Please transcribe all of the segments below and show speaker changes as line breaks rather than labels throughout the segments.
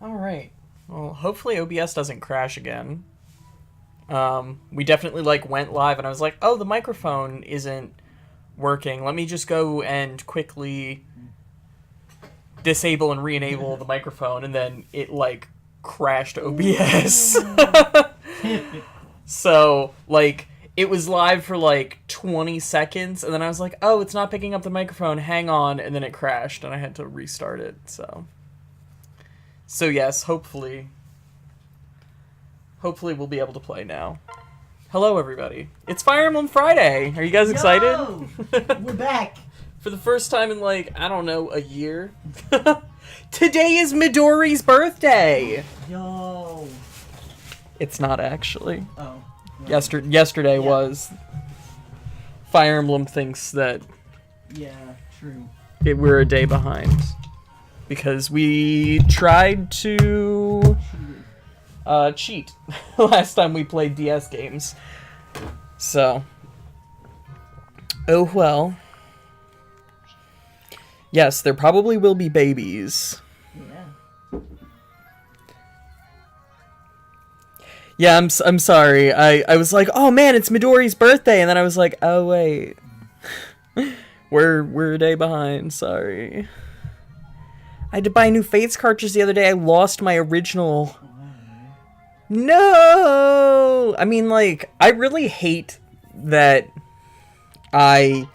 Alright. Well, hopefully OBS doesn't crash again. We definitely, like, went live, and I was like, oh, the microphone isn't working. Let me just go and quickly disable and re-enable the microphone, and then it, like, crashed OBS. So, like, it was live for, like, 20 seconds, and then I was like, oh, it's not picking up the microphone, hang on, and then it crashed, and I had to restart it, so... So yes, hopefully we'll be able to play now. Hello, everybody. It's Fire Emblem Friday. Are you guys excited?
Yo! We're back.
For the first time in, like, I don't know, a year. Today is Midori's birthday.
Yo.
It's not actually.
Oh.
Well, yesterday was. Fire Emblem thinks that
Yeah, true.
we're a day behind. Because we tried to cheat last time we played DS games. So. Oh well. Yes, there probably will be babies.
Yeah.
Yeah, I'm sorry. I was like, oh man, it's Midori's birthday, and then I was like, oh wait. we're a day behind, sorry. I had to buy a new Fates cartridge the other day. I lost my original. No! I mean, like, I really hate that I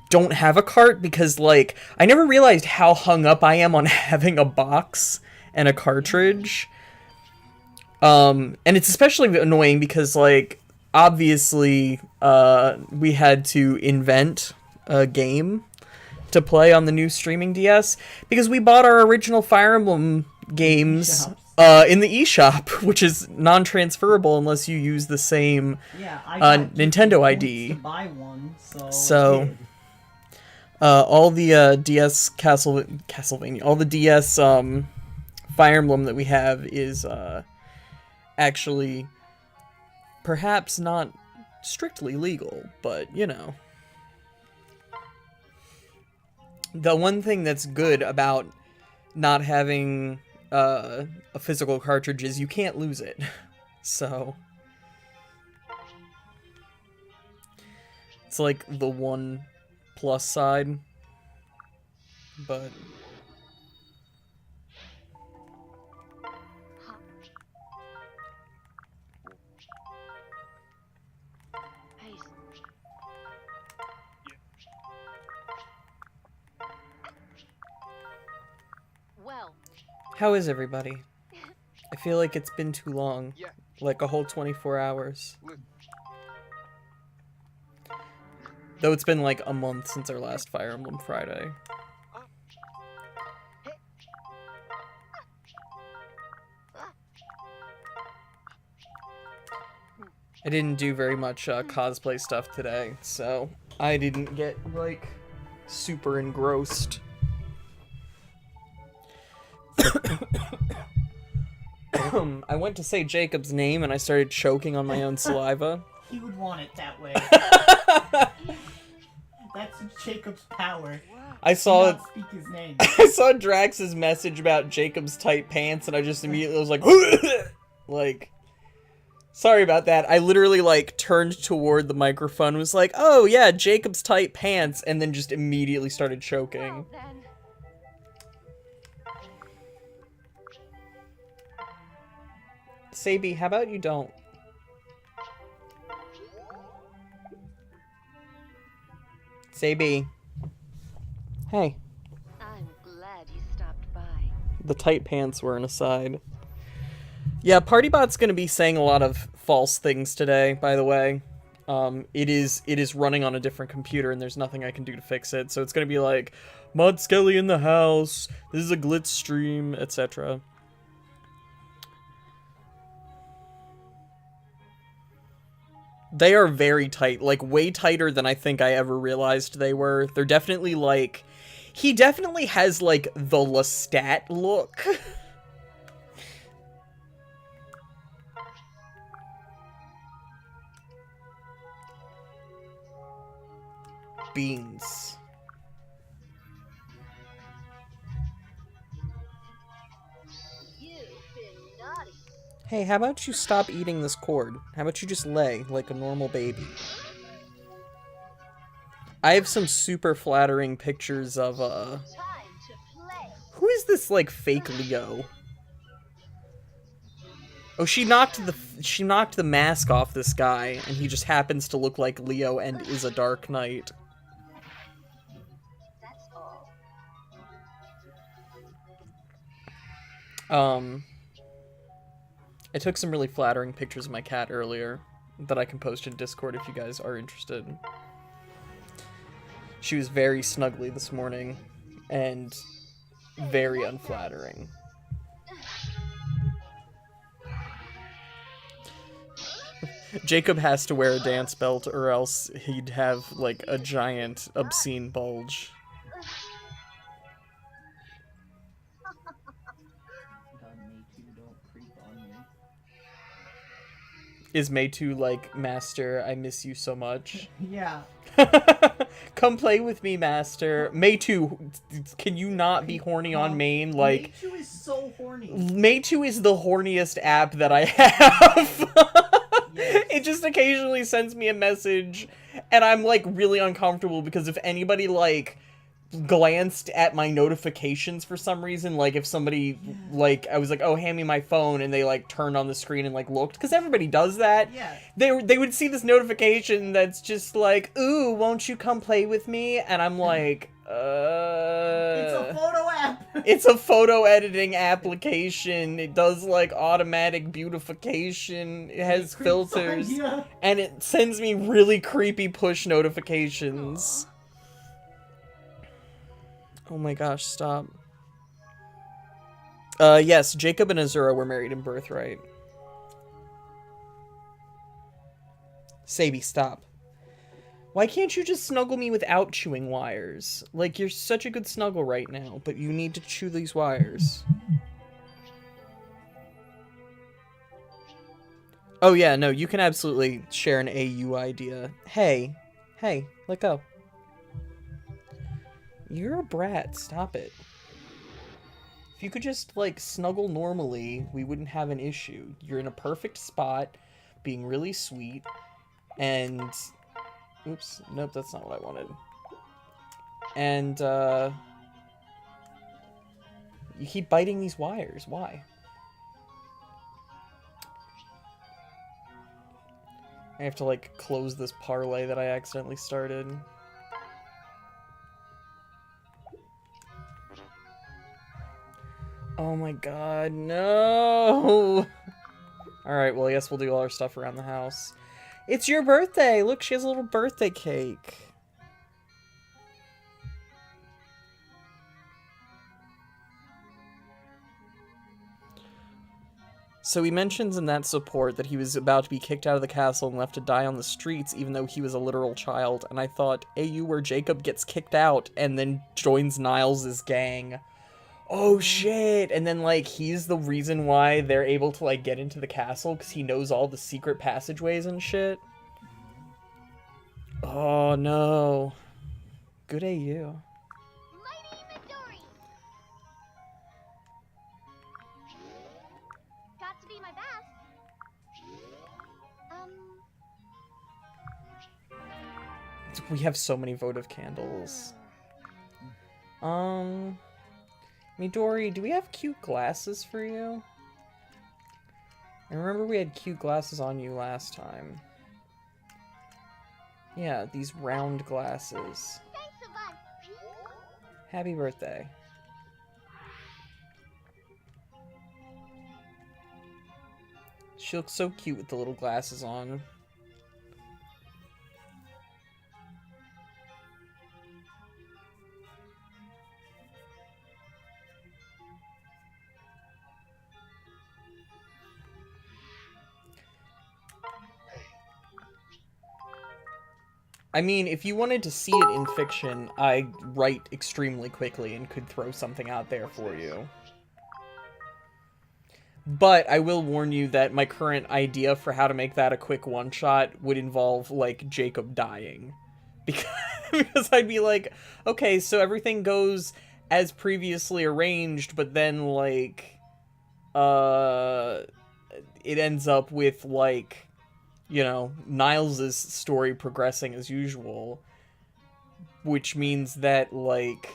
don't have a cart because, like, I never realized how hung up I am on having a box and a cartridge. And it's especially annoying because, like, obviously, we had to invent a game to play on the new streaming DS because we bought our original Fire Emblem games in the eShop, which is non-transferable unless you use the same Nintendo ID.
To buy one,
so all the DS Castlevania, all the DS Fire Emblem that we have is actually perhaps not strictly legal, but you know. The one thing that's good about not having a physical cartridge is you can't lose it. So it's like the one plus side, but how is everybody? I feel like it's been too long. Like a whole 24 hours. Though it's been like a month since our last Fire Emblem Friday. I didn't do very much cosplay stuff today, so I didn't get, like, super engrossed. I went to say Jacob's name and I started choking on my own saliva.
He would want it that way. That's Jacob's power.
I saw
not speak his name.
I saw Drax's message about Jacob's tight pants and I just immediately was like like sorry about that. I literally like turned toward the microphone and was like, "Oh yeah, Jacob's tight pants," and then just immediately started choking.
Well,
Sabi, how about you don't? Sabi. Hey.
I'm glad you stopped by.
The tight pants were an aside. Yeah, Partybot's gonna be saying a lot of false things today, by the way. It is running on a different computer and there's nothing I can do to fix it, so it's gonna be like, Mod Skelly in the house, this is a glitch stream, etc. They are very tight, like way tighter than I think I ever realized they were. They're definitely like, he definitely has like the Lestat look. Beans.
You
Hey, how about you stop eating this cord? How about you just lay like a normal baby? I have some super flattering pictures of, who is this, like, fake Leo? Oh, she knocked the mask off this guy, and he just happens to look like Leo and is a Dark Knight. I took some really flattering pictures of my cat earlier that I can post in Discord if you guys are interested. She was very snuggly this morning, and very unflattering. Jacob has to wear a dance belt or else he'd have, like, a giant, obscene bulge.
God, Meitu, don't creep on me.
Is Meitu like, Master, I miss you so much?
Yeah.
Come play with me, Master. Meitu, can you not be horny on main? Like,
Meitu is so horny.
Meitu is the horniest app that I have.
Yes.
It just occasionally sends me a message, and I'm, like, really uncomfortable because if anybody, like, glanced at my notifications for some reason, like, if somebody, like, I was like, oh, hand me my phone, and they, like, turned on the screen and, like, looked, because everybody does that.
Yeah.
They would see this notification that's just like, ooh, won't you come play with me? And I'm like,
It's a photo app.
It's a photo editing application. It does, like, automatic beautification. It has filters.
Yeah.
And it sends me really creepy push notifications. Oh my gosh, stop. Yes, Jacob and Azura were married in Birthright. Sabi, stop. Why can't you just snuggle me without chewing wires? Like, you're such a good snuggle right now, but you need to chew these wires. Oh yeah, no, you can absolutely share an AU idea. Hey, let go. You're a brat, stop it. If you could just, like, snuggle normally, we wouldn't have an issue. You're in a perfect spot, being really sweet, and... Oops, nope, that's not what I wanted. And, you keep biting these wires, why? I have to, like, close this parlay that I accidentally started. Oh my god, no! Alright, well, I guess we'll do all our stuff around the house. It's your birthday! Look, she has a little birthday cake. So he mentions in that support that he was about to be kicked out of the castle and left to die on the streets, even though he was a literal child. And I thought, AU where Jacob gets kicked out and then joins Niles' gang. Oh shit! And then, like, he's the reason why they're able to, like, get into the castle, because he knows all the secret passageways and shit. Oh no. Good AU.
Got to be my best.
We have so many votive candles. Midori, do we have cute glasses for you? I remember we had cute glasses on you last time. Yeah, these round glasses.
Thanks a bunch.
Happy birthday. She looks so cute with the little glasses on. I mean, if you wanted to see it in fiction, I write extremely quickly and could throw something out there for you. But I will warn you that my current idea for how to make that a quick one-shot would involve, like, Jacob dying. Because I'd be like, okay, so everything goes as previously arranged, but then, like, it ends up with, like, you know, Niles' story progressing as usual, which means that, like,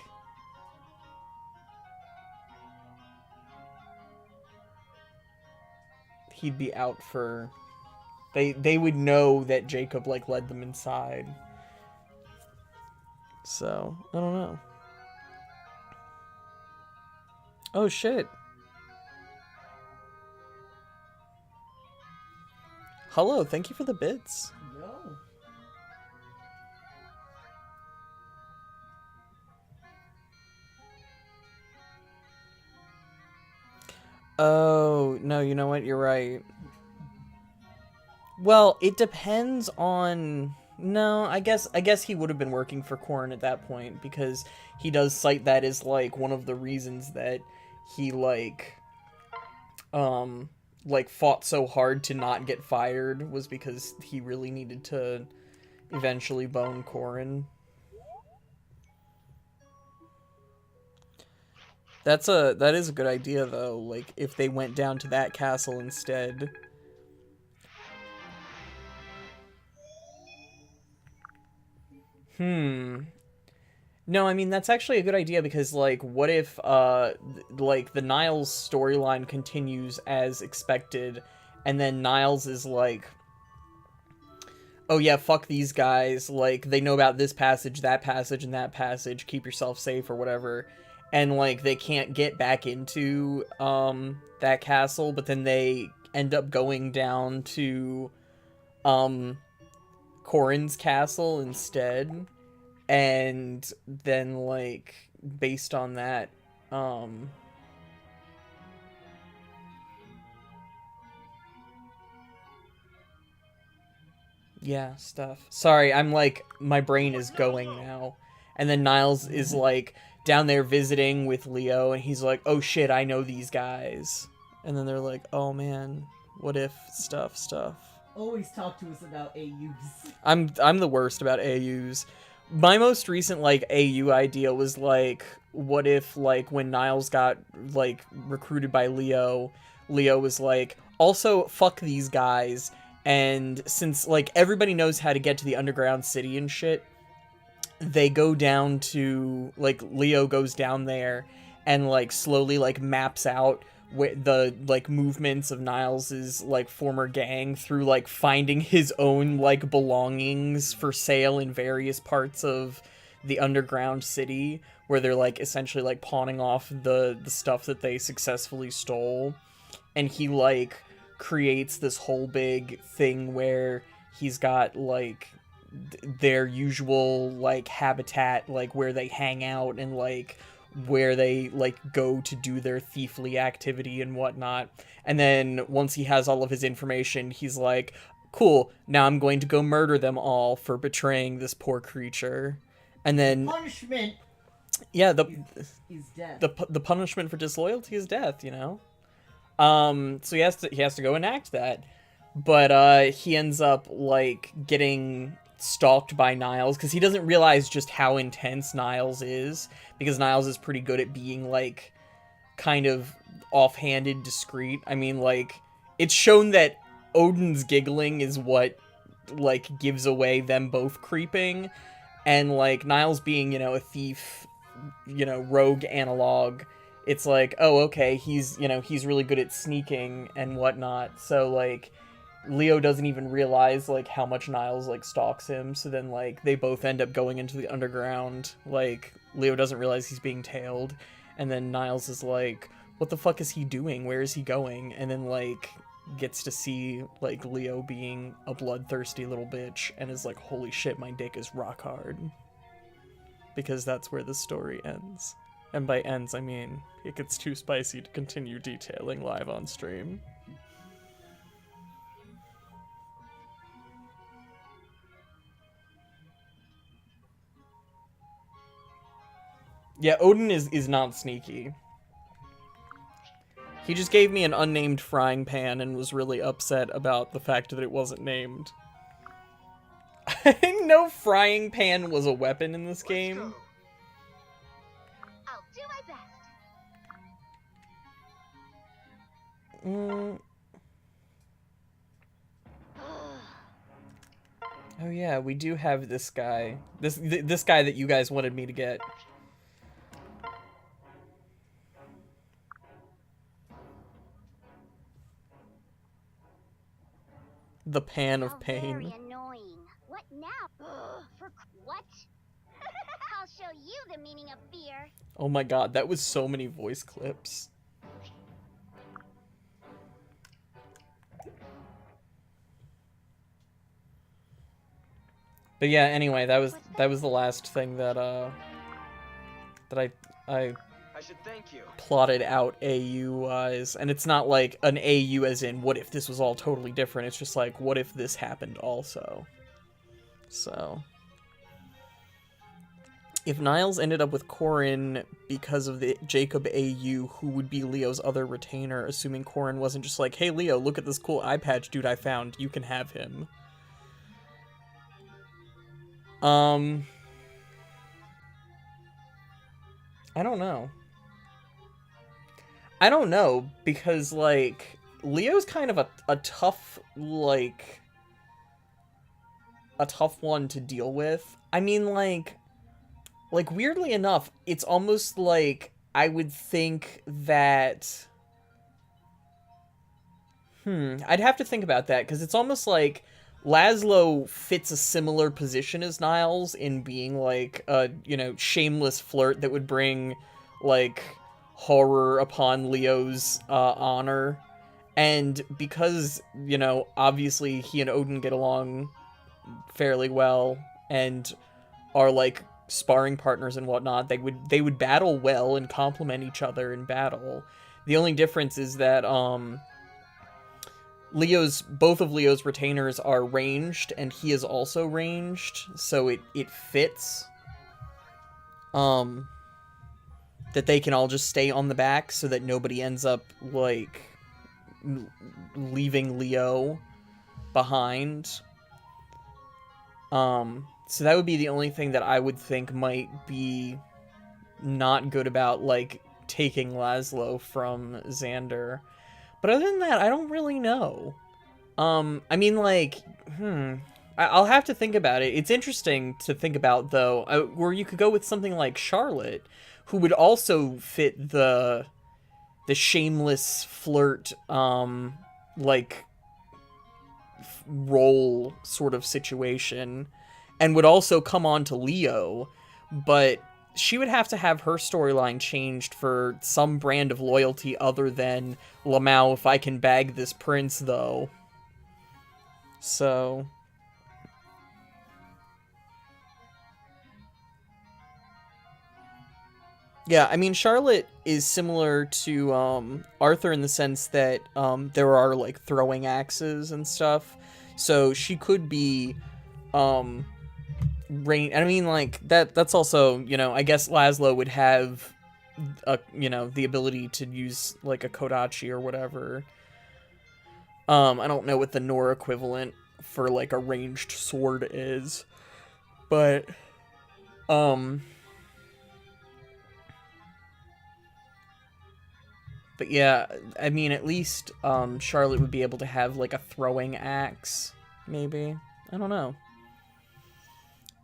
he'd be out for... They would know that Jacob, like, led them inside. So, I don't know. Oh, shit. Hello, thank you for the bits.
Yo.
Oh, no, you know what? You're right. Well, it depends on... No, I guess he would have been working for Corrin at that point, because he does cite that as, like, one of the reasons that he, like, fought so hard to not get fired, was because he really needed to eventually bone Corrin. That is a good idea, though, like, if they went down to that castle instead. No, I mean, that's actually a good idea, because, like, what if, like, the Niles storyline continues as expected, and then Niles is like, oh yeah, fuck these guys, like, they know about this passage, and that passage, keep yourself safe, or whatever, and, like, they can't get back into, that castle, but then they end up going down to, Corrin's castle instead. And then, like, based on that, yeah, stuff. Sorry, I'm like, my brain is going now. And then Niles is, like, down there visiting with Leo, and he's like, oh shit, I know these guys. And then they're like, oh man, what if stuff.
Always talk to us about AUs.
I'm the worst about AUs. My most recent, like, AU idea was, like, what if, like, when Niles got, like, recruited by Leo, Leo was like, also, fuck these guys, and since, like, everybody knows how to get to the underground city and shit, they go down to, like, Leo goes down there and, like, slowly, like, maps out the, like, movements of Niles's, like, former gang through, like, finding his own, like, belongings for sale in various parts of the underground city, where they're, like, essentially, like, pawning off the stuff that they successfully stole. And he, like, creates this whole big thing where he's got, like, their usual, like, habitat, like, where they hang out and, like, where they, like, go to do their thiefly activity and whatnot. And then once he has all of his information, he's like, cool, now I'm going to go murder them all for betraying this poor creature. And then
Punishment.
yeah,
Is death.
the punishment for disloyalty is death, you know. So he has to go enact that. But he ends up, like, getting stalked by Niles, because he doesn't realize just how intense Niles is, because Niles is pretty good at being, like, kind of offhanded, discreet. I mean, like, it's shown that Odin's giggling is what, like, gives away them both creeping, and, like, Niles being, you know, a thief, you know, rogue analog, it's like, oh, okay, he's, you know, he's really good at sneaking and whatnot, so, like, Leo doesn't even realize, like, how much Niles, like, stalks him, so then, like, they both end up going into the underground, like, Leo doesn't realize he's being tailed, and then Niles is like, what the fuck is he doing? Where is he going? And then, like, gets to see, like, Leo being a bloodthirsty little bitch, and is like, holy shit, my dick is rock hard. Because that's where the story ends. And by ends, I mean, it gets too spicy to continue detailing live on stream. Yeah, Odin is not sneaky. He just gave me an unnamed frying pan and was really upset about the fact that it wasn't named. I didn't know frying pan was a weapon in this game.
I'll do my best.
Oh yeah, we do have this guy. This guy that you guys wanted me to get. The pan of pain.
Very annoying. What now? For what? I'll show you the meaning of fear.
Oh my god, that was so many voice clips. But yeah, anyway, that was the last thing that I
should thank you.
plotted out AU-wise, and it's not like an AU as in what if this was all totally different. It's just like what if this happened also. So if Niles ended up with Corrin because of the Jacob AU, who would be Leo's other retainer, assuming Corrin wasn't just like, hey Leo, look at this cool eye patch dude I found, you can have him. I don't know. I don't know, because, like, Leo's kind of a tough, like, a tough one to deal with. I mean, like, weirdly enough, it's almost like I would think that... I'd have to think about that, because it's almost like Laszlo fits a similar position as Niles in being, like, a, you know, shameless flirt that would bring, like, horror upon Leo's honor. And because, you know, obviously he and Odin get along fairly well and are, like, sparring partners and whatnot, they would battle well and complement each other in battle. The only difference is that, both of Leo's retainers are ranged, and he is also ranged, so it fits. That they can all just stay on the back so that nobody ends up, like, leaving Leo behind. So that would be the only thing that I would think might be not good about, like, taking Laszlo from Xander. But other than that, I don't really know. I mean, like, I'll have to think about it. It's interesting to think about, though, where you could go with something like Charlotte, who would also fit the shameless flirt, like, role sort of situation, and would also come on to Leo, but she would have to have her storyline changed for some brand of loyalty other than Lamau, if I can bag this prince, though. So... yeah, I mean, Charlotte is similar to Arthur in the sense that there are, like, throwing axes and stuff. So she could be I mean, like, that's also, you know, I guess Laszlo would have, you know, the ability to use, like, a Kodachi or whatever. I don't know what the Nor equivalent for, like, a ranged sword is. But, but yeah, I mean, at least Charlotte would be able to have, like, a throwing axe, maybe. I don't know.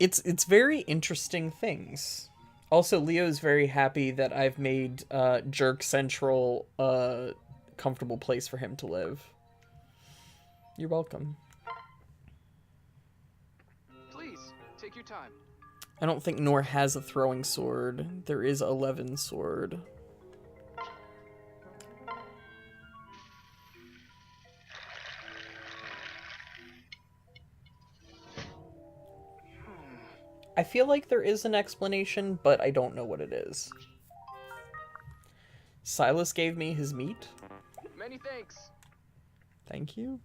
It's very interesting things. Also, Leo's very happy that I've made Jerk Central a comfortable place for him to live. You're welcome.
Please, take your time.
I don't think Nor has a throwing sword. There is 11 sword. I feel like there is an explanation, but I don't know what it is. Silas gave me his meat.
Many thanks.
Thank you.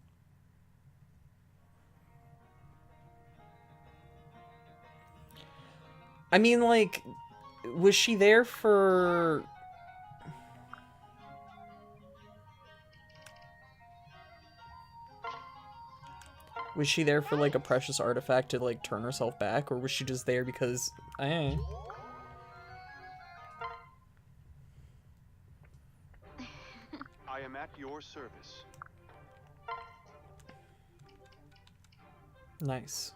I mean, like, was she there for... was she there for, like, a precious artifact to, like, turn herself back? Or was she just there because... eh?
I am at your service.
Nice.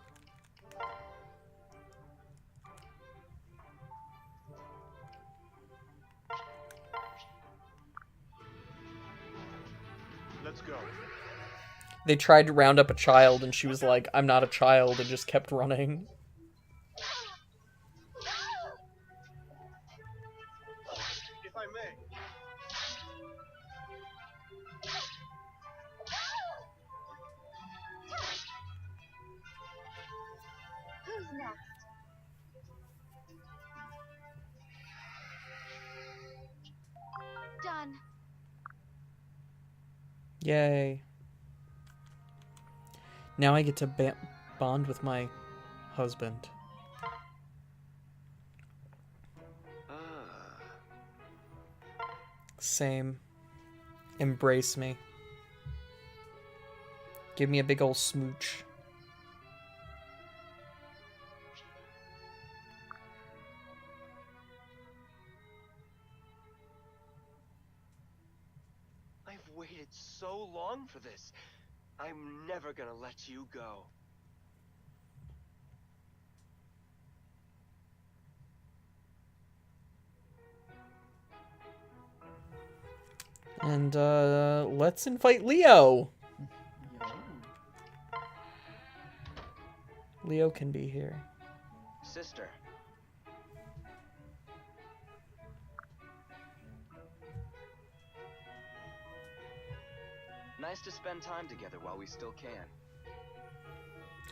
They tried to round up a child, and she was like, I'm not a child, and just kept running.
If I may.
Who's next?
Done.
Yay. Now I get to bond with my husband. Same. Embrace me. Give me a big ol' smooch.
I've waited so long for this. I'm never gonna let you go.
And, let's invite Leo.
Yo.
Leo can be here.
Sister. Nice to spend time together while we still can.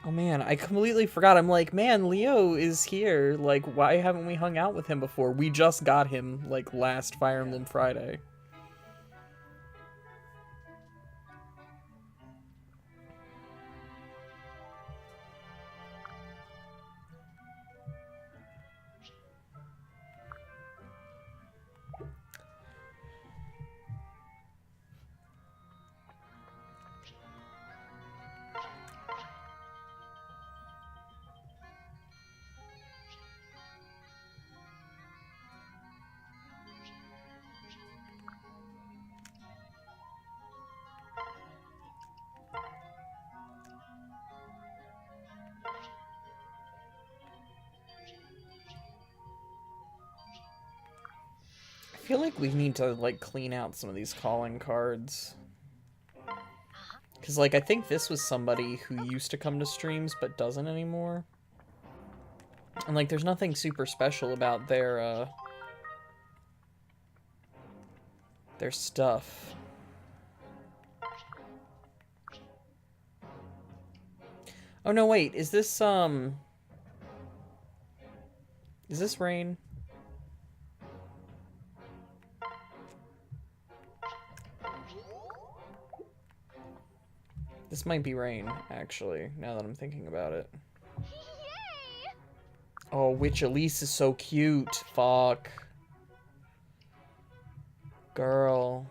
Oh man, I completely forgot. I'm like, man, Leo is here. Like, why haven't we hung out with him before? We just got him, like, last Fire Emblem Friday. I feel like we need to, like, clean out some of these calling cards. Because, like, I think this was somebody who used to come to streams but doesn't anymore. And, like, there's nothing super special about their stuff. Oh, no, wait. Is this Rain? This might be Rain, actually, now that I'm thinking about it.
Yay!
Oh, Witch Elise is so cute. Fuck. Girl.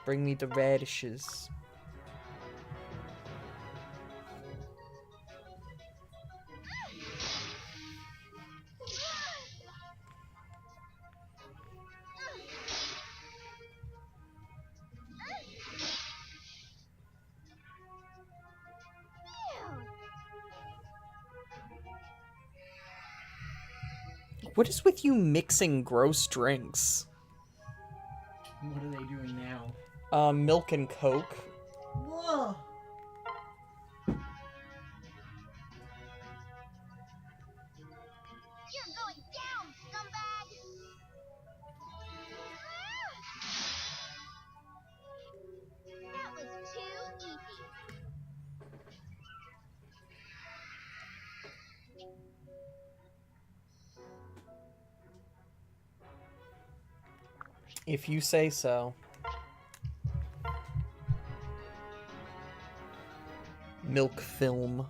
Bring me the radishes. What is with you mixing gross drinks?
What are they doing now?
Milk and Coke.
Whoa!
You're going down, scumbag! That was too easy.
If you say so. Milk film.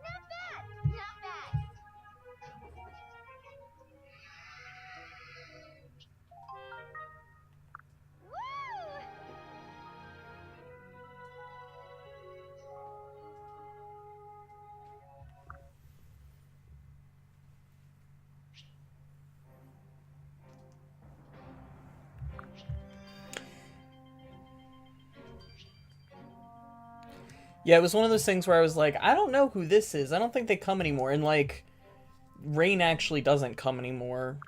Not bad, not bad. Woo!
Yeah, it was one of those things where I was like, I don't know who this is. I don't think they come anymore. And, like, Rain actually doesn't come anymore.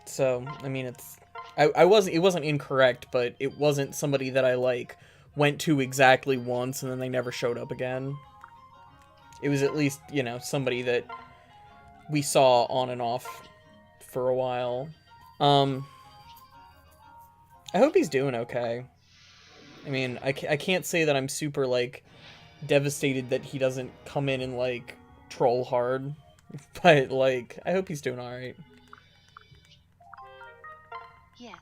So, I mean, it wasn't incorrect, but it wasn't somebody that I, like, went to exactly once and then they never showed up again. It was at least, you know, somebody that we saw on and off for a while. I hope he's doing okay. I mean, I can't say that I'm super, like, devastated that he doesn't come in and, like, troll hard. But, like, I hope he's doing alright.
Yeah.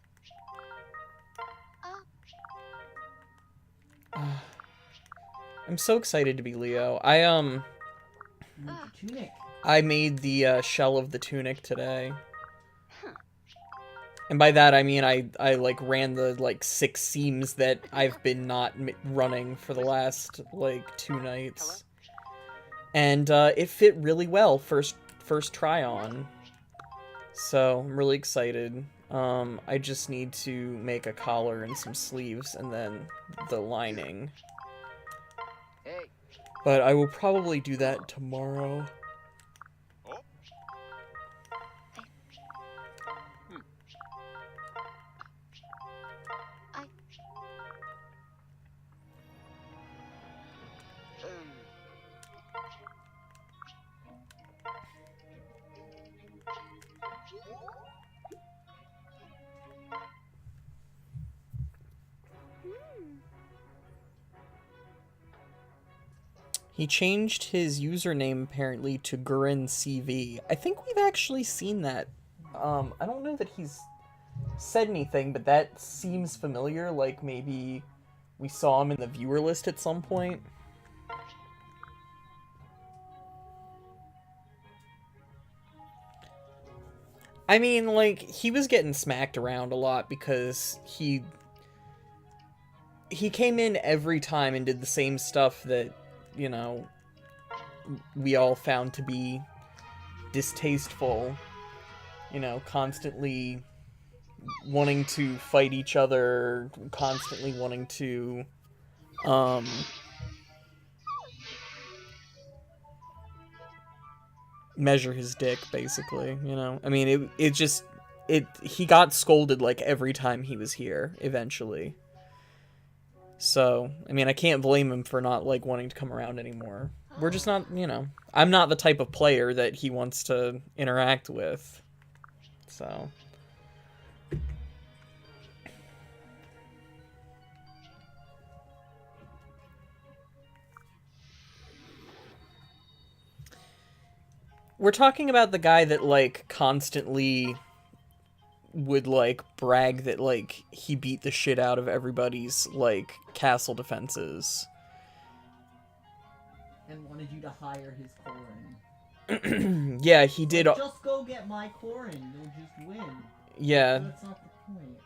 I'm so excited to be Leo.
You need the tunic.
I made the shell of the tunic today. And by that I mean I like ran the like 6 seams that I've been not running for the last like 2 nights. And it fit really well first try on. So I'm really excited. I just need to make a collar and some sleeves and then the lining.
Hey.
But I will probably do that tomorrow. He changed his username apparently to Gurin CV. I think we've actually seen that. I don't know that he's said anything, but that seems familiar. Like maybe we saw him in the viewer list at some point. I mean, like, he was getting smacked around a lot because he came in every time and did the same stuff that, you know, we all found to be distasteful. You know, constantly wanting to fight each other, constantly wanting to, measure his dick, basically, you know? I mean, he got scolded, like, every time he was here, eventually. So, I mean, I can't blame him for not, like, wanting to come around anymore. We're just not, you know, I'm not the type of player that he wants to interact with. So. We're talking about the guy that, like, constantly would, like, brag that, like, he beat the shit out of everybody's, like, castle defenses.
And wanted you to hire his Corin.
Yeah, he did.
Like, just go get my Corin, you'll just win.
Yeah.
But that's not the point.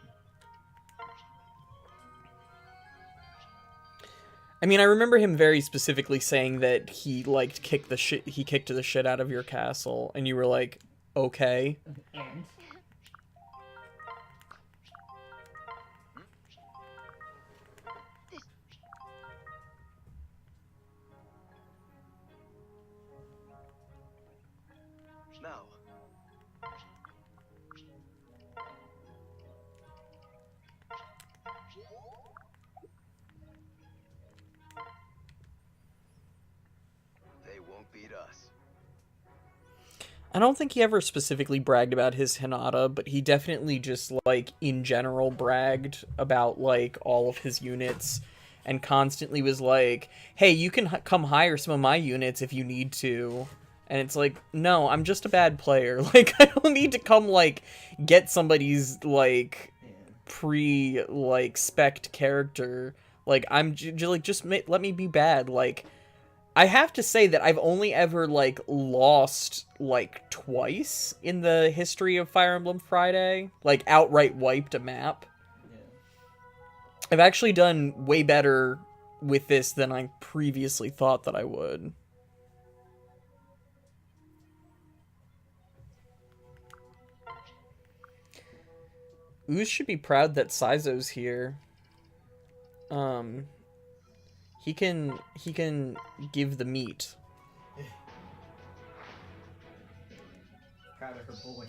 I mean, I remember him very specifically saying that he, like, kicked the shit out of your castle, and you were like, okay.
And?
Now. They won't beat us.
I don't think he ever specifically bragged about his Hinata, but he definitely just, like, in general bragged about, like, all of his units, and constantly was like, hey, you can come hire some of my units if you need to. And it's like, no, I'm just a bad player. Like, I don't need to come, like, get somebody's, like, like, spec'd character. Like, I'm just let me be bad. Like, I have to say that I've only ever, like, lost, like, twice in the history of Fire Emblem Friday. Like, outright wiped a map.
Yeah.
I've actually done way better with this than I previously thought that I would. Ooze should be proud that Saizo's here. He can give the meat.
Proud of her boy.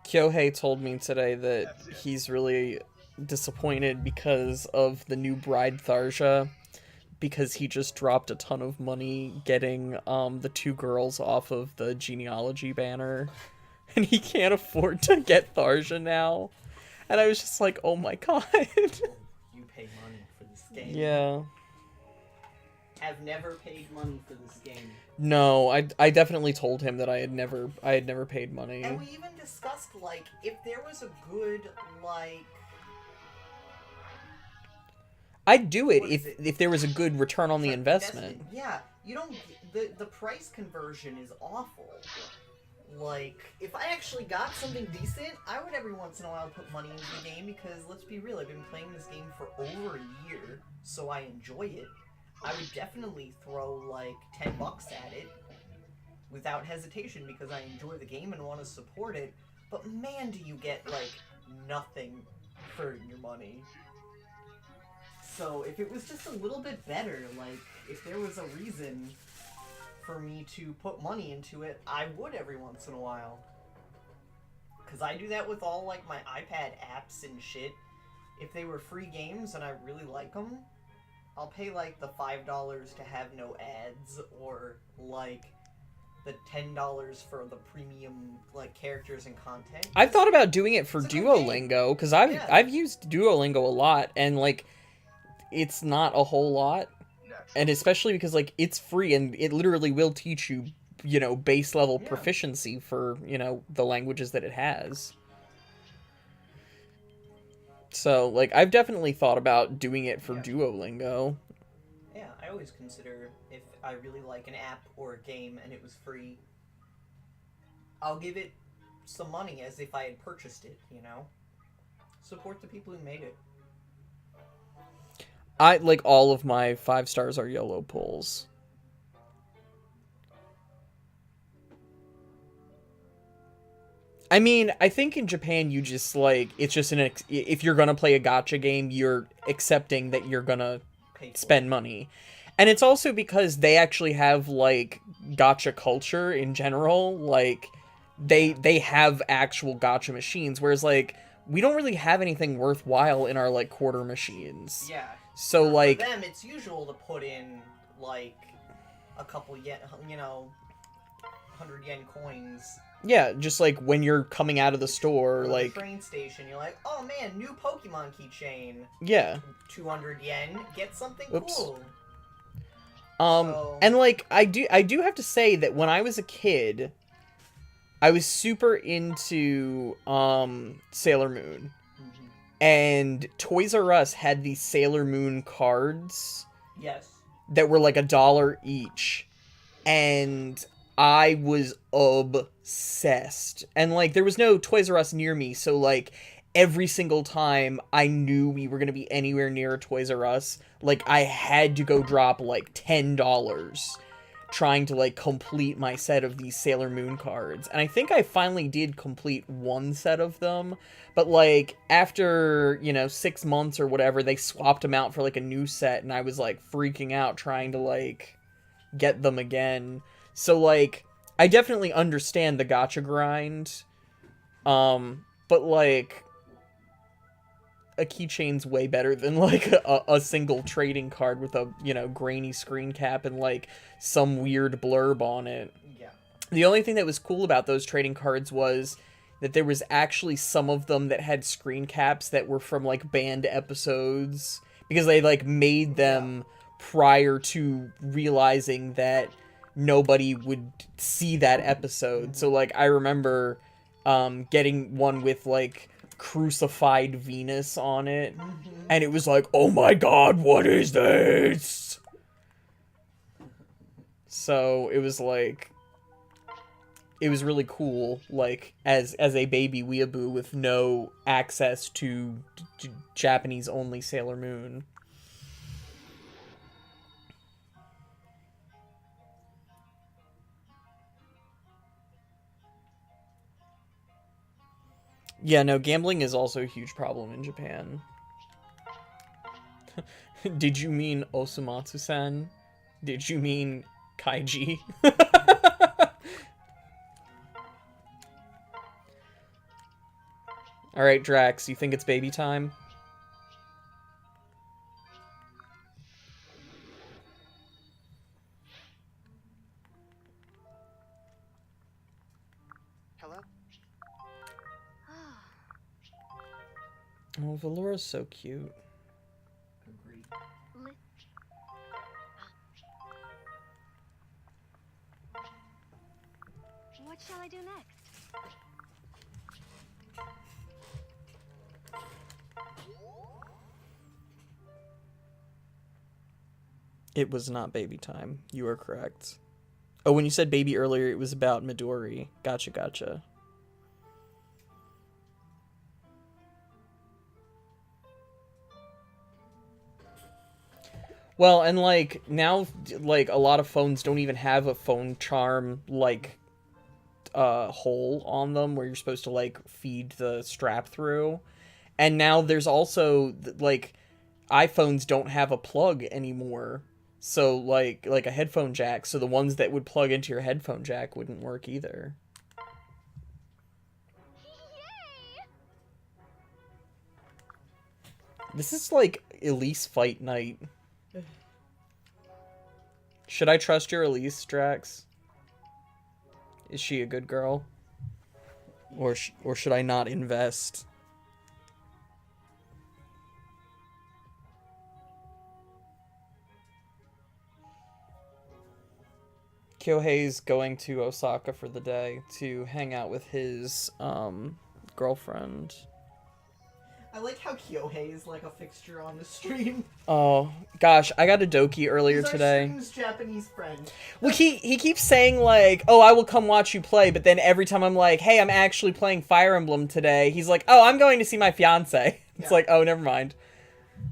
Kyohei told me today that he's really disappointed because of the new bride Tharja, because he just dropped a ton of money getting the 2 girls off of the genealogy banner, and he can't afford to get Tharja now. And I was just like, oh my god.
You pay money for this game.
Yeah.
Have never paid money for this game.
No, I definitely told him that I had never paid money.
And we even discussed, like, if there was a good, like...
I'd do it
What
if
is it?
if there was a good return on the
for
investment.
Yeah, you don't... The price conversion is awful. Like, if I actually got something decent, I would every once in a while put money into the game, because, let's be real, I've been playing this game for over a year, so I enjoy it. I would definitely throw, like, $10 at it without hesitation, because I enjoy the game and want to support it. But man, do you get, like, nothing for your money. So, if it was just a little bit better, like, if there was a reason for me to put money into it, I would every once in a while. Because I do that with all, like, my iPad apps and shit. If they were free games and I really like them, I'll pay, like, the $5 to have no ads, or, like, the $10 for the premium, like, characters and content.
I've thought about doing it for
It's a good
Duolingo, because I've
Yeah.
I've used Duolingo a lot, and like, it's not a whole lot, and especially because like it's free and it literally will teach you, base level
Yeah.
proficiency for the languages that it has. So like, I've definitely thought about doing it for
Yeah.
Duolingo.
Yeah, I always consider if I really like an app or a game and it was free, I'll give it some money as if I had purchased it, Support the people who made it.
I like all of my 5 stars are YOLO pulls. I mean, I think in Japan you just like, it's just if you're gonna play a gacha game, you're accepting that you're gonna spend money. And it's also because they actually have like gacha culture in general. Like they have actual gacha machines, whereas like we don't really have anything worthwhile in our like quarter machines.
Yeah.
So like,
for them, it's usual to put in like a couple yen, 100 yen coins.
yeah, just like when you're coming out of the store,
Or
like
the train station, you're like, oh man, new Pokemon keychain.
yeah.
200 yen, get something
Oops.
cool.
And like I do have to say that when I was a kid, I was super into Sailor Moon.
Mm-hmm.
And Toys R Us had these Sailor Moon cards
Yes.
that were like $1 each. And I was obsessed. And like there was no Toys R Us near me, so like every single time I knew we were going to be anywhere near a Toys R Us, like I had to go drop like $10 trying to like complete my set of these Sailor Moon cards. And I think I finally did complete one set of them, but like after 6 months or whatever, they swapped them out for like a new set, and I was like freaking out trying to like get them again. So like I definitely understand the gacha grind, but like a keychain's way better than like a single trading card with a grainy screen cap and like some weird blurb on it.
Yeah.
The only thing that was cool about those trading cards was that there was actually some of them that had screen caps that were from like banned episodes, because they like made them prior to realizing that nobody would see that episode. So like I remember getting one with like crucified Venus on it, and it was like, oh my god, what is this? So it was like, it was really cool, like as a baby weeaboo with no access to Japanese only Sailor Moon. Yeah, no, gambling is also a huge problem in Japan. Did you mean Osumatsu-san? Did you mean Kaiji? Alright, Drax, you think it's baby time?
Hello?
Oh, Valora's so cute.
Agreed.
What shall I do next?
It was not baby time. You are correct. Oh, when you said baby earlier, it was about Midori. Gotcha, gotcha. Well, and, like, now, like, a lot of phones don't even have a phone charm, like, hole on them where you're supposed to, like, feed the strap through. And now there's also, like, iPhones don't have a plug anymore. So, like a headphone jack. So the ones that would plug into your headphone jack wouldn't work either. This is like Elise fight night. Should I trust your Elise, Drax? Is she a good girl? Or should I not invest? Kyohei's going to Osaka for the day to hang out with his girlfriend.
I like how Kyohei is like a fixture on the stream.
Oh gosh, I got a Doki earlier
He's our
today.
stream's Japanese friend.
Well, he keeps saying like, "Oh, I will come watch you play," but then every time I'm like, "Hey, I'm actually playing Fire Emblem today," he's like, "Oh, I'm going to see my fiance." It's
Yeah.
like, oh, never mind.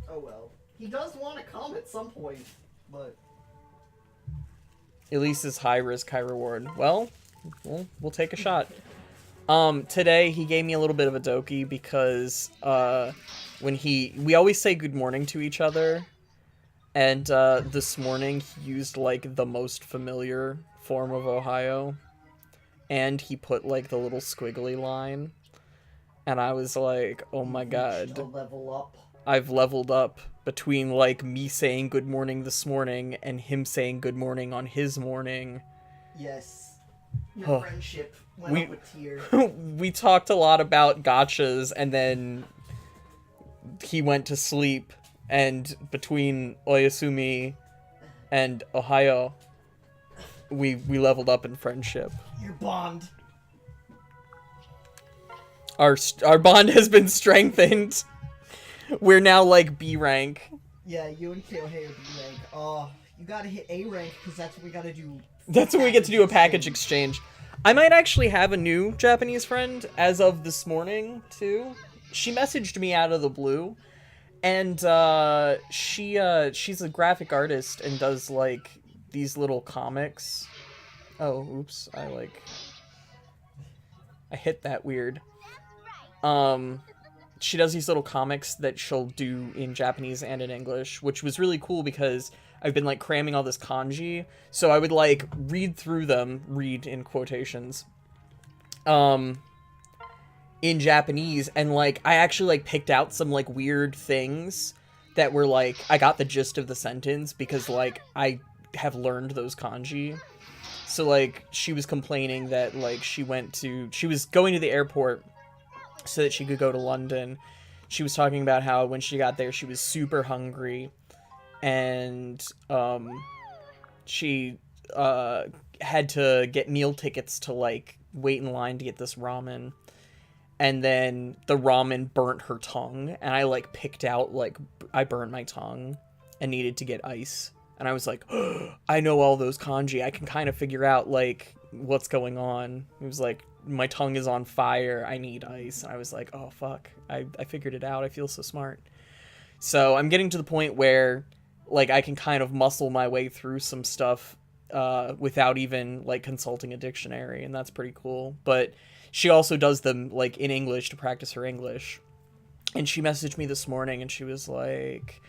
Oh well. He does want to come at some point, but
Elise is high risk, high reward. Well, we'll take a shot. Today he gave me a little bit of a Doki because when we always say good morning to each other, and this morning he used like the most familiar form of Ohio, and he put like the little squiggly line, and I was like, oh my god,
a level up.
I've leveled up between like me saying good morning this morning and him saying good morning on his morning.
Yes. Your
Oh.
friendship went
We-
up a tier.
We talked a lot about gotchas, and then he went to sleep, and between Oyasumi and Ohio, we leveled up in friendship.
Your bond.
Our bond has been strengthened. We're now like B rank.
Yeah, you and Kyohei are B rank. Oh, you gotta hit A rank because that's what we gotta do.
That's when we get to do a package exchange. I might actually have a new Japanese friend as of this morning, too. She messaged me out of the blue, and she's a graphic artist and does, like, these little comics. Oh, oops, I hit that weird. She does these little comics that she'll do in Japanese and in English, which was really cool because I've been, like, cramming all this kanji, so I would, like, read through them, read in quotations, in Japanese, and, like, I actually, like, picked out some, like, weird things that were, like, I got the gist of the sentence because, like, I have learned those kanji. So, like, she was complaining that, like, she was going to the airport so that she could go to London. She was talking about how when she got there, she was super hungry, and she had to get meal tickets to like wait in line to get this ramen, and then the ramen burnt her tongue, and I like picked out like I burned my tongue and needed to get ice, and I was like, oh, I know all those kanji, I can kind of figure out like what's going on. It was like, my tongue is on fire, I need ice. And I was like, oh fuck, I figured it out, I feel so smart. So I'm getting to the point where like I can kind of muscle my way through some stuff without even like consulting a dictionary, and that's pretty cool. But she also does them like in English to practice her English. And she messaged me this morning and she was like,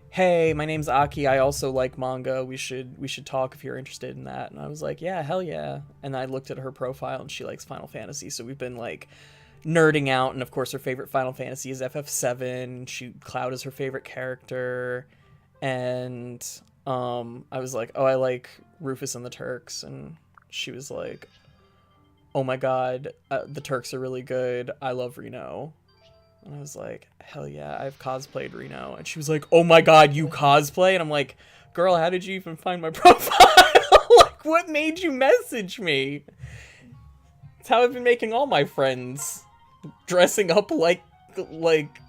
"Hey, my name's Aki. I also like manga. We should talk if you're interested in that." And I was like, "Yeah, hell yeah." And I looked at her profile and she likes Final Fantasy, so we've been like nerding out. And of course her favorite Final Fantasy is FF7. Cloud is her favorite character. And I was like, "Oh, I like Rufus and the Turks." And she was like, "Oh my god, the Turks are really good. I love Reno." And I was like, "Hell yeah, I've cosplayed Reno." And she was like, "Oh my god, you cosplay?" And I'm like, "Girl, how did you even find my profile? Like, what made you message me?" It's how I've been making all my friends. Dressing up like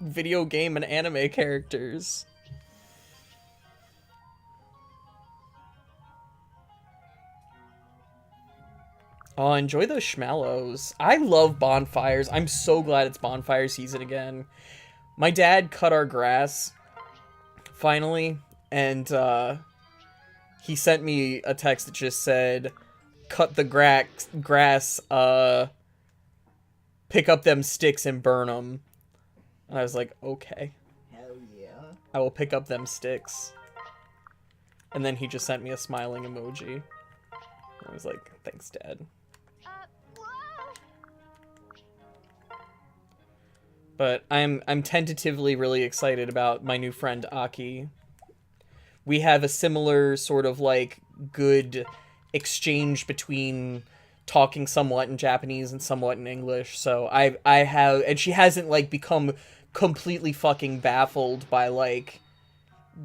video game and anime characters. Oh, enjoy those schmallows. I love bonfires. I'm so glad it's bonfire season again. My dad cut our grass, finally, and he sent me a text that just said, "Cut the grass, pick up them sticks and burn them." And I was like, okay.
Hell yeah.
I will pick up them sticks. And then he just sent me a smiling emoji. I was like, thanks, Dad.
Whoa!
But I'm tentatively really excited about my new friend Aki. We have a similar sort of like good exchange between talking somewhat in Japanese and somewhat in English. So I have, and she hasn't like become completely fucking baffled by like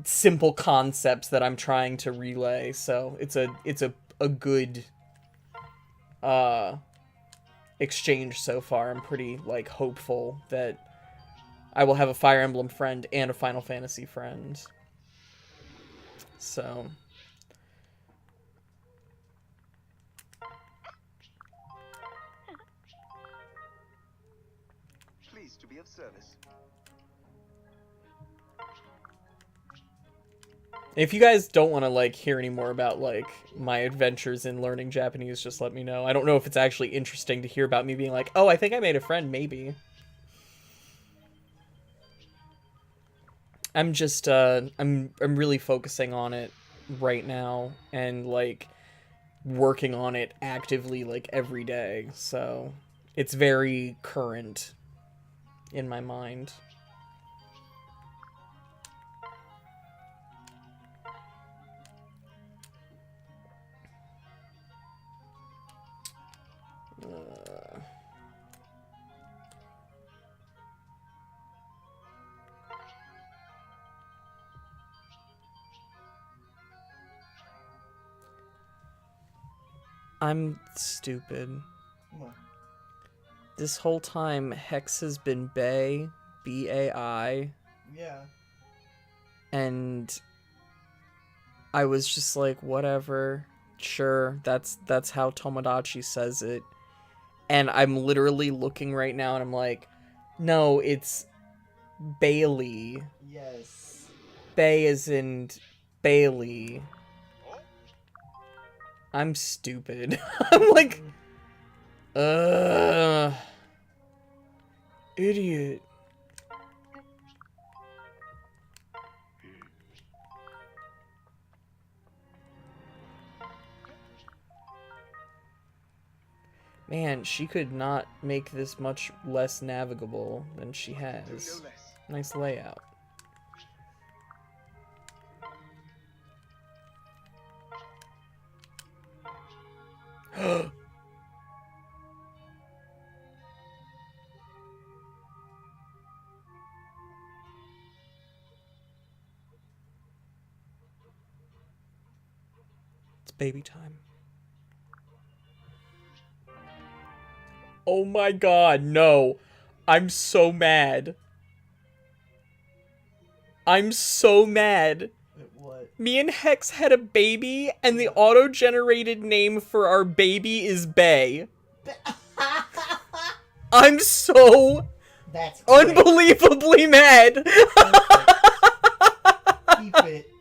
simple concepts that I'm trying to relay. So it's a good exchange so far. I'm pretty like hopeful that I will have a Fire Emblem friend and a Final Fantasy friend. So
Pleased to be of service.
if you guys don't want to like hear any more about like my adventures in learning Japanese, just let me know. I don't know if it's actually interesting to hear about me being like, "Oh, I think I made a friend," maybe. I'm just I'm really focusing on it right now and like working on it actively like every day. So it's very current in my mind. I'm stupid.
What?
This whole time, Hex has been Bay, B-A-I,
Yeah.
and I was just like, whatever, sure, that's how Tomodachi says it. And I'm literally looking right now and I'm like, no, it's Bailey.
Yes.
Bay is in Bailey. I'm stupid. I'm like, idiot. Man, she could not make this much less navigable than she has. Nice layout. It's baby time. Oh my god, no. I'm so mad. I'm so mad.
What?
Me and Hex had a baby, and the auto-generated name for our baby is Bay. I'm so
That's great.
unbelievably mad.
Keep it.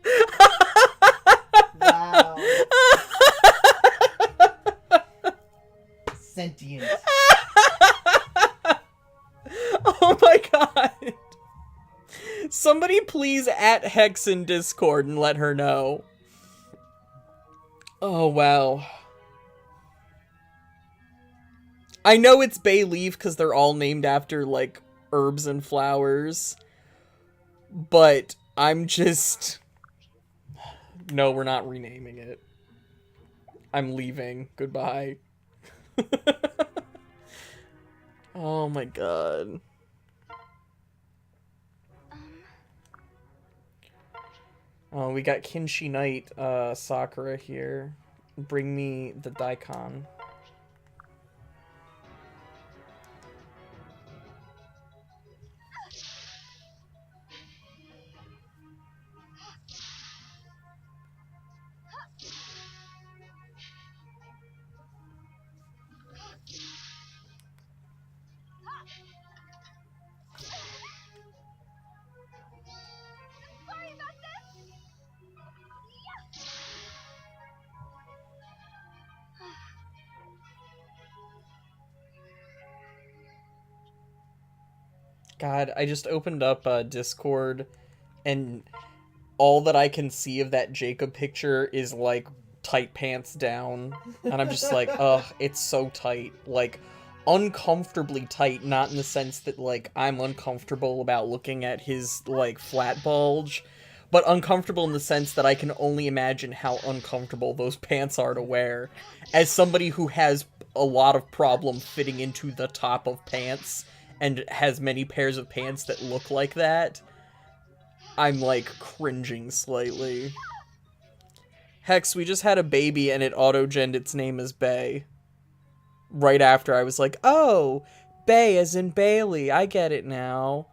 Wow. sentient.
Oh my god. Somebody please at Hex in Discord and let her know. Oh, wow. I know it's bay leaf because they're all named after, like, herbs and flowers. But I'm just... No, we're not renaming it. I'm leaving. Goodbye. Oh my god. Oh, we got Kinshi Knight, Sakura here. Bring me the daikon.
Sorry about this.
God, I just opened up Discord, and all that I can see of that Jacob picture is, like, tight pants down. And I'm just like, ugh, it's so tight. Like, uncomfortably tight, not in the sense that, like, I'm uncomfortable about looking at his, like, flat bulge, but uncomfortable in the sense that I can only imagine how uncomfortable those pants are to wear. As somebody who has a lot of problem fitting into the top of pants, and has many pairs of pants that look like that, I'm, like, cringing slightly. Hex, we just had a baby and it auto-genned its name as Bay. Right after I was like, oh, Bay as in Bailey, I get it now.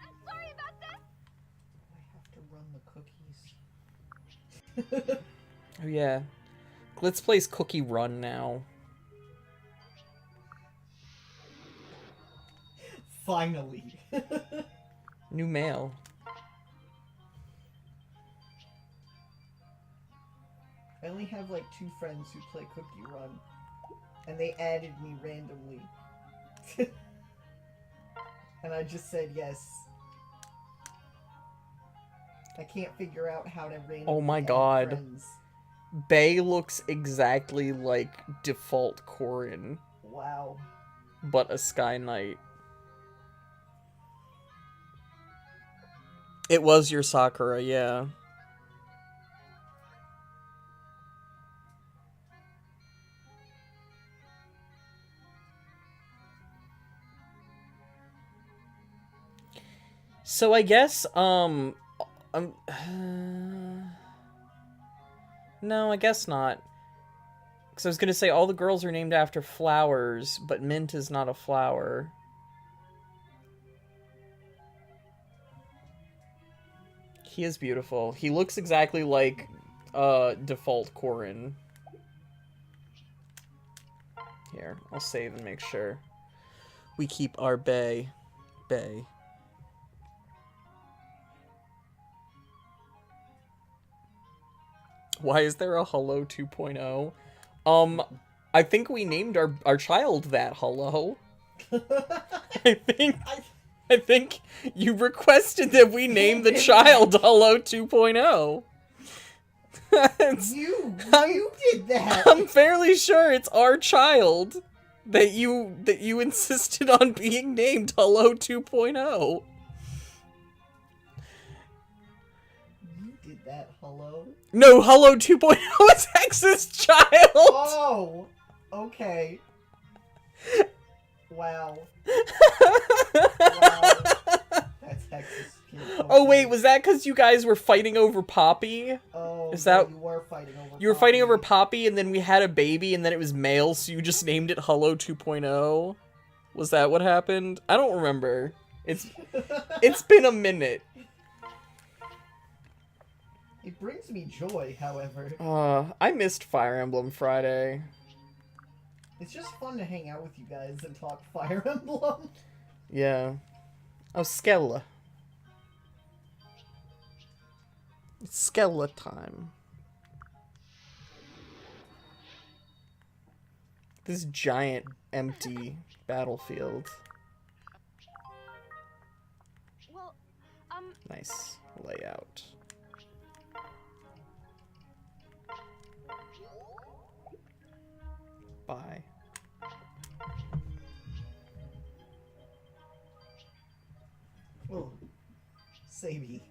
I'm sorry about this.
I have to run the cookies.
Oh yeah. Let's place Cookie Run now.
Finally.
New mail.
I only have like 2 friends who play Cookie Run, and they added me randomly. And I just said yes. I can't figure out how to randomly
Oh my
add
god.
friends.
Bay looks exactly like default Corin,
Wow.
but a Sky Knight. It was your Sakura, yeah. So I guess, no, I guess not. Because I was going to say all the girls are named after flowers, but Mint is not a flower. He is beautiful. He looks exactly like default Corin. Here, I'll save and make sure we keep our Bay. Why is there a Hello 2.0? I think we named our child that Hello. I think you requested that we name the child Hello 2.0.
You did that.
I'm fairly sure it's our child that you insisted on being named Hello 2.0.
You did that, hello?
No, Hello 2.0 is Hex's child!
Oh! Okay. Wow. Wow. That's Hex's kid.
Oh wait, was that because you guys were fighting over Poppy?
Oh,
Is that...
you were fighting over
You were fighting over Poppy, and then we had a baby, and then it was male, so you just named it Hello 2.0? Was that what happened? I don't remember. It's been a minute.
It brings me joy, however.
I missed Fire Emblem Friday.
It's just fun to hang out with you guys and talk Fire Emblem.
Yeah. Oh, Skella. It's Skella time. this giant empty battlefield.
Well,
Nice layout. Bye.
Oh, Sabi.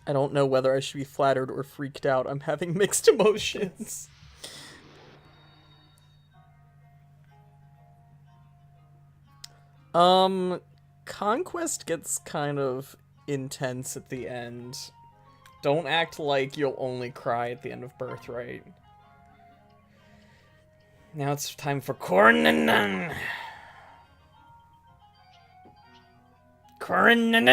I don't know whether I should be flattered or freaked out. I'm having mixed emotions. Conquest gets kind of intense at the end. Don't act like you'll only cry at the end of Birthright. Now it's time for Cornan. Cornan.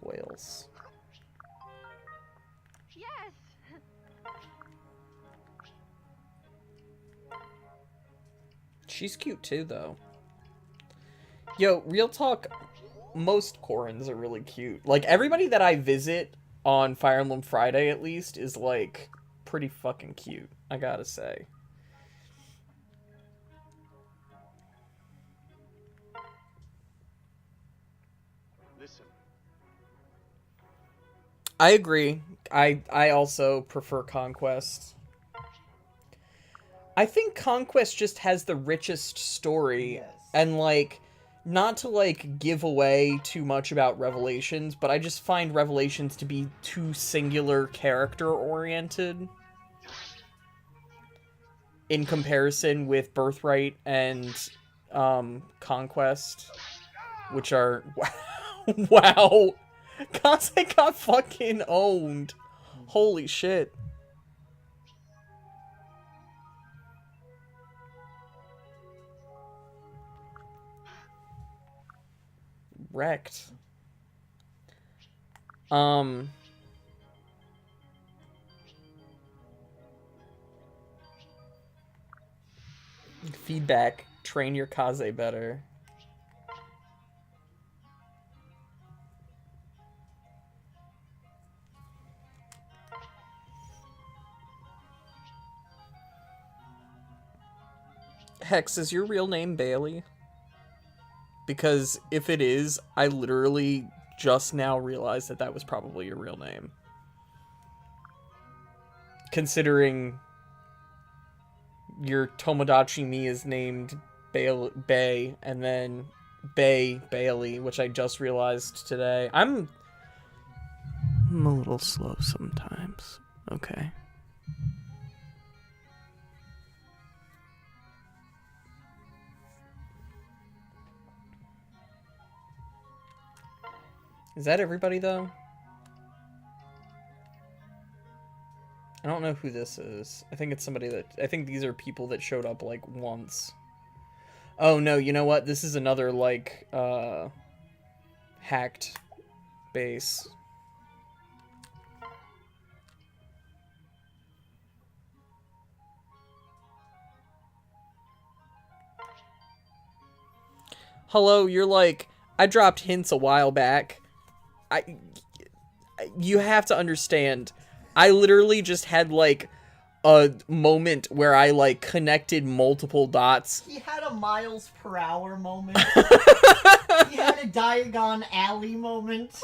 Boils.
yes.
She's cute too, though. Yo, real talk, most Corans are really cute. Like, everybody that I visit on Fire Emblem Friday, at least, is, like, pretty fucking cute, I gotta say.
Listen,
I agree. I also prefer Conquest. I think Conquest just has the richest story,
Yes.
and, like, not to, like, give away too much about Revelations, but I just find Revelations to be too singular character-oriented in comparison with Birthright and, Conquest, which are... Wow! Kaze got fucking owned. Holy shit. Wrecked. Feedback. Train your Kaze better. Hex, is your real name Bailey? Because if it is, I literally just now realized that that was probably your real name. Considering your Tomodachi Me is named Bay, and then Bailey, which I just realized today. I'm a little slow sometimes. Okay. Is that everybody, though? I don't know who this is. I think it's somebody that... I think these are people that showed up, like, once. Oh, no, you know what? This is another, like, hacked base. Hello, you're like... I dropped hints a while back. You have to understand, I literally just had, like, a moment where I, like, connected multiple dots.
He had a miles per hour moment. He had a Diagon Alley moment.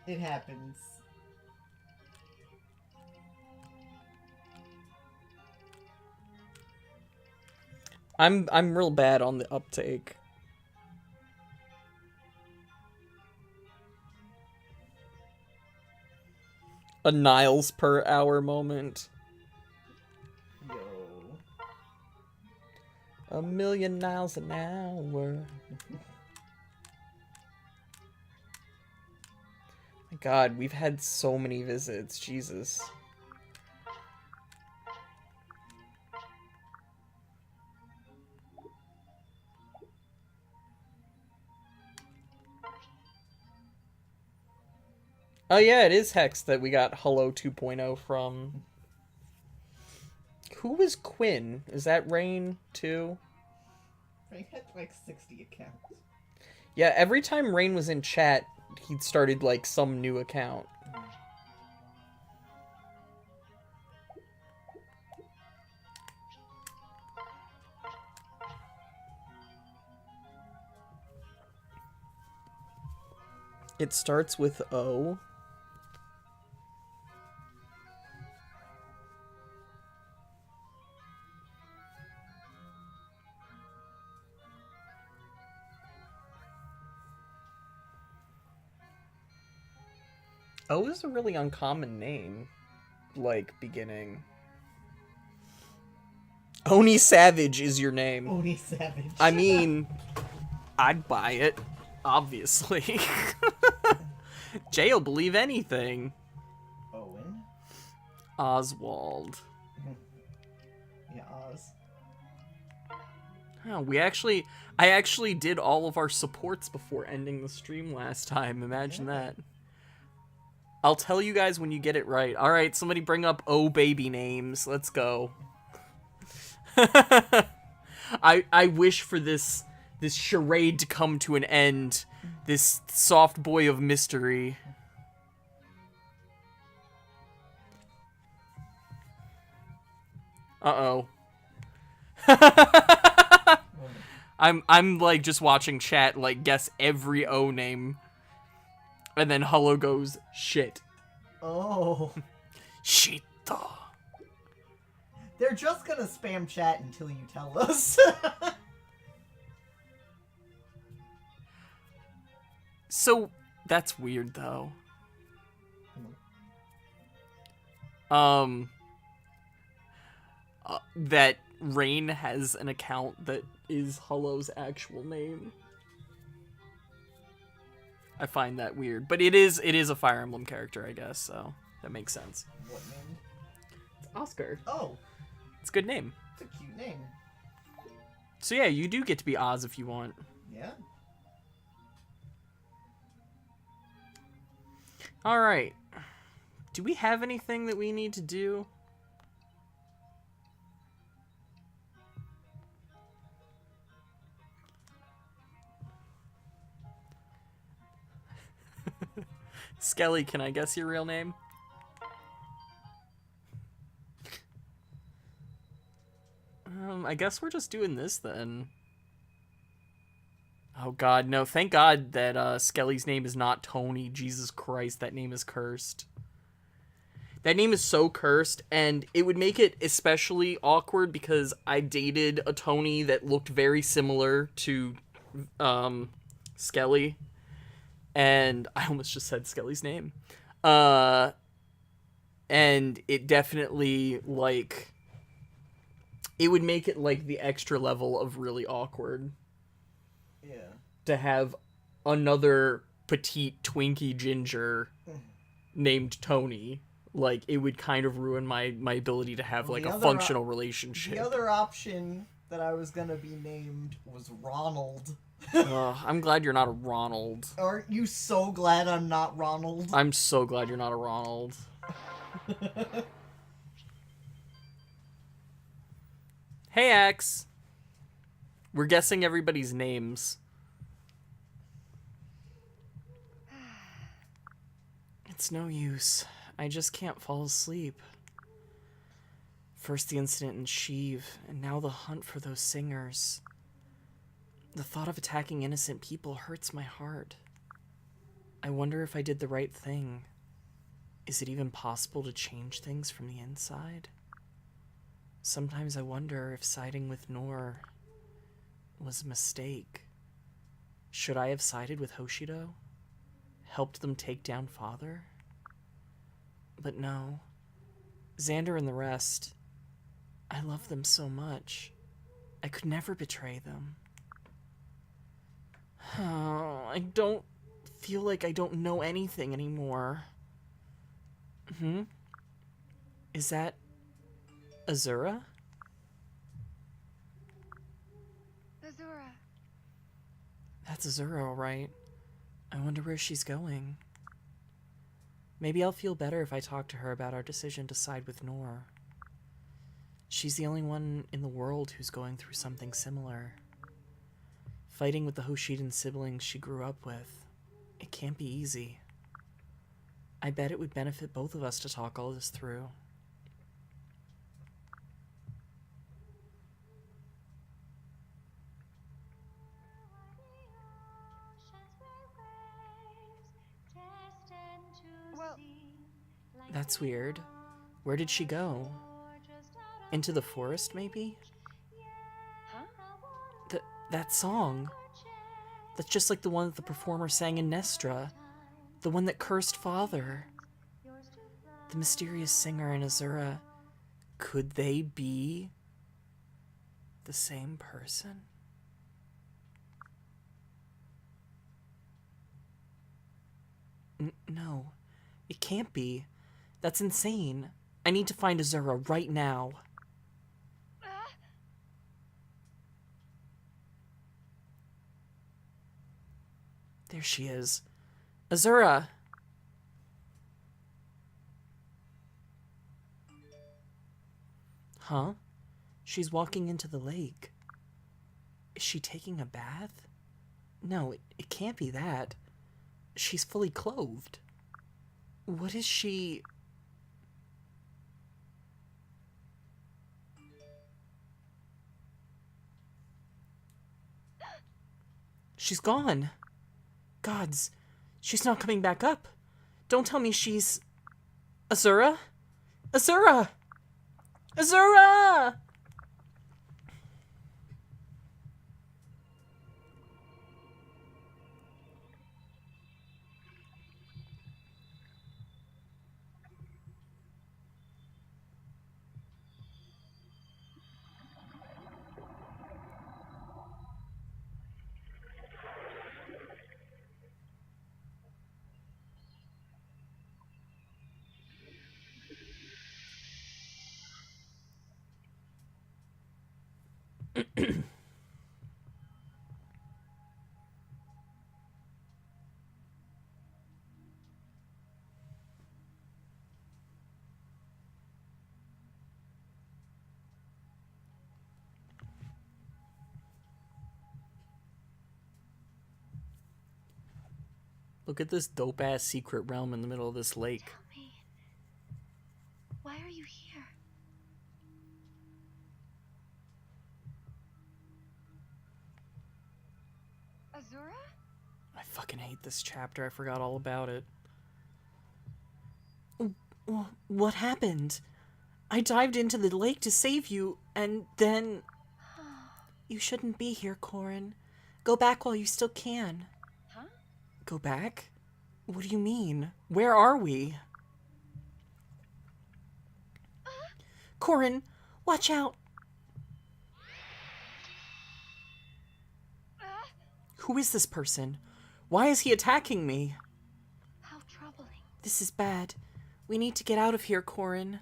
It happens.
I'm real bad on the uptake. A Niles per hour moment.
Yo.
A million miles an hour. My God, we've had so many visits. Jesus. Oh yeah, it is Hex that we got Hello 2.0 from. Who was Quinn? Is that Rain too?
Rain had like 60 accounts.
Yeah, every time Rain was in chat, he started like some new account. It starts with O. O is a really uncommon name. Like, beginning. Oni Savage is your name.
Oni Savage.
I mean, I'd buy it, obviously. Jay'll believe anything.
Owen?
Oswald.
Yeah, Oz.
Oh, I actually did all of our supports before ending the stream last time. Imagine that. I'll tell you guys when you get it right. All right, somebody bring up baby names. Let's go. I wish for this charade to come to an end. This soft boy of mystery. Uh-oh. I'm like just watching chat like guess every O name. And then Hullo goes, shit.
Oh.
Shita.
They're just gonna spam chat until you tell us.
So, that's weird though. That Rain has an account that is Hullo's actual name. I find that weird, but it is a Fire Emblem character, I guess, so that makes sense.
What name?
It's Oscar.
Oh.
It's a good name.
It's a cute name.
So yeah, you do get to be Oz if you want.
Yeah.
Alright. Do we have anything that we need to do? Skelly, can I guess your real name? I guess we're just doing this then. Oh god, no. Thank god that Skelly's name is not Tony. Jesus Christ, that name is cursed. That name is so cursed, and it would make it especially awkward because I dated a Tony that looked very similar to Skelly. And I almost just said Skelly's name. And it definitely, like, it would make it, like, the extra level of really awkward.
Yeah.
To have another petite Twinkie ginger named Tony. Like, it would kind of ruin my ability to have, like, a functional relationship.
The other option that I was gonna be named was Ronald.
I'm glad you're not a Ronald.
Aren't you so glad I'm not Ronald?
I'm so glad you're not a Ronald. Hey, Axe. We're guessing everybody's names. It's no use. I just can't fall asleep. First the incident in Sheev, and now the hunt for those singers. The thought of attacking innocent people hurts my heart. I wonder if I did the right thing. Is it even possible to change things from the inside? Sometimes I wonder if siding with Nor was a mistake. Should I have sided with Hoshido? Helped them take down Father? But no. Xander and the rest, I love them so much. I could never betray them. Oh, I don't feel like I don't know anything anymore. Is that Azura?
Azura.
That's Azura, all right. I wonder where she's going. Maybe I'll feel better if I talk to her about our decision to side with Nor. She's the only one in the world who's going through something similar. Fighting with the Hoshidan siblings she grew up with. It can't be easy. I bet it would benefit both of us to talk all this through.
Well,
That's weird. Where did she go? Into the forest, maybe?
huh?
That song. That's just like the one that the performer sang in Nestra. The one that cursed Father. The mysterious singer and Azura. Could they be the same person? No, it can't be. That's insane. I need to find Azura right now. There she is. Azura! Huh? She's walking into the lake. Is she taking a bath? No, it can't be that. She's fully clothed. What is she... She's gone. Gods, she's not coming back up. Don't tell me she's... Azura? Azura! Azura! Look at this dope-ass secret realm in the middle of this lake.
Tell me, why are you here? Azura?
I fucking hate this chapter. I forgot all about it. What happened? I dived into the lake to save you, and then... You shouldn't be here, Corin. Go back while you still can.
Huh?
Go back? What do you mean? Where are we? Corin, watch out! Who is this person? Why is he attacking me?
How troubling.
This is bad. We need to get out of here, Corin.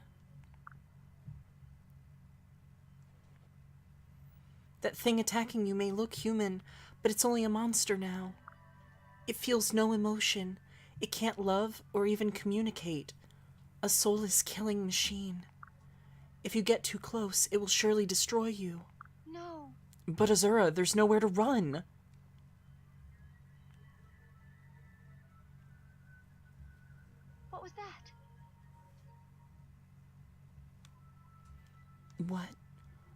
That thing attacking you may look human, but it's only a monster now. It feels no emotion. It can't love or even communicate. A soulless killing machine. If you get too close, it will surely destroy you.
No.
But Azura, there's nowhere to run.
What was that?
What?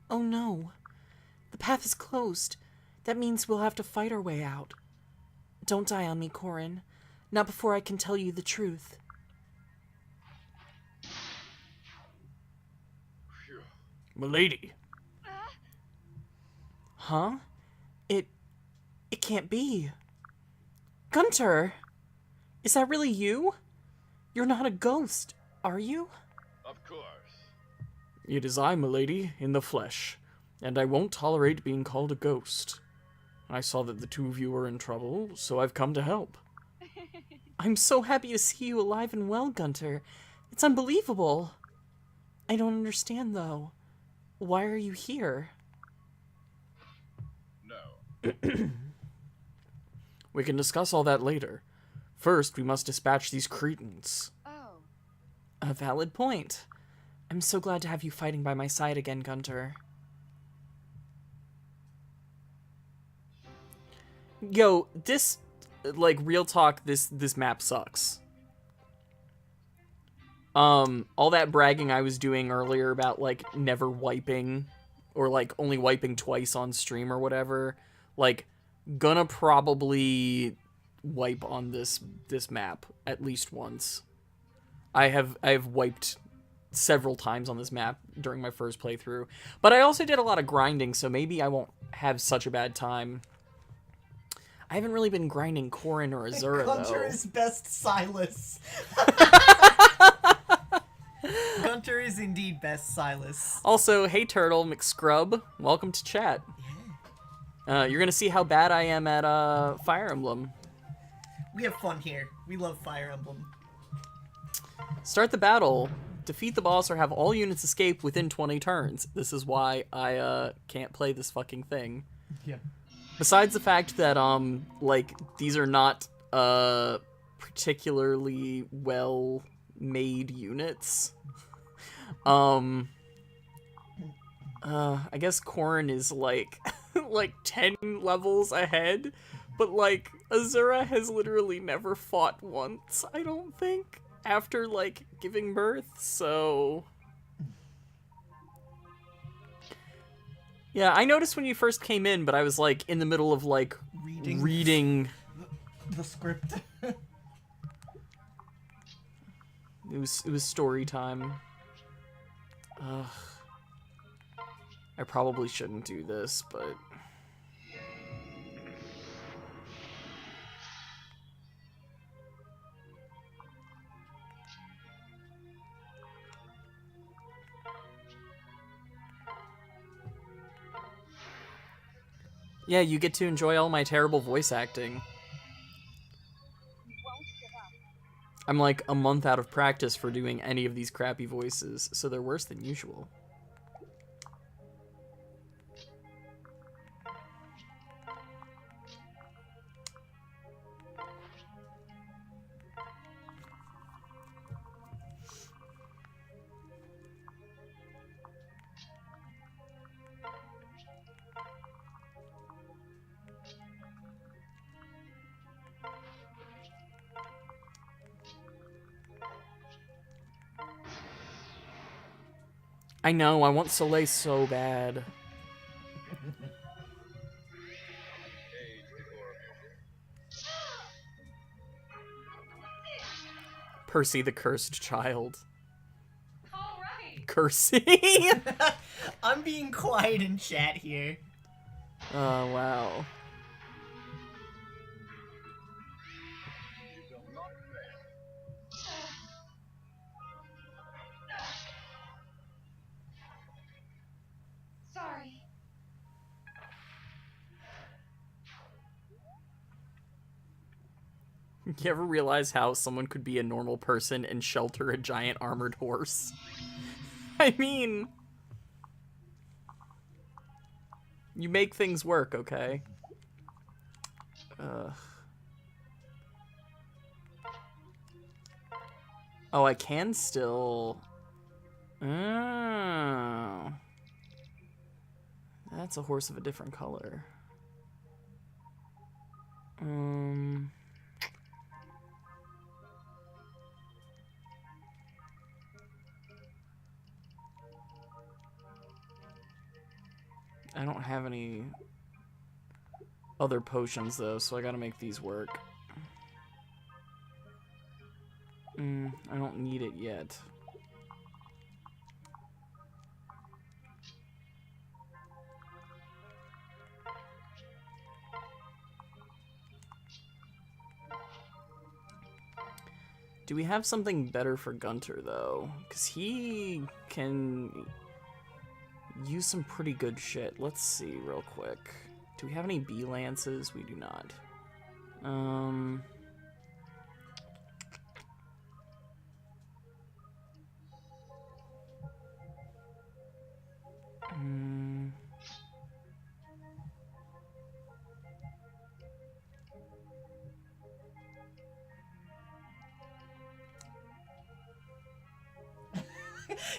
Oh no. The path is closed. That means we'll have to fight our way out. Don't die on me, Corin. Not before I can tell you the truth. Milady. Huh? It can't be. Gunter! Is that really you? You're not a ghost, are you?
Of course.
It is I, milady, in the flesh, and I won't tolerate being called a ghost. I saw that the two of you were in trouble, so I've come to help. I'm so happy to see you alive and well, Gunter. It's unbelievable. I don't understand, though. Why are you here?
No.
We can discuss all that later. First, we must dispatch these cretins.
Oh.
A valid point. I'm so glad to have you fighting by my side again, Gunter. Yo, this, like, real talk, this map sucks. All that bragging I was doing earlier about, like, never wiping, or, like, only wiping twice on stream or whatever, like, gonna probably wipe on this map at least once. I have wiped several times on this map during my first playthrough, but I also did a lot of grinding, so maybe I won't have such a bad time. I haven't really been grinding Corrin or Azura,
Gunter
though.
is best Silas. Gunter is indeed best Silas.
Also, hey Turtle McScrub, welcome to chat. You're gonna see how bad I am at Fire Emblem.
We have fun here. We love Fire Emblem.
Start the battle, defeat the boss, or have all units escape within 20 turns. This is why I can't play this fucking thing.
Yeah.
Besides the fact that like these are not particularly well made units. I guess Corrin is like like 10 levels ahead, but like Azura has literally never fought once, I don't think, after like giving birth, so yeah, I noticed when you first came in, but I was like in the middle of like reading
the script.
It was story time. Ugh. I probably shouldn't do this, but yeah, you get to enjoy all my terrible voice acting. I'm like a month out of practice for doing any of these crappy voices, so they're worse than usual. I know, I want Soleil so bad. Percy the Cursed Child.
Alright.
Cursey!
I'm being quiet in chat here.
Oh, wow.
Sorry.
You ever realize how someone could be a normal person and shelter a giant armored horse? I mean, you make things work, okay? Oh, I can still... Oh. That's a horse of a different color. I don't have any other potions, though, so I gotta make these work. I don't need it yet. Do we have something better for Gunter, though? Because he can use some pretty good shit. Let's see real quick. Do we have any bee lances? We do not.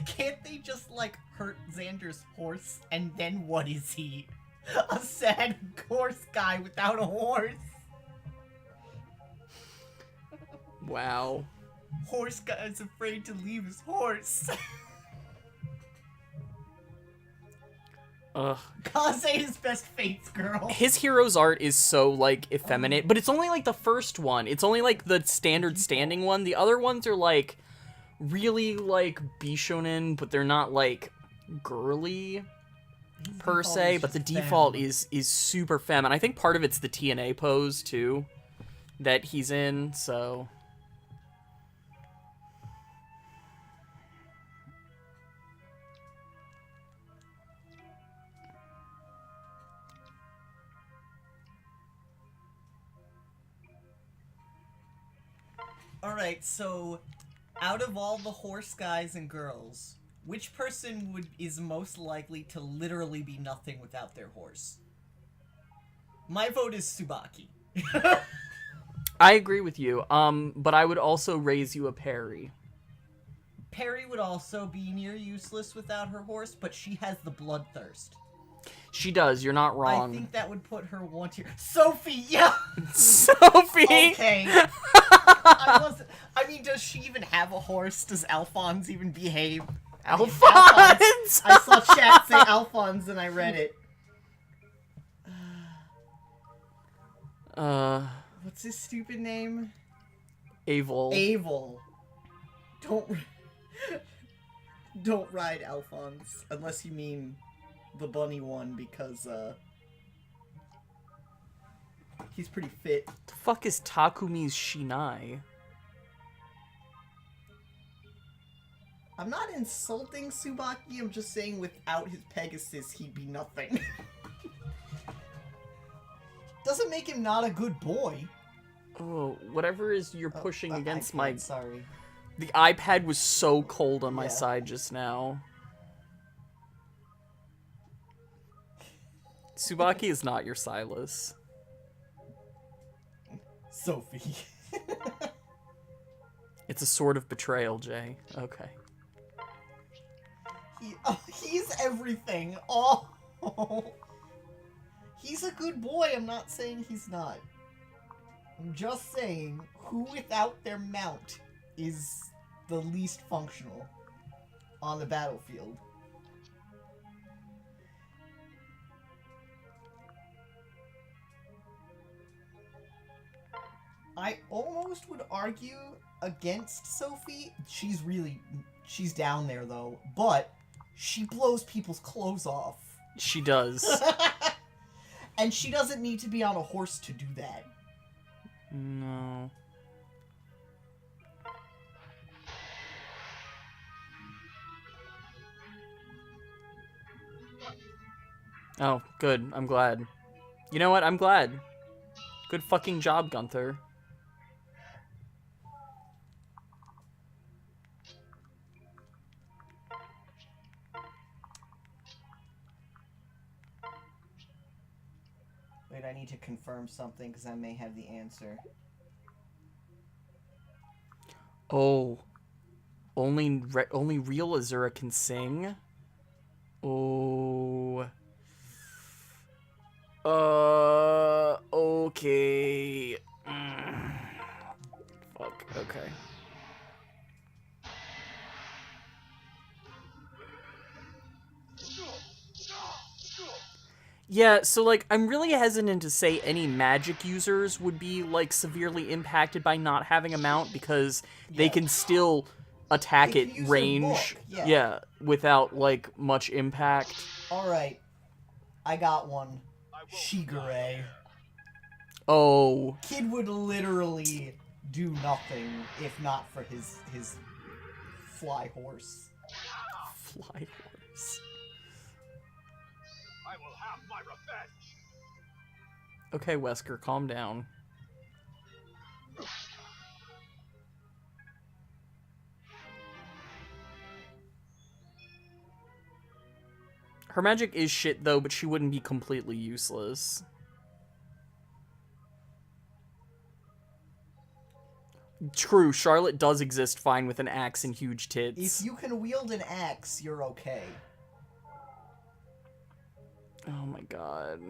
Can't they just, like, hurt Xander's horse, and then what is he? A sad horse guy without a horse.
Wow.
Horse guy's afraid to leave his horse.
Ugh.
Kaze his best fates, girl.
His hero's art is so, like, effeminate, but it's only, like, the first one. It's only, like, the standard standing one. The other ones are, like, really, like, Bishonen, but they're not, like, girly, per se, but the default is super femme, and I think part of it's the TNA pose, too, that he's in, so...
Alright, so out of all the horse guys and girls, which person is most likely to literally be nothing without their horse? My vote is Tsubaki.
I agree with you, but I would also raise you a Perry.
Perry would also be near useless without her horse, but she has the bloodthirst.
She does, you're not wrong.
I think that would put her one tier. Sophie, yeah!
Sophie!
Okay. I mean, does she even have a horse? Does Alphonse even behave?
Alphonse!
I saw chat say Alphonse and I read it. What's his stupid name?
Avel.
Avel. Don't ride Alphonse, unless you mean the bunny one, because, he's pretty fit.
The fuck is Takumi's Shinai?
I'm not insulting Tsubaki, I'm just saying without his Pegasus, he'd be nothing. Doesn't make him not a good boy.
Oh, whatever is you're pushing against
iPad,
my...
Sorry.
The iPad was so cold on my
Yeah.
side just now. Tsubaki is not your Silas.
Sophie.
It's a sword of betrayal, Jay. Okay.
He's everything. Oh. He's a good boy, I'm not saying he's not. I'm just saying, who without their mount is the least functional on the battlefield? I almost would argue against Sophie. She's down there though, but she blows people's clothes off.
She does.
And she doesn't need to be on a horse to do that.
No. Oh, good. I'm glad. You know what? I'm glad. Good fucking job, Gunther.
Wait, I need to confirm something because I may have the answer.
Oh. Only real Azura can sing? Oh. Okay. Fuck, okay. Yeah, so, like, I'm really hesitant to say any magic users would be, like, severely impacted by not having a mount, because they can still attack
They
at
can use their
range.
book, yeah.
Without, like, much impact.
Alright. I got one. Shigure.
Oh.
Kid would literally do nothing if not for his fly horse.
Fly horse.
I will have my revenge.
Okay, Wesker, calm down. Her magic is shit, though, but she wouldn't be completely useless. True, Charlotte does exist fine with an axe and huge tits.
If you can wield an axe, you're okay.
Oh my god.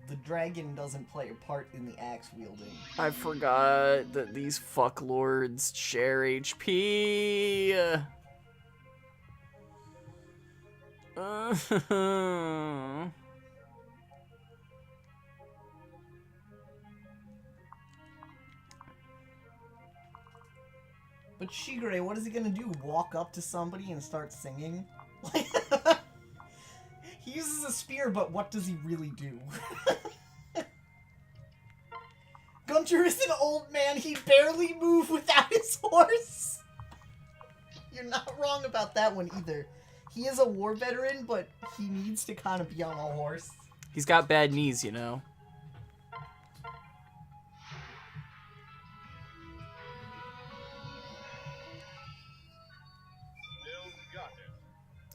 The dragon doesn't play a part in the axe wielding.
I forgot that these fucklords share HP.
But Shigure, what is he gonna do? Walk up to somebody and start singing? He uses a spear, but what does he really do? Gunter is an old man. He barely moves without his horse. You're not wrong about that one either. He is a war veteran, but he needs to kind of be on a horse.
He's got bad knees, you know.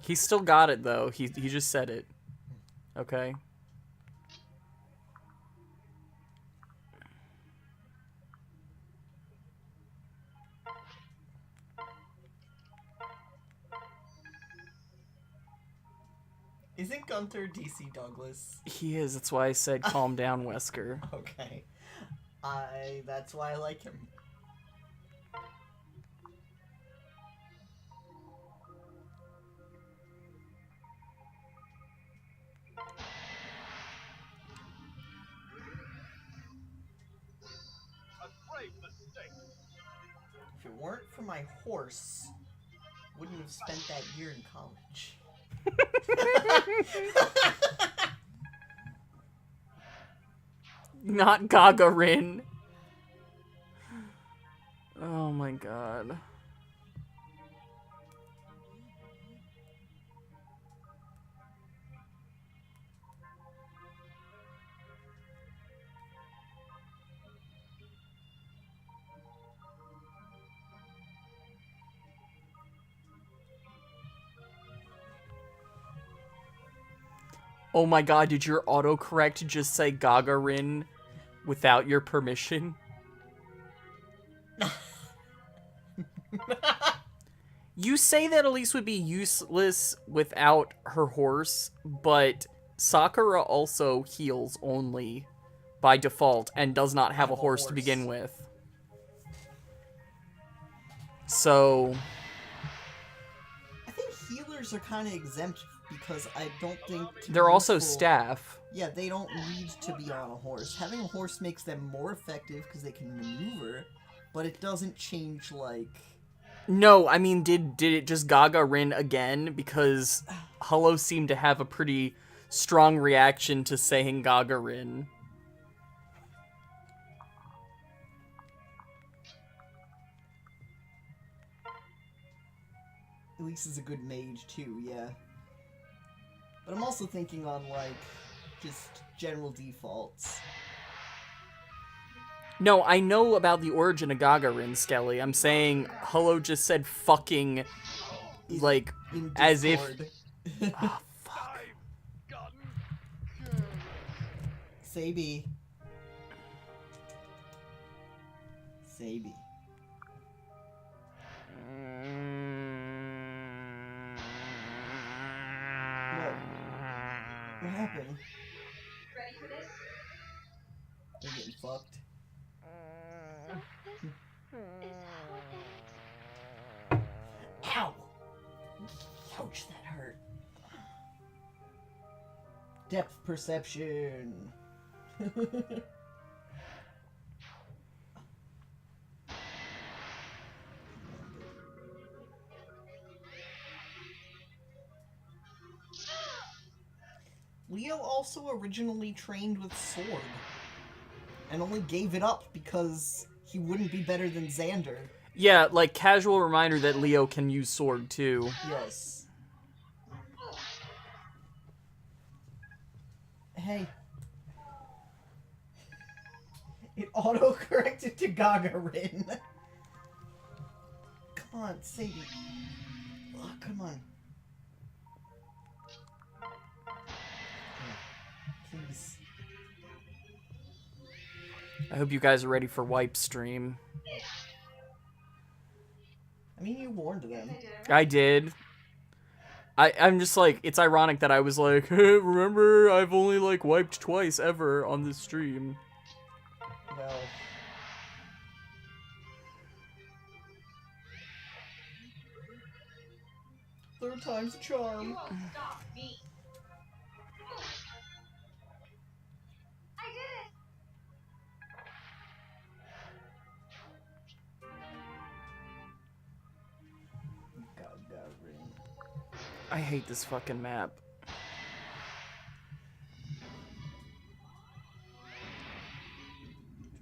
He still got it, though. He just said it. Okay.
Isn't Gunther DC Douglas?
He is. That's why I said calm down, Wesker.
Okay. That's why I like him. If it weren't for my horse, wouldn't have spent that year in college.
Not Gagarin. Oh my god. Oh my god, did your autocorrect just say Gagarin without your permission? You say that Elise would be useless without her horse, but Sakura also heals only by default and does not have a horse to begin with. So...
I think healers are kind of exempt because I don't think...
They're also staff.
Yeah, they don't need to be on a horse. Having a horse makes them more effective because they can maneuver, but it doesn't change, like...
No, I mean, did it just Gagarin again? Because Hullo seemed to have a pretty strong reaction to saying Gagarin.
Elise is a good mage, too, yeah. But I'm also thinking on, like, just general defaults.
No, I know about the origin of Gagarin, Skelly. I'm saying Hullo just said fucking, like, as if... Oh, fuck.
Sabi. Sabi. What happened?
Ready for this?
They're getting fucked.
So this is how it ends.
Ow! Ouch, that hurt. Depth perception. Leo also originally trained with sword, and only gave it up because he wouldn't be better than Xander.
Yeah, like, casual reminder that Leo can use sword, too.
Yes. Hey. It auto-corrected to Gagarin. Come on, Sadie. Oh, come on. Please.
I hope you guys are ready for Wipe Stream.
I mean, you warned them.
I did. I'm just like, it's ironic that I was like, hey, remember, I've only like wiped twice ever on this stream.
Well. Third time's a charm.
You won't stop me. I did it.
God, ring.
I hate this fucking map.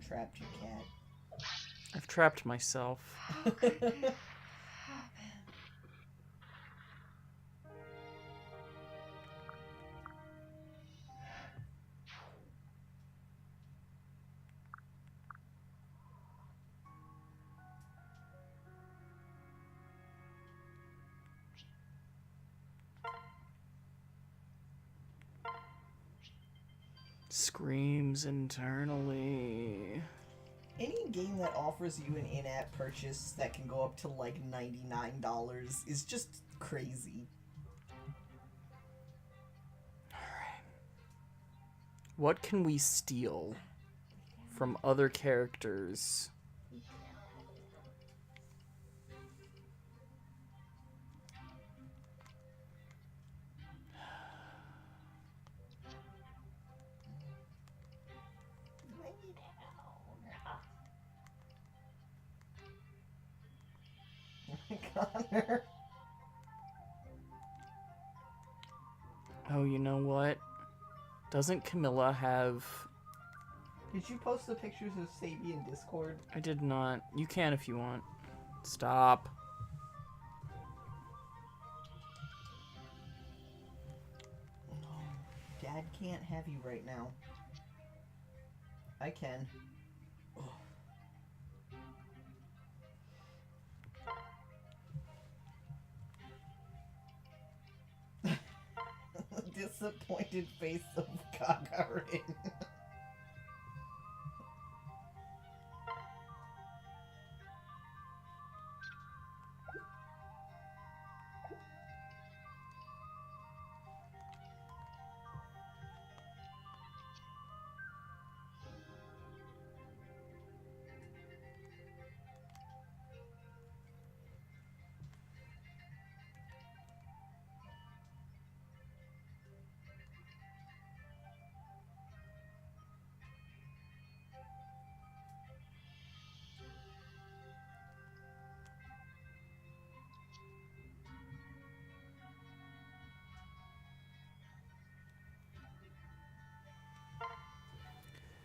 Trapped your cat.
I've trapped myself.
How could this happen?
Screams internally.
Any game that offers you an in-app purchase that can go up to like $99 is just crazy.
Alright. What can we steal from other characters?
Connor.
Oh, you know what? Doesn't Camilla have...
Did you post the pictures of Sabi in Discord?
I did not. You can if you want. Stop.
No, Dad can't have you right now. I can. Ugh. Disappointed face of Gagarin.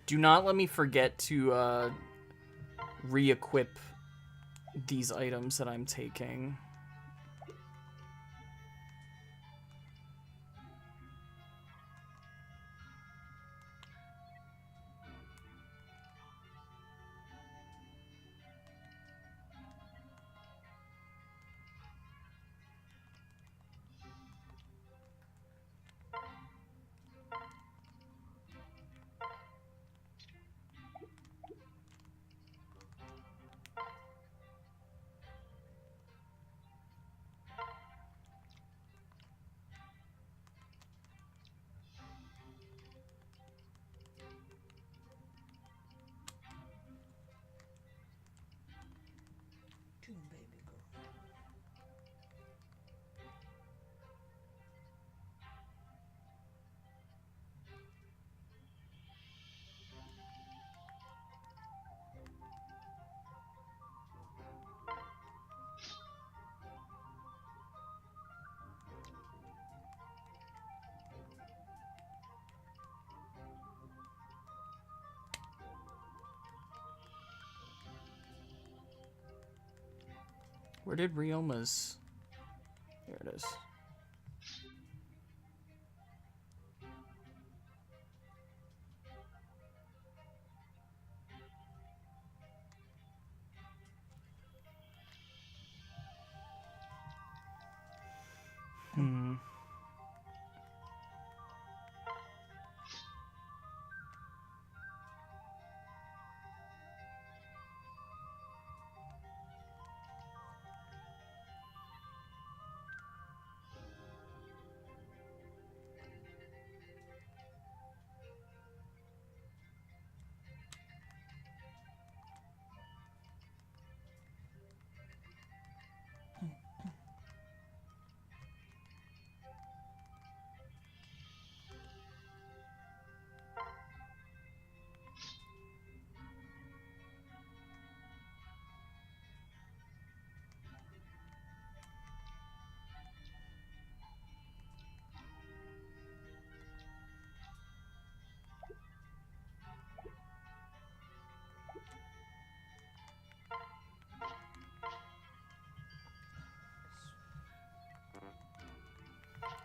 Do not let me forget to re-equip these items that I'm taking.
Baby girl.
Where did Ryoma's... There it is. Hmm.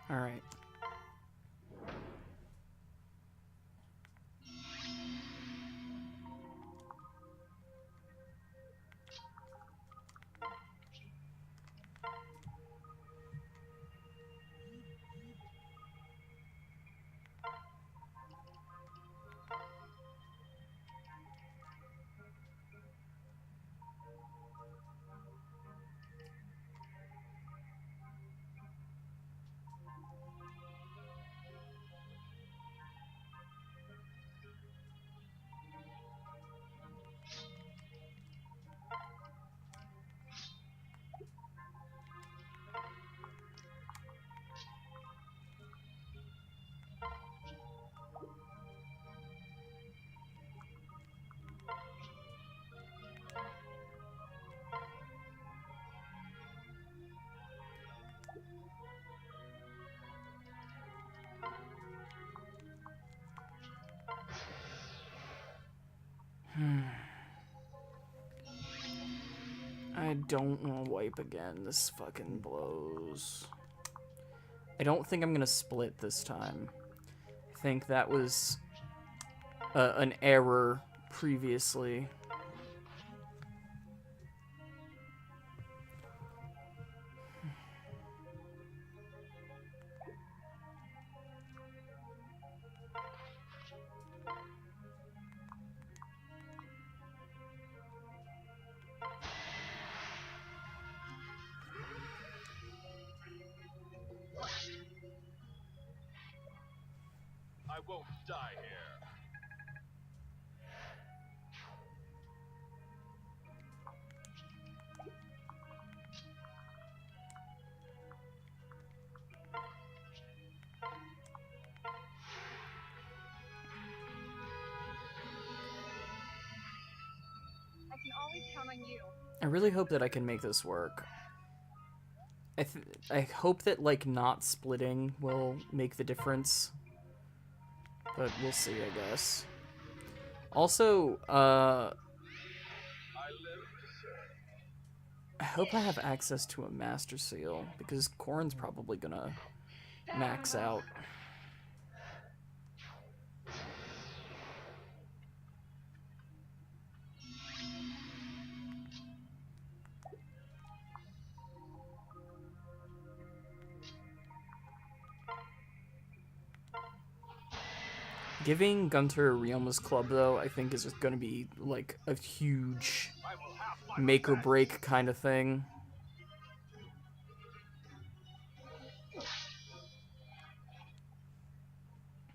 Alright. I don't want to wipe again. This fucking blows. I don't think I'm gonna split this time. I think that was an error previously.
I won't die here.
I can always count on you.
I really hope that I can make this work. I hope that, like, not splitting will make the difference. But we'll see, I guess. Also,
I live to serve.
I hope I have access to a Master Seal, because Corrin's probably gonna max out. Giving Gunter a Realmus Club, though, I think is just gonna be, like, a huge
I will have my
make or
revenge.
break kind of thing.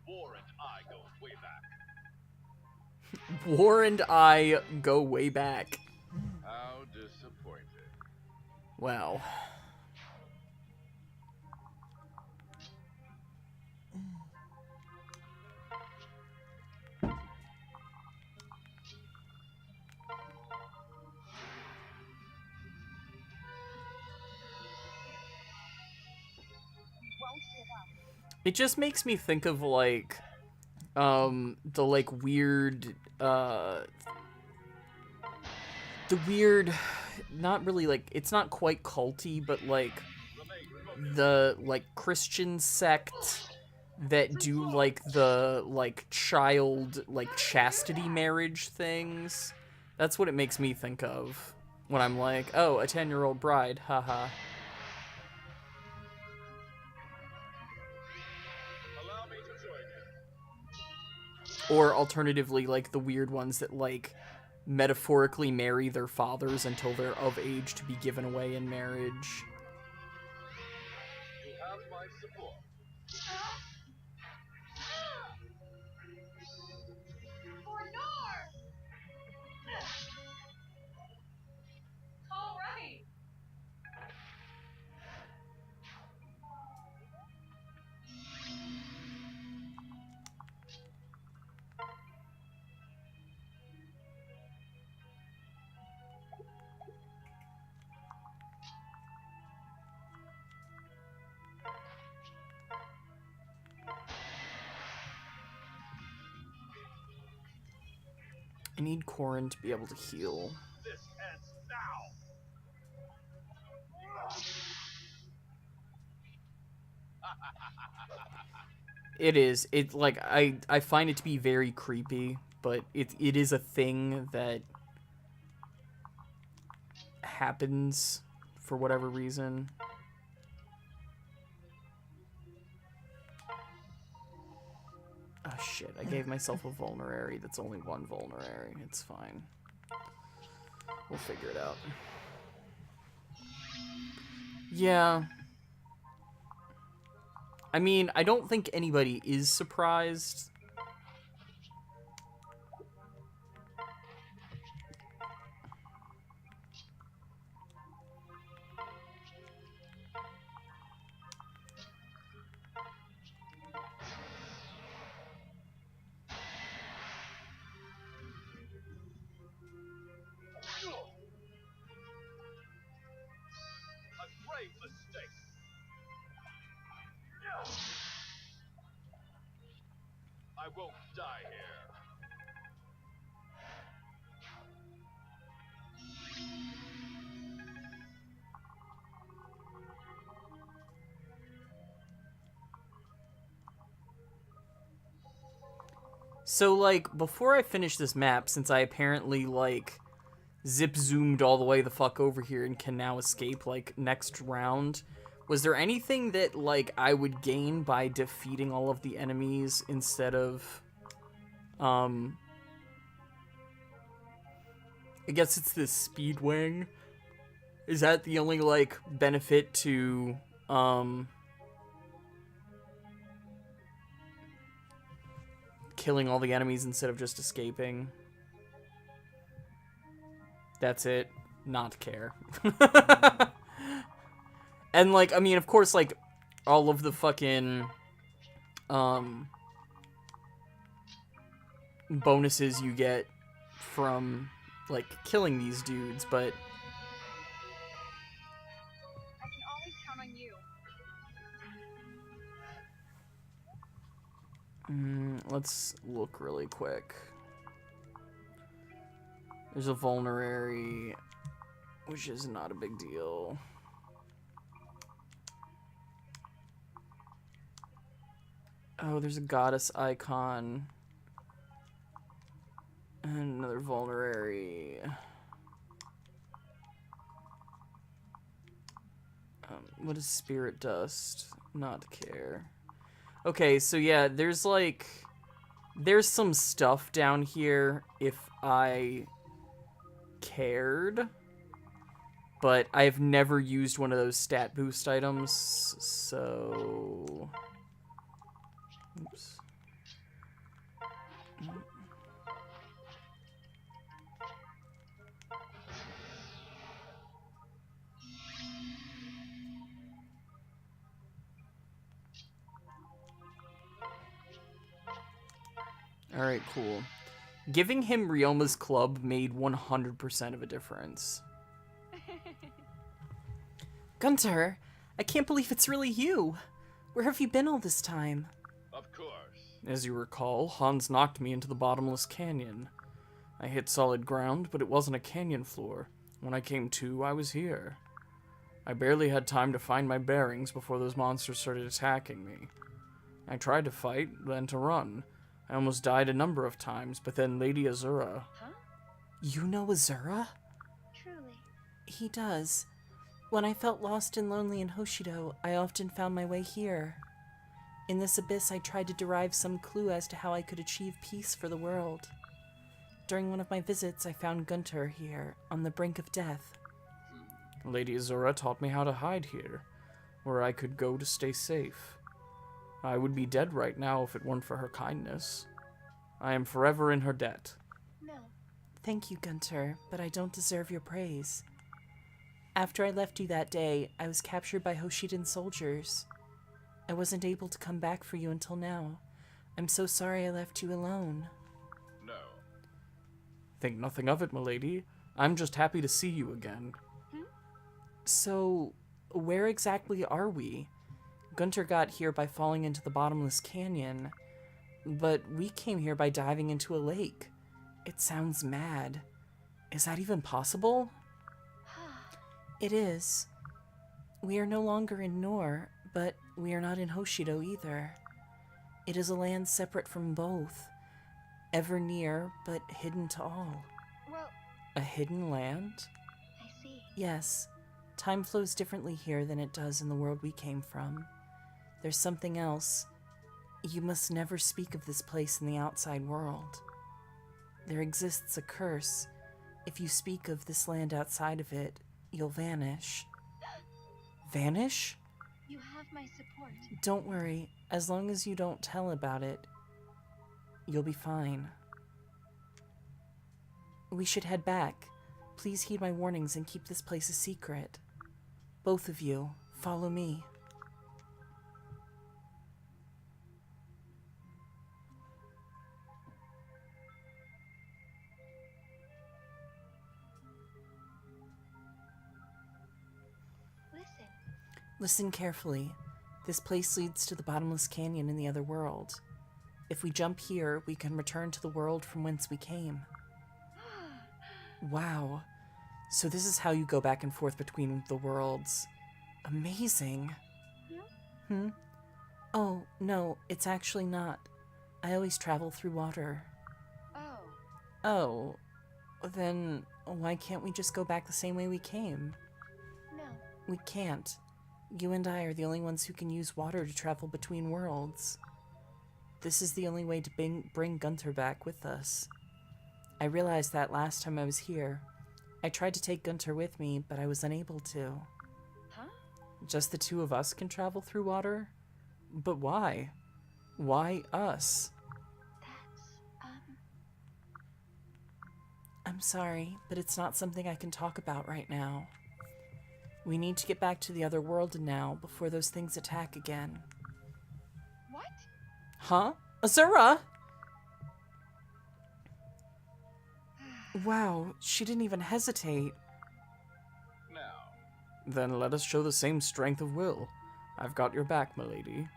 War and I go way back.
War and I go way back.
How disappointed.
Wow. It just makes me think of, like, the, like, weird, not really, like, it's not quite culty, but, like, the, like, Christian sect that do, like, the, like, child, like, chastity marriage things. That's what it makes me think of when I'm like, oh, a 10-year-old bride, haha.
Allow me to join you.
Or alternatively, like, the weird ones that, like, metaphorically marry their fathers until they're of age to be given away in marriage.
You have my support.
All right.
I need Corrin to be able to heal.
This ends now.
It is. It like I find it to be very creepy, but it is a thing that happens for whatever reason. Oh shit, I gave myself a vulnerary that's only one vulnerary. It's fine. We'll figure it out. Yeah. I mean, I don't think anybody is surprised.
A grave mistake. I won't die here.
So, like, before I finish this map, since I apparently, like, zip-zoomed all the way the fuck over here and can now escape, like, next round, was there anything that, like, I would gain by defeating all of the enemies instead of, I guess it's the speed wing? Is that the only, like, benefit to, killing all the enemies instead of just escaping? That's it. Not care. And, like, I mean, of course, like, all of the fucking, bonuses you get from, like, killing these dudes, but...
I can always count on you.
Let's look really quick. There's a vulnerary, which is not a big deal. Oh, there's a goddess icon. And another vulnerary. What is spirit dust? Not care. Okay, so yeah, there's like... There's some stuff down here if I cared. But I've never used one of those stat boost items, so... Oops. Alright, cool. Giving him Ryoma's club made 100% of a difference. Gunter, I can't believe it's really you. Where have you been all this time?
Of course.
As you recall, Hans knocked me into the bottomless canyon. I hit solid ground, but it wasn't a canyon floor. When I came to, I was here. I barely had time to find my bearings before those monsters started attacking me. I tried to fight, then to run. I almost died a number of times, but then Lady Azura...
Huh?
You know Azura?
Truly.
He does. When I felt lost and lonely in Hoshido, I often found my way here. In this abyss, I tried to derive some clue as to how I could achieve peace for the world. During one of my visits, I found Gunter here, on the brink of death.
Lady Azura taught me how to hide here, where I could go to stay safe. I would be dead right now if it weren't for her kindness. I am forever in her debt.
No.
Thank you, Gunter, but I don't deserve your praise. After I left you that day, I was captured by Hoshidan soldiers. I wasn't able to come back for you until now. I'm so sorry I left you alone.
No.
Think nothing of it, milady. I'm just happy to see you again.
So, where exactly are we? Gunter got here by falling into the bottomless canyon, but we came here by diving into a lake. It sounds mad. Is that even possible? It is. We are no longer in Nor, but we are not in Hoshido either. It is a land separate from both, ever near but hidden to all.
Well,
A hidden land?
I see.
Yes, time flows differently here than it does in the world we came from. There's something else. You must never speak of this place in the outside world. There exists a curse. If you speak of this land outside of it, you'll vanish. Vanish?
You have my support.
Don't worry, as long as you don't tell about it, you'll be fine. We should head back. Please heed my warnings and keep this place a secret. Both of you, follow me.
Listen.
Listen carefully. This place leads to the bottomless canyon in the other world. If we jump here, we can return to the world from whence we came. Wow. So this is how you go back and forth between the worlds. Amazing. Oh, no, it's actually not. I always travel through water.
Oh.
Oh, then why can't we just go back the same way we came?
No.
We can't. You and I are the only ones who can use water to travel between worlds. This is the only way to bring Gunther back with us. I realized that last time I was here. I tried to take Gunther with me, but I was unable to.
Huh?
Just the two of us can travel through water? But why? Why us?
That's,
I'm sorry, but it's not something I can talk about right now. We need to get back to the other world now before those things attack again.
What?
Huh? Azura! Wow, she didn't even hesitate.
Now,
Then let us show the same strength of will. I've got your back, milady.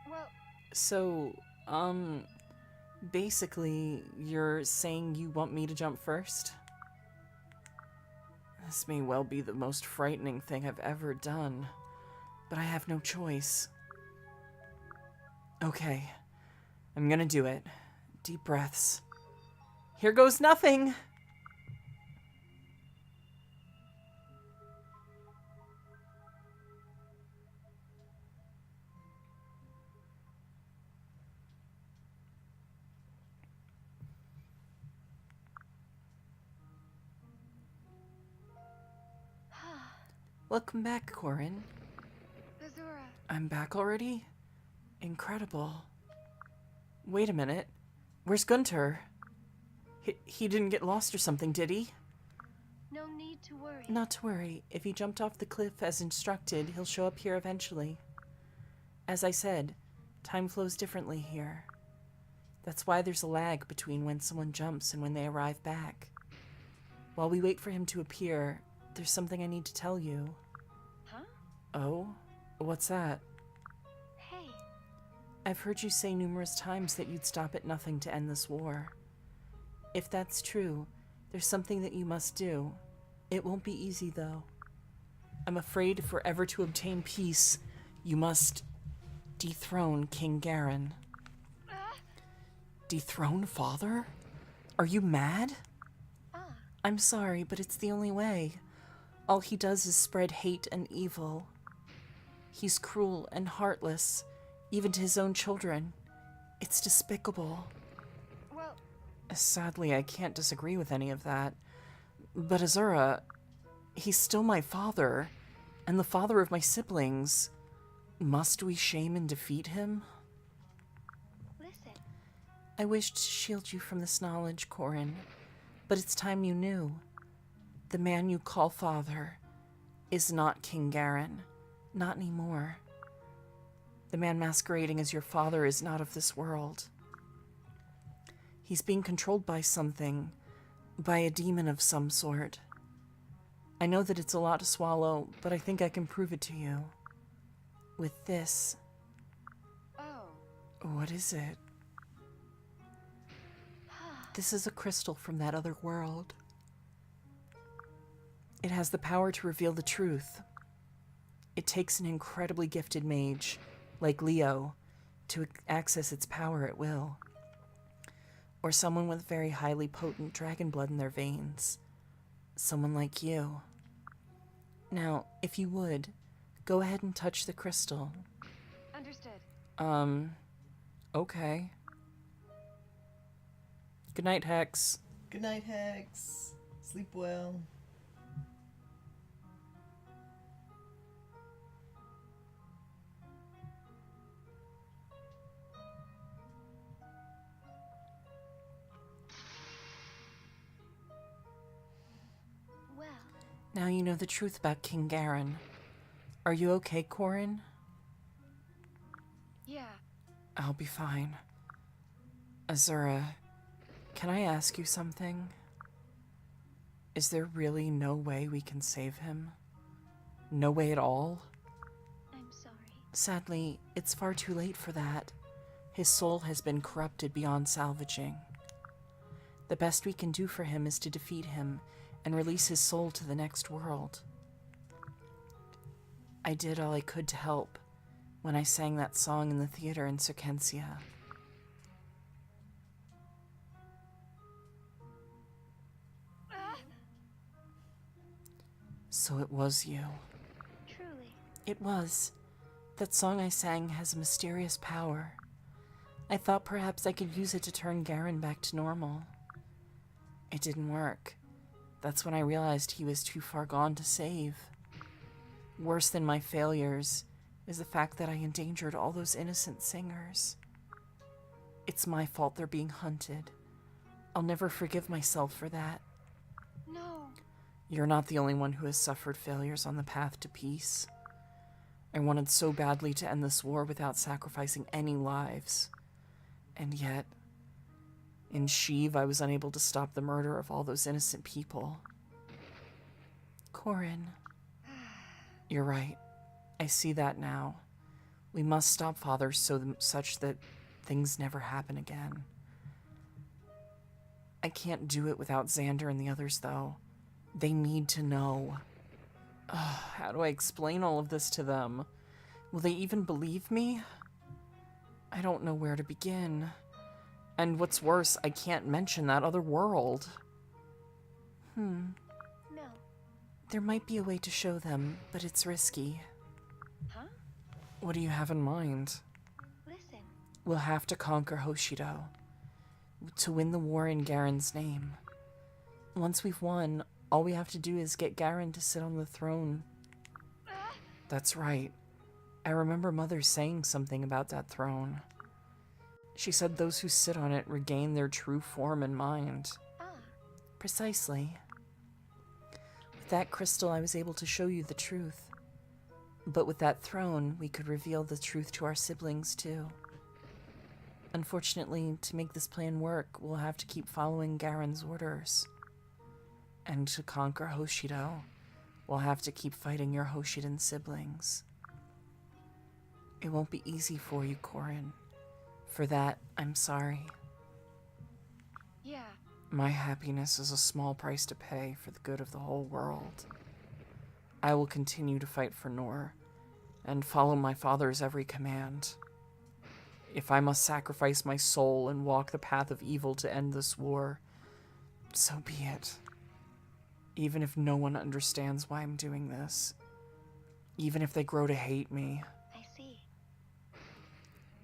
Well,
So, basically, you're saying you want me to jump first? This may well be the most frightening thing I've ever done, but I have no choice. Okay, I'm gonna do it. Deep breaths. Here goes nothing! Welcome back, Corin.
Azura.
I'm back already? Incredible. Wait a minute. Where's Gunther? He didn't get lost or something, did he?
No need to worry.
Not to worry. If he jumped off the cliff as instructed, he'll show up here eventually. As I said, time flows differently here. That's why there's a lag between when someone jumps and when they arrive back. While we wait for him to appear, there's something I need to tell you.
Huh?
Oh? What's that?
Hey.
I've heard you say numerous times that you'd stop at nothing to end this war. If that's true, there's something that you must do. It won't be easy, though. I'm afraid if we're ever to obtain peace, you must dethrone King Garen. Dethrone Father? Are you mad? I'm sorry, but it's the only way. All he does is spread hate and evil. He's cruel and heartless, even to his own children. It's despicable.
Well,
Sadly, I can't disagree with any of that. But Azura, he's still my father, and the father of my siblings. Must we shame and defeat him?
listen.
I wished to shield you from this knowledge, Corin, but it's time you knew. The man you call father is not King Garen. Not anymore. The man masquerading as your father is not of this world. He's being controlled by something, by a demon of some sort. I know that it's a lot to swallow, but I think I can prove it to you. With this.
Oh.
What is it? This is a crystal from that other world. It has the power to reveal the truth. It takes an incredibly gifted mage, like Leo, to access its power at will. Or someone with very highly potent dragon blood in their veins. Someone like you. Now, if you would, go ahead and touch the crystal.
Understood.
Okay. Good night, Hex.
Good night, Hex. Sleep well.
Well,
Now you know the truth about King Garen. Are you okay, Corin?
yeah.
I'll be fine. Azura, can I ask you something? Is there really no way we can save him? No way at all?
I'm sorry.
Sadly, it's far too late for that. His soul has been corrupted beyond salvaging. The best we can do for him is to defeat him and release his soul to the next world. I did all I could to help when I sang that song in the theater in Circensia. So it was you.
Truly.
It was. That song I sang has a mysterious power. I thought perhaps I could use it to turn Garen back to normal. It didn't work. That's when I realized he was too far gone to save. Worse than my failures is the fact that I endangered all those innocent singers. It's my fault they're being hunted. I'll never forgive myself for that.
No.
You're not the only one who has suffered failures on the path to peace. I wanted so badly to end this war without sacrificing any lives. And yet, in Sheev, I was unable to stop the murder of all those innocent people. Corin, you're right. I see that now. We must stop Father such that things never happen again. I can't do it without Xander and the others, though. They need to know. How do I explain all of this to them? Will they even believe me? I don't know where to begin. And what's worse, I can't mention that other world.
No.
There might be a way to show them, but it's risky.
Huh?
What do you have in mind?
Listen.
We'll have to conquer Hoshido. To win the war in Garen's name. Once we've won, all we have to do is get Garen to sit on the throne. That's right. I remember Mother saying something about that throne. She said those who sit on it regain their true form and mind. Precisely. With that crystal, I was able to show you the truth. But with that throne, we could reveal the truth to our siblings, too. Unfortunately, to make this plan work, we'll have to keep following Garen's orders. And to conquer Hoshido, we'll have to keep fighting your Hoshidan siblings. It won't be easy for you, Corin. For that, I'm sorry.
Yeah.
My happiness is a small price to pay for the good of the whole world. I will continue to fight for Nor, and follow my father's every command. If I must sacrifice my soul and walk the path of evil to end this war, so be it. Even if no one understands why I'm doing this. Even if they grow to hate me.
I see.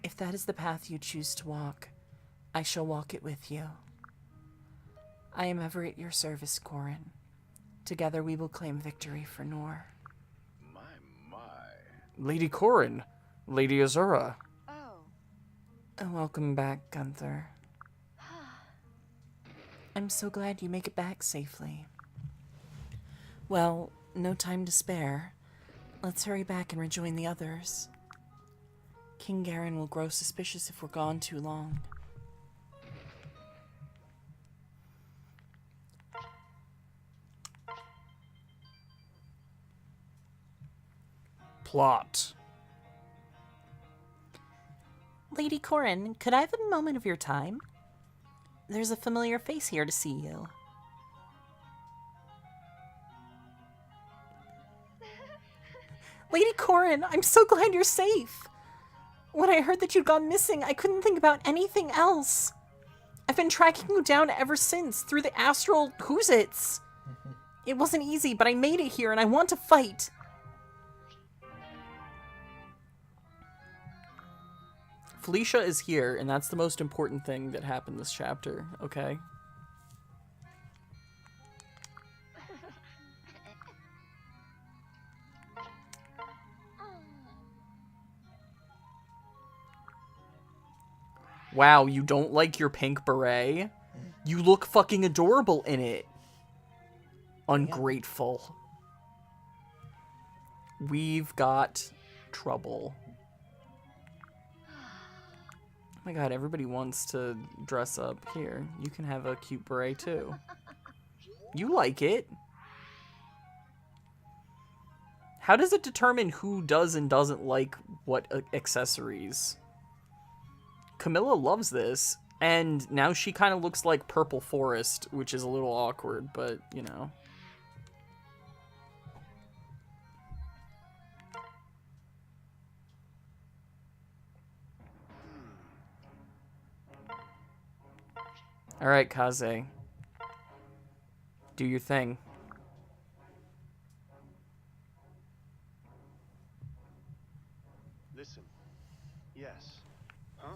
If that is the path you choose to walk, I shall walk it with you. I am ever at your service, Corin. Together we will claim victory for Nor.
My, my.
Lady Corin, Lady Azura.
Oh.
Welcome back, Gunther. I'm so glad you make it back safely. Well, no time to spare. Let's hurry back and rejoin the others. King Garen will grow suspicious if we're gone too long. Plot. Lady Corin, could I have a moment of your time? There's a familiar face here to see you. Lady Corin, I'm so glad you're safe. When I heard that you'd gone missing, I couldn't think about anything else. I've been tracking you down ever since, through the astral who's-its. It wasn't easy, but I made it here, and I want to fight. Felicia is here, and that's the most important thing that happened this chapter, okay? Wow, you don't like your pink beret? You look fucking adorable in it. Ungrateful. We've got trouble. Oh my god, everybody wants to dress up. Here, you can have a cute beret too. You like it. How does it determine who does and doesn't like what accessories? Camilla loves this, and now she kind of looks like Purple Forest, which is a little awkward, but, you know. Alright, Kaze. Do your thing.
Listen. Yes. Huh?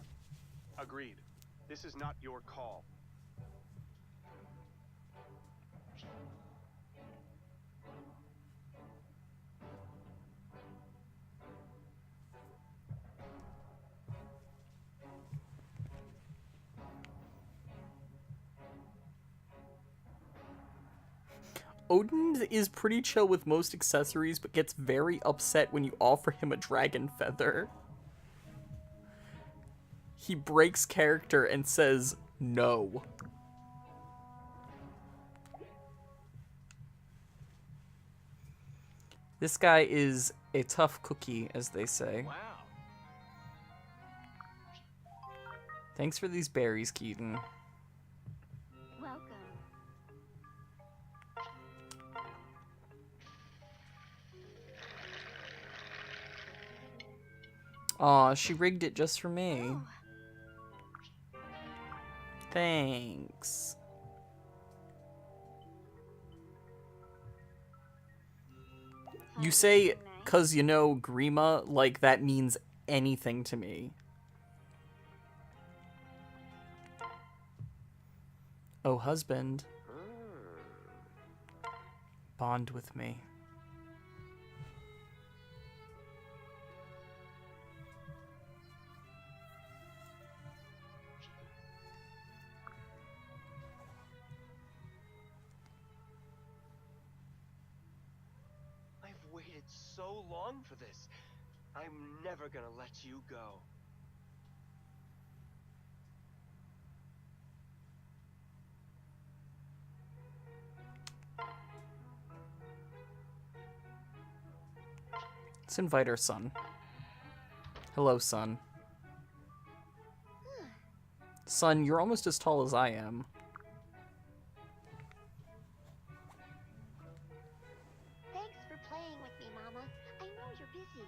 Agreed. This is not your call.
Odin is pretty chill with most accessories, but gets very upset when you offer him a dragon feather. He breaks character and says no. This guy is a tough cookie, as they say.
Wow.
Thanks for these berries, Keaton.
Welcome.
Aw, she rigged it just for me.
Oh,
Thanks. You say, cause you know Grima, like that means anything to me. Oh, husband. Bond with me.
I've waited so long for this. I'm never gonna let you go.
Let's invite our son. Hello, son. Son, you're almost as tall as I am.
thanks for playing with me, Mama. I know you're busy.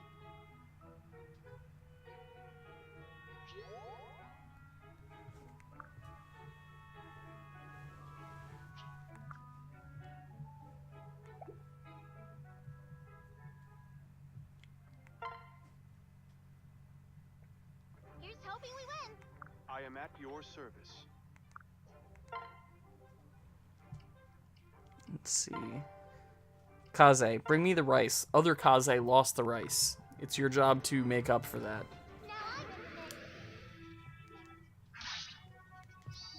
Here's hoping we win.
I am at your service.
Let's see. Kaze, bring me the rice. Other Kaze lost the rice. It's your job to make up for that.
Now I'm in the mix.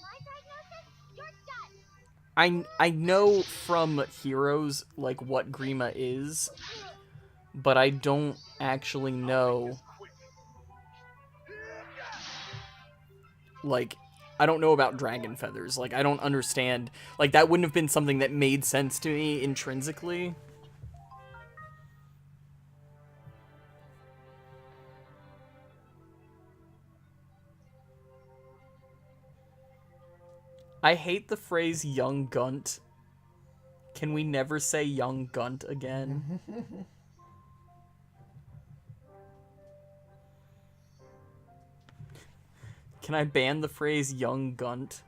My diagnosis? You're done.
I know from Heroes, like, what Grima is, but I don't actually know, like, I don't know about dragon feathers. Like, I don't understand. Like, that wouldn't have been something that made sense to me intrinsically. I hate the phrase young gunt. Can we never say young gunt again?
Can I ban the phrase young gunt?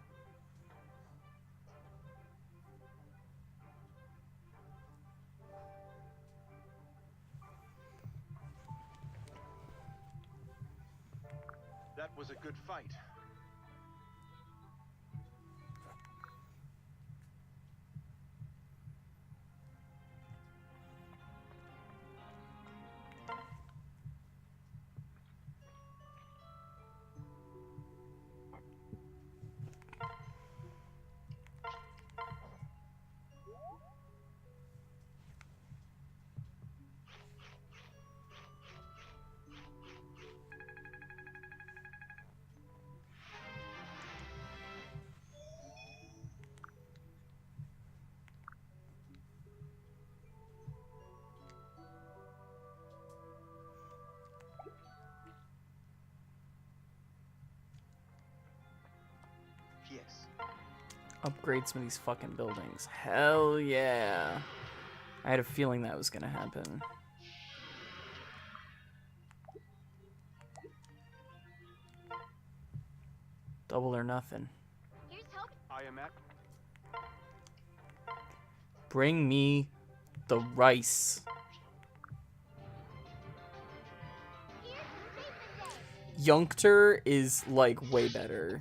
That was a good fight.
Yes.
Upgrade some of these fucking buildings. Hell yeah. I had a feeling that was gonna happen. Double or nothing.
Here's hope.
I am at.
Bring me the rice.
Here's the day.
Youngter is like way better.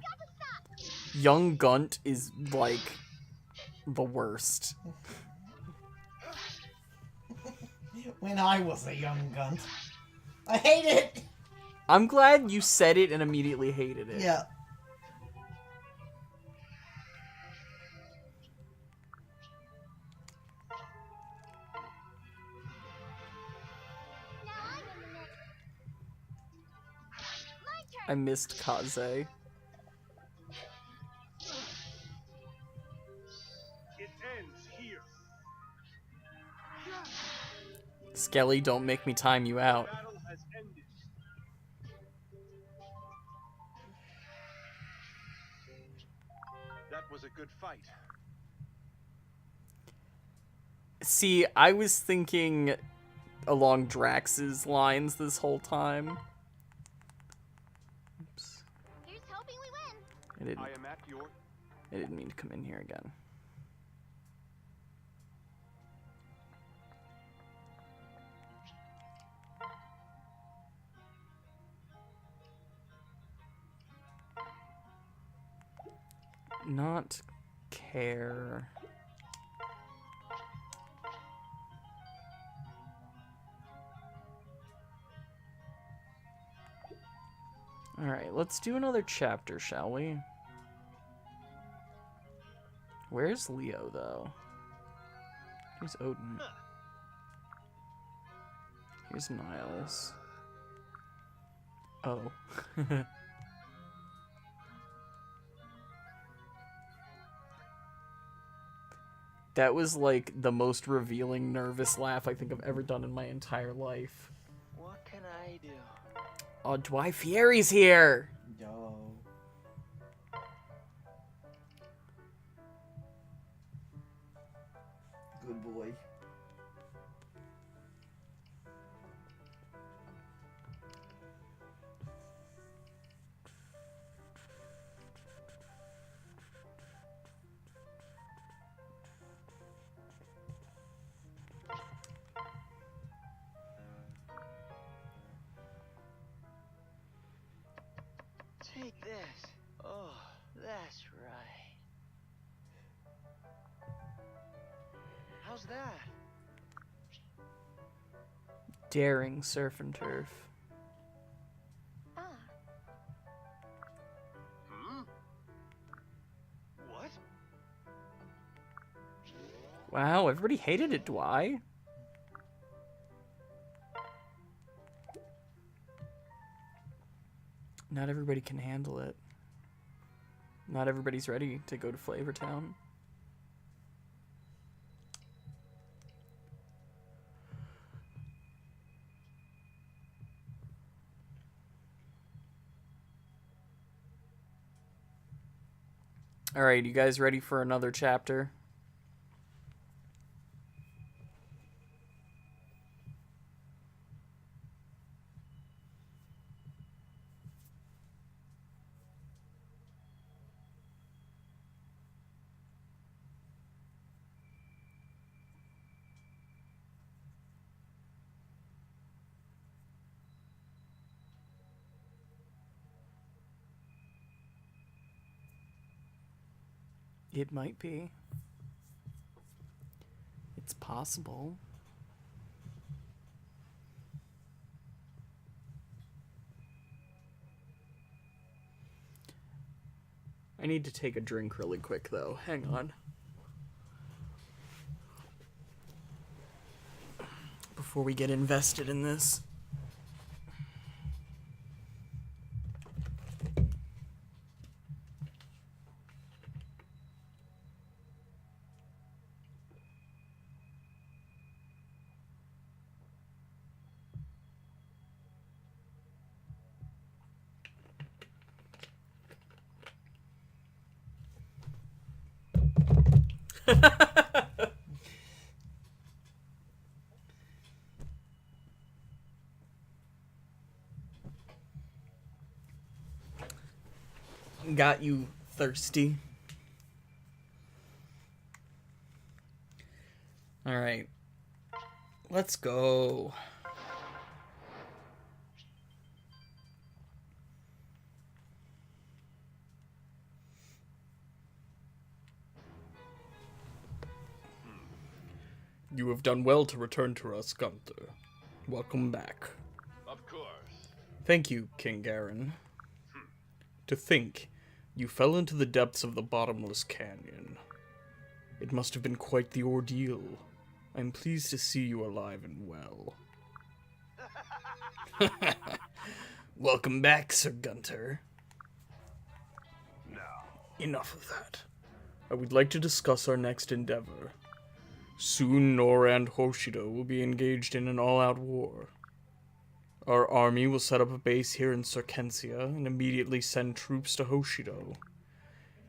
Young Gunt is like the worst.
When I was a young gunt. I hate it!
I'm glad you said it and immediately hated it.
Yeah.
Now I'm in the mix. My turn.
I missed Kaze.
It ends here.
Skelly, don't make me time you out.
Battle has ended. That was a good fight.
See, I was thinking along Drax's lines this whole time. Oops.
Here's hoping we win.
I am at your.
I didn't mean to come in here again. Not care. Alright, let's do another chapter, shall we? Where's Leo, though? Here's Odin. Here's Niles. Oh. That was like the most revealing nervous laugh I think I've ever done in my entire life.
What can I do?
Oh, Dwight Fieri's here!
Yo. Good boy.
Take this. Oh, that's right. How's that?
Daring surf and turf.
Ah,
Hmm? What?
Wow, everybody hated it, Dwight. Not everybody can handle it. Not everybody's ready to go to Flavortown. Alright, you guys ready for another chapter? It might be. It's possible. I need to take a drink really quick, though. Hang on. Before we get invested in this. Got you thirsty. All right. Let's go. You have done well to return to us, Gunther. Welcome back.
Of course.
Thank you, King Garen. To think, you fell into the depths of the bottomless canyon. It must have been quite the ordeal. I'm pleased to see you alive and well. Welcome back, Sir Gunther.
Now,
Enough of that. I would like to discuss our next endeavor. Soon Nora and Hoshido will be engaged in an all-out war. Our army will set up a base here in Circensia and immediately send troops to Hoshido.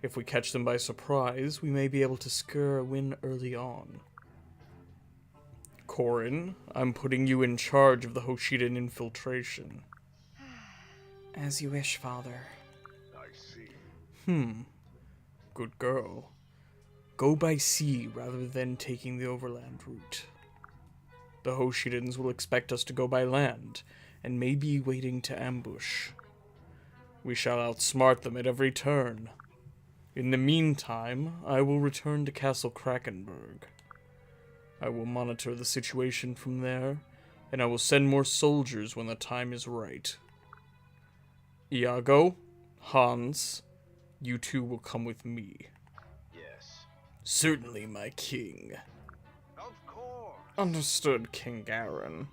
If we catch them by surprise, we may be able to secure a win early on. Korin, I'm putting you in charge of the Hoshidan infiltration.
As you wish, Father.
I see.
Good girl. Go by sea rather than taking the overland route. The Hoshidans will expect us to go by land, and may be waiting to ambush. We shall outsmart them at every turn. In the meantime, I will return to Castle Krakenberg. I will monitor the situation from there, and I will send more soldiers when the time is right. Iago, Hans, you two will come with me.
Yes.
Certainly, my king.
Of course.
Understood, King Garen.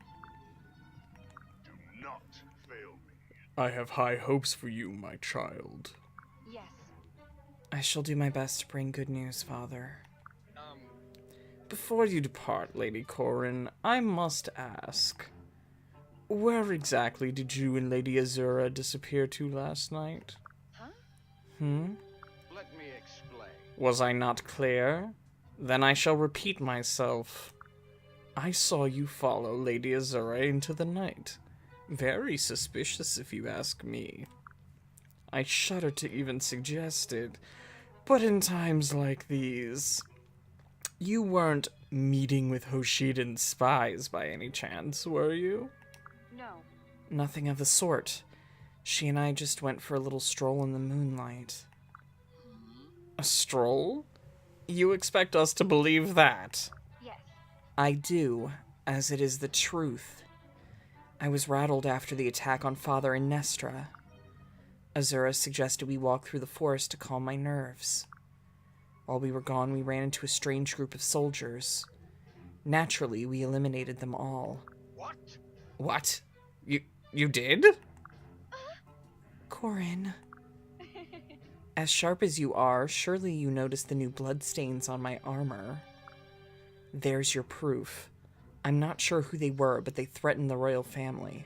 Do not fail me.
I have high hopes for you, my child.
Yes.
I shall do my best to bring good news, Father. Before you depart, Lady Corin, I must ask, where exactly did you and Lady Azura disappear to last night?
Huh?
Let me explain.
Was I not clear? Then I shall repeat myself. I saw you follow Lady Azura into the night. Very suspicious, if you ask me. I shudder to even suggest it, but in times like these... You weren't meeting with Hoshidan spies by any chance, were you?
No.
Nothing of the sort. She and I just went for a little stroll in the moonlight.
A stroll? You expect us to believe that?
Yes.
I do, as it is the truth. I was rattled after the attack on Father and Nestra. Azura suggested we walk through the forest to calm my nerves. While we were gone, we ran into a strange group of soldiers. Naturally, we eliminated them all.
What?
What? You did?
Corin. As sharp as you are, surely you noticed the new bloodstains on my armor. There's your proof. I'm not sure who they were, but they threatened the royal family.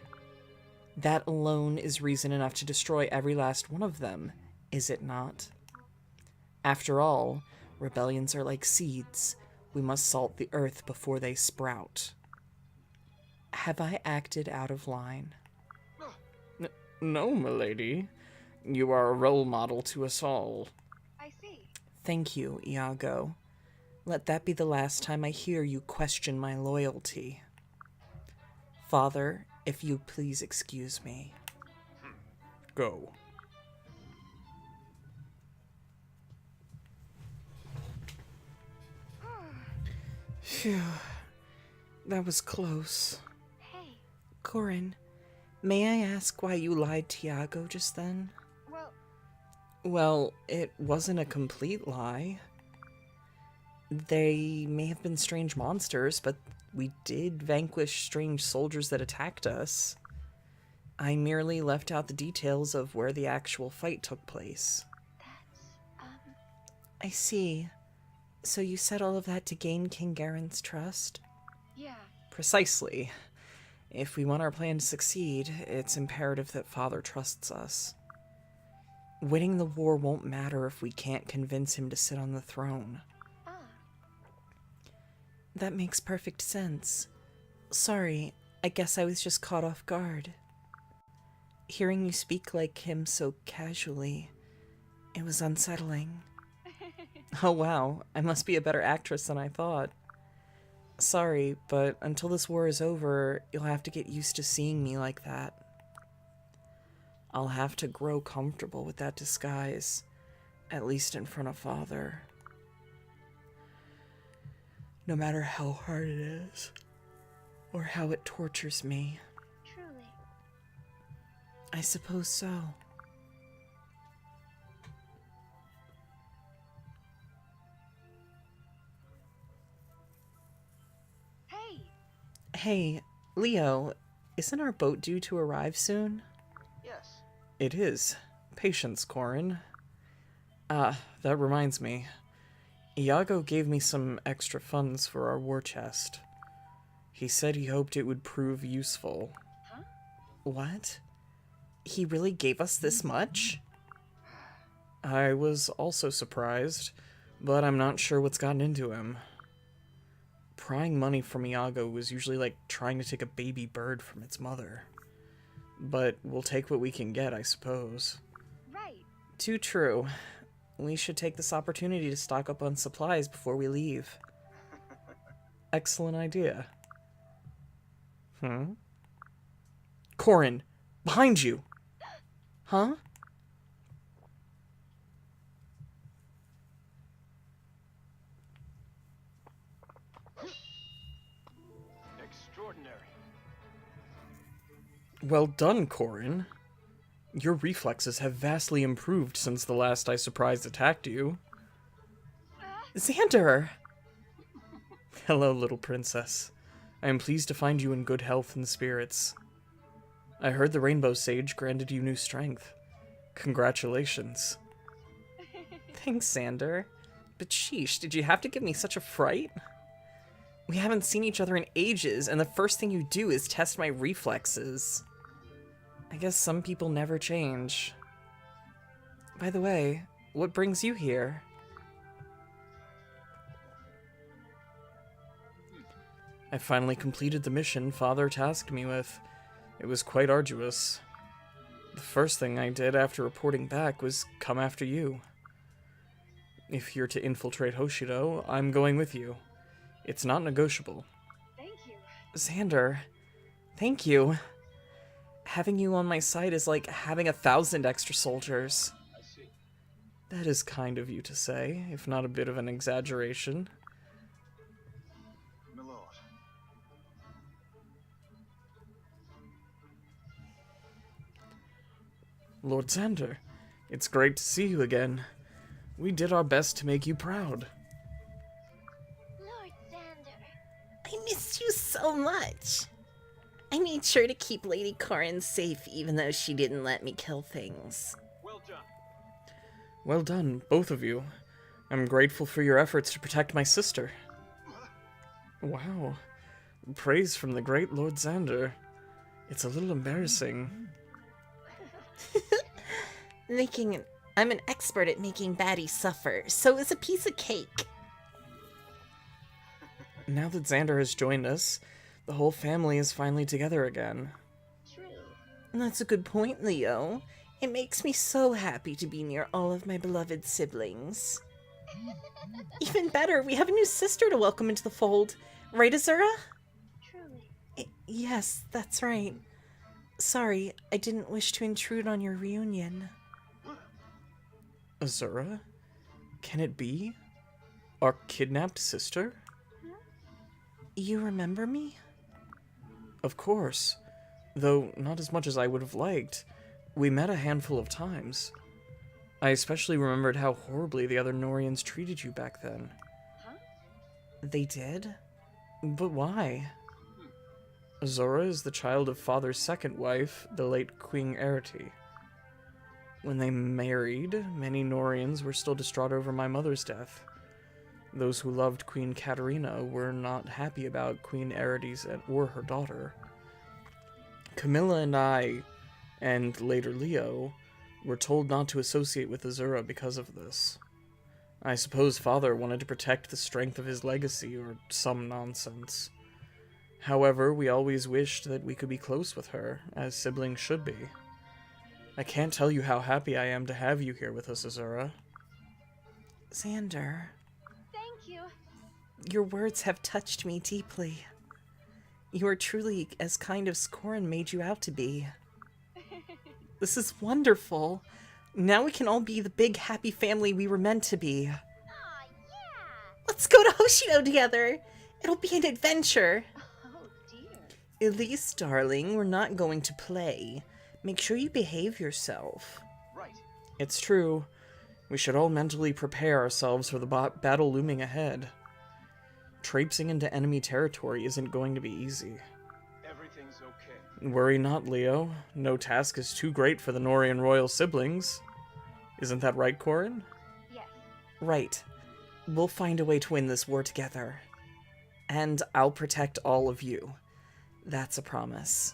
That alone is reason enough to destroy every last one of them, is it not? After all, rebellions are like seeds. We must salt the earth before they sprout. Have I acted out of line?
No, milady. You are a role model to us all.
I see.
Thank you, Iago. Let that be the last time I hear you question my loyalty. Father, if you please excuse me.
Go.
Phew. That was close.
Hey,
Corin, may I ask why you lied to Iago just then?
well,
Well, it wasn't a complete lie. They may have been strange monsters, but we did vanquish strange soldiers that attacked us. I merely left out the details of where the actual fight took place.
that's,
I see. So you said all of that to gain King Garen's trust?
yeah.
Precisely. If we want our plan to succeed, it's imperative that Father trusts us. Winning the war won't matter if we can't convince him to sit on the throne.
Ah,
That makes perfect sense. Sorry, I guess I was just caught off guard. Hearing you speak like him so casually, it was unsettling. Oh wow, I must be a better actress than I thought. Sorry, but until this war is over, you'll have to get used to seeing me like that. I'll have to grow comfortable with that disguise, at least in front of Father. No matter how hard it is, or how it tortures me.
truly.
I suppose so.
Hey,
Hey, Leo, isn't our boat due to arrive soon?
Yes.
It is. Patience, Corin. Ah, that reminds me. Iago gave me some extra funds for our war chest. He said he hoped it would prove useful.
Huh?
What? He really gave us this much? I was also surprised, but I'm not sure what's gotten into him. Prying money from Iago was usually like trying to take a baby bird from its mother. But we'll take what we can get, I suppose.
right.
Too true. We should take this opportunity to stock up on supplies before we leave. Excellent idea. Corin, behind you! Huh?
Extraordinary.
Well done, Corin. Your reflexes have vastly improved since the last I surprise attacked you. Xander! Hello, little princess. I am pleased to find you in good health and spirits. I heard the Rainbow Sage granted you new strength. Congratulations. Thanks, Xander. But sheesh, did you have to give me such a fright? We haven't seen each other in ages, and the first thing you do is test my reflexes. I guess some people never change. By the way, what brings you here? I finally completed the mission Father tasked me with. It was quite arduous. The first thing I did after reporting back was come after you. If you're to infiltrate Hoshido, I'm going with you. It's not negotiable.
Thank you.
Xander, thank you. Having you on my side is like having 1,000 extra soldiers.
I see.
That is kind of you to say, if not a bit of an exaggeration.
My lord.
Lord Xander, it's great to see you again. We did our best to make you proud.
Lord Xander.
I missed you so much. I made sure to keep Lady Corin safe even though she didn't let me kill things.
Well done.
Well done, both of you. I'm grateful for your efforts to protect my sister. Wow. Praise from the great Lord Xander. It's a little embarrassing.
I'm an expert at making baddies suffer, so it's a piece of cake.
Now that Xander has joined us, the whole family is finally together again.
True. That's a good point, Leo. It makes me so happy to be near all of my beloved siblings. Even better, we have a new sister to welcome into the fold. Right, Azura?
Truly.
Yes, that's right. Sorry, I didn't wish to intrude on your reunion.
Azura? Can it be? Our kidnapped sister?
You remember me?
Of course. Though not as much as I would have liked. We met a handful of times. I especially remembered how horribly the other Norians treated you back then.
They did?
But why? Azora is the child of Father's second wife, the late Queen Ereti. When they married, many Norians were still distraught over my mother's death. Those who loved Queen Katarina were not happy about Queen Ereti's or her daughter. Camilla and I, and later Leo, were told not to associate with Azura because of this. I suppose Father wanted to protect the strength of his legacy or some nonsense. However, we always wished that we could be close with her, as siblings should be. I can't tell you how happy I am to have you here with us, Azura.
Xander,
Thank you.
your words have touched me deeply. You are truly as kind as Corin made you out to be. This is wonderful. Now we can all be the big happy family we were meant to be.
Aw, yeah!
Let's go to Hoshido together. It'll be an adventure.
Oh, dear.
Elise, darling, we're not going to play. Make sure you behave yourself.
Right.
It's true. We should all mentally prepare ourselves for the battle looming ahead. Traipsing into enemy territory isn't going to be easy.
Everything's okay.
Worry not, Leo. No task is too great for the Norian royal siblings. Isn't that right, Corin?
Yes.
Right. We'll find a way to win this war together. And I'll protect all of you. That's a promise.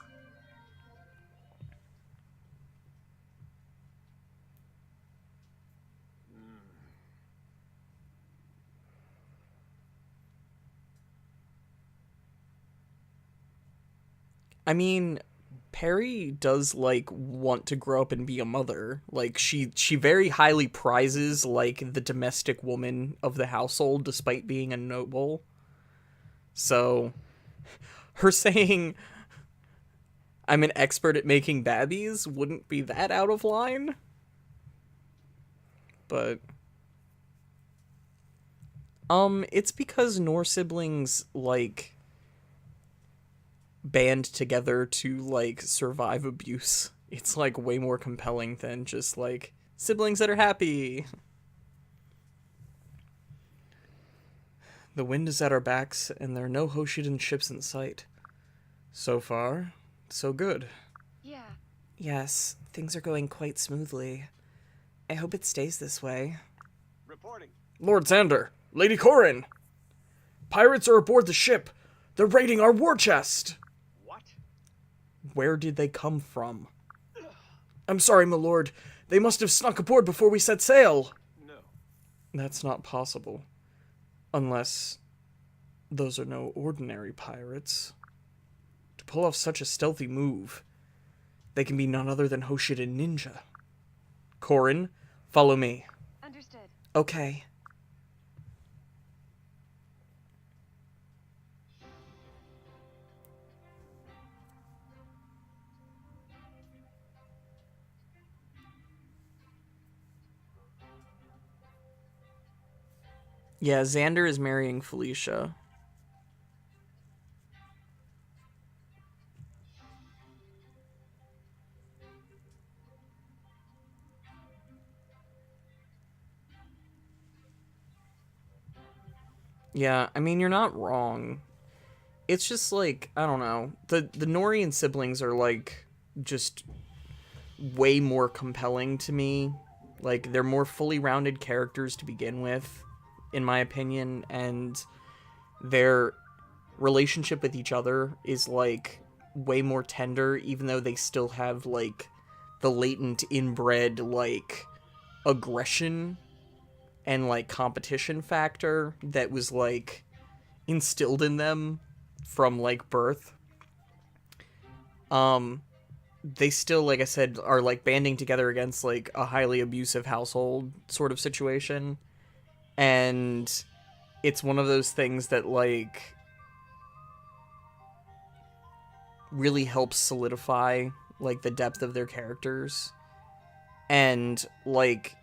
I mean, Perry does, like, want to grow up and be a mother. Like, she very highly prizes, like, the domestic woman of the household, despite being a noble. So, her saying, I'm an expert at making babbies wouldn't be that out of line. But, it's because Nor siblings, like, band together to, like, survive abuse. It's, like, way more compelling than just, like, siblings that are happy. The wind is at our backs, and there are no Hoshidan ships in sight. So far, so good.
Yeah.
Yes, things are going quite smoothly. I hope it stays this way.
Reporting.
Lord Xander, Lady Corin! Pirates are aboard the ship! They're raiding our war chest!
What?
Where did they come from? I'm sorry, my lord. They must have snuck aboard before we set sail.
No.
That's not possible. Unless those are no ordinary pirates. To pull off such a stealthy move, they can be none other than Hoshida Ninja. Corin, follow me.
Understood.
Okay.
Yeah, Xander is marrying Felicia. Yeah, I mean, you're not wrong. It's just like, I don't know. The Norian siblings are, like, just way more compelling to me. Like, they're more fully rounded characters to begin with, in my opinion, and their relationship with each other is, like, way more tender, even though they still have, like, the latent inbred, like, aggression and, like, competition factor that was, like, instilled in them from, like, birth. They still, like I said, are, like, banding together against, like, a highly abusive household sort of situation. And it's one of those things that, like, really helps solidify, like, the depth of their characters. And, like,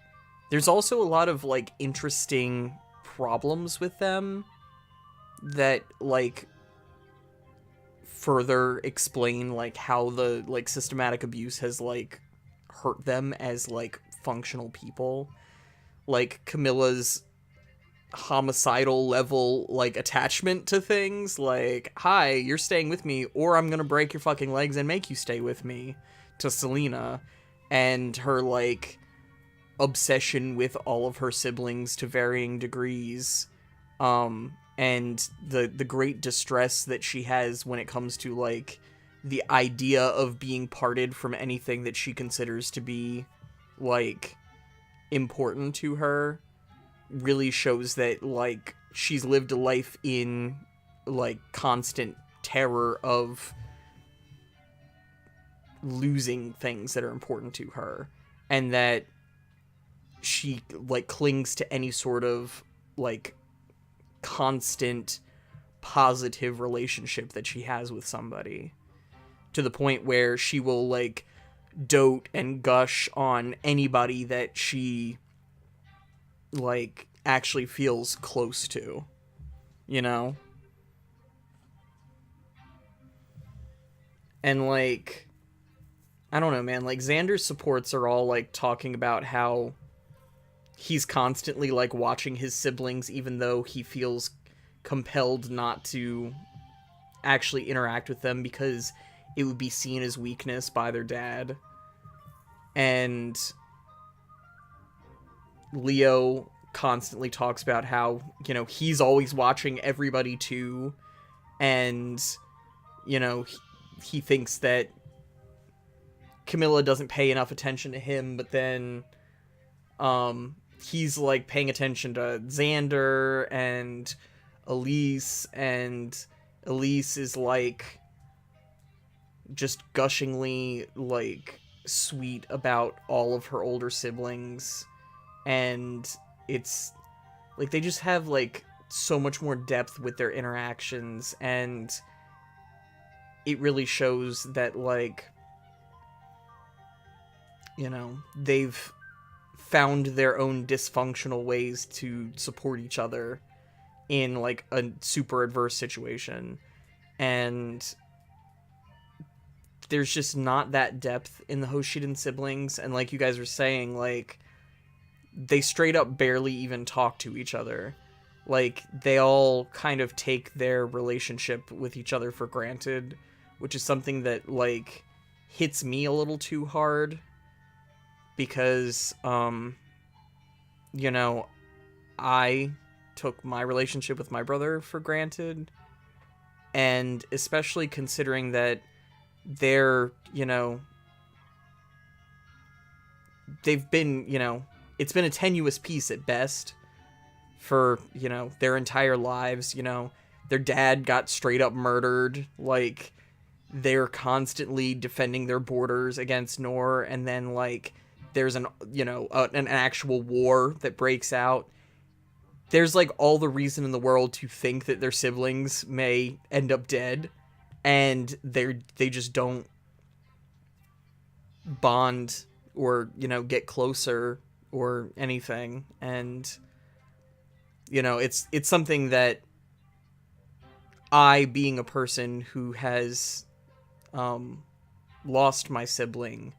there's also a lot of, like, interesting problems with them that, like, further explain, like, how the, like, systematic abuse has, like, hurt them as, like, functional people. Like, Camilla's homicidal level, like, attachment to things, like, hi, you're staying with me, or I'm gonna break your fucking legs and make you stay with me, to Selena, and her, like, obsession with all of her siblings to varying degrees, and the great distress that she has when it comes to, like, the idea of being parted from anything that she considers to be, like, important to her, really shows that, like, she's lived a life in, like, constant terror of losing things that are important to her, and that she, like, clings to any sort of, like, constant positive relationship that she has with somebody, to the point where she will, like, dote and gush on anybody that she, like, actually feels close to, you know? And, like, I don't know, man, like, Xander's supports are all, like, talking about how he's constantly, like, watching his siblings, even though he feels compelled not to actually interact with them because it would be seen as weakness by their dad. And Leo constantly talks about how, you know, he's always watching everybody too, and, you know, he thinks that Camilla doesn't pay enough attention to him, but then he's, like, paying attention to Xander and Elise is, like, just gushingly, like, sweet about all of her older siblings, and it's, like, they just have, like, so much more depth with their interactions, and it really shows that, like, you know, they've found their own dysfunctional ways to support each other in, like, a super adverse situation, and there's just not that depth in the Hoshiden siblings, and like you guys were saying, like, they straight up barely even talk to each other. Like, they all kind of take their relationship with each other for granted, which is something that, like, hits me a little too hard, because, you know, I took my relationship with my brother for granted, and especially considering that they're, you know, they've been, you know, it's been a tenuous piece at best for, you know, their entire lives. You know, their dad got straight up murdered, like, they're constantly defending their borders against Nor, and then, like, there's an, you know, an actual war that breaks out. There's, like, all the reason in the world to think that their siblings may end up dead, and they just don't bond or, you know, get closer or anything. And, you know, it's something that I, being a person who has lost my sibling,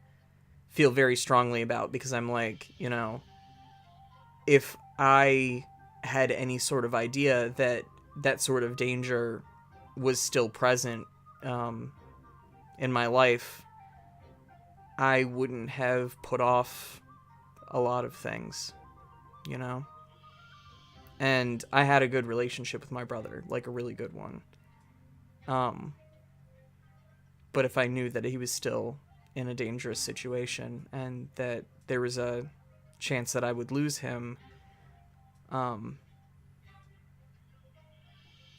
feel very strongly about, because I'm like, you know, if I had any sort of idea that that sort of danger was still present in my life, I wouldn't have put off a lot of things, you know? And I had a good relationship with my brother, like a really good one. But if I knew that he was still in a dangerous situation and that there was a chance that I would lose him,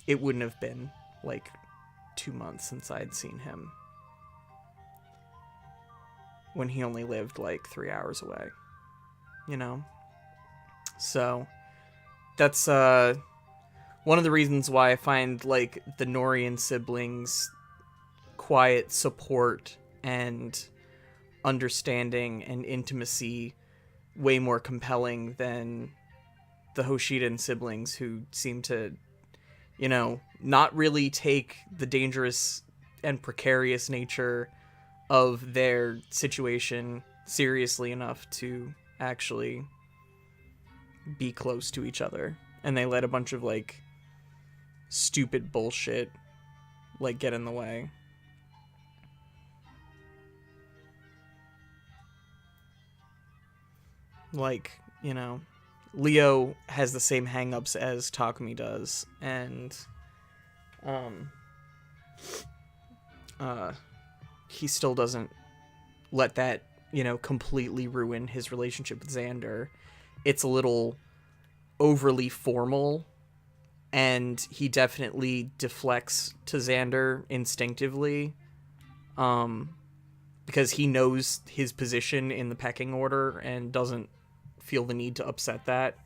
it wouldn't have been, like, 2 months since I'd seen him, when he only lived, like, 3 hours away, you know? So, that's, one of the reasons why I find, like, the Norian siblings' quiet support and understanding and intimacy way more compelling than the Hoshiden siblings, who seem to, you know, not really take the dangerous and precarious nature of their situation seriously enough to actually be close to each other. And they let a bunch of, like, stupid bullshit, like, get in the way. Like, you know, Leo has the same hang-ups as Takumi does, and he still doesn't let that, you know, completely ruin his relationship with Xander. It's a little overly formal, and he definitely deflects to Xander instinctively, because he knows his position in the pecking order and doesn't feel the need to upset that.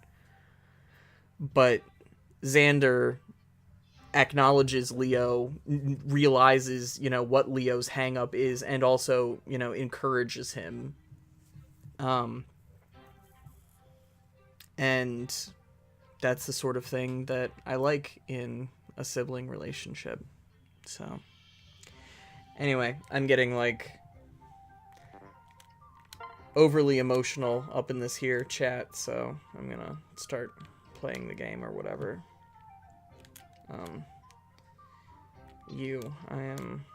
But Xander acknowledges Leo, realizes, you know, what Leo's hang up is, and also, you know, encourages him. And that's the sort of thing that I like in a sibling relationship. So, anyway, I'm getting, like, overly emotional up in this here chat, so I'm gonna start playing the game or whatever. I am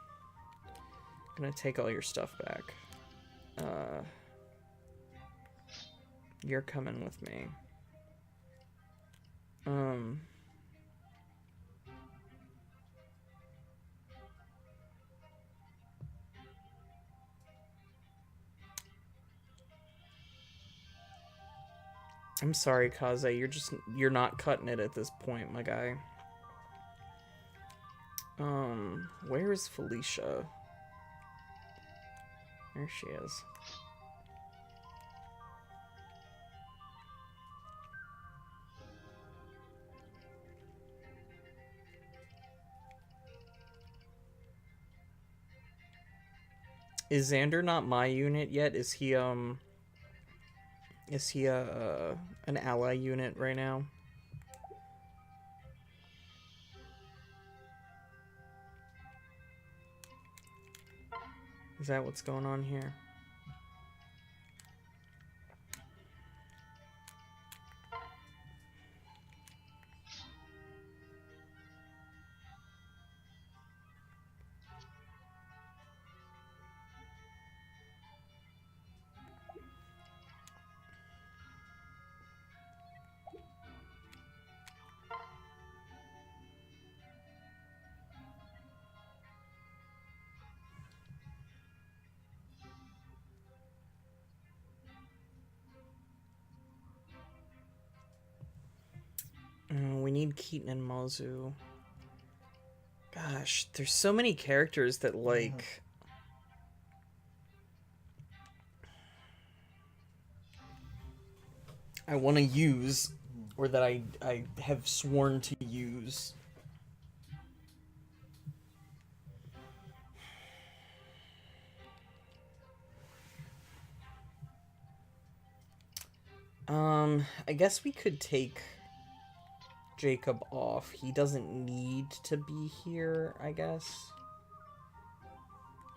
gonna take all your stuff back. You're coming with me. I'm sorry, Kaze, you're not cutting it at this point, my guy. Where is Felicia? There she is. Is Xander not my unit yet? Is he an ally unit right now? Is that what's going on here? We need Keaton and Mozu. Gosh, there's so many characters that, like... I want to use, or that I have sworn to use. I guess we could take Jacob off. He doesn't need to be here, I guess.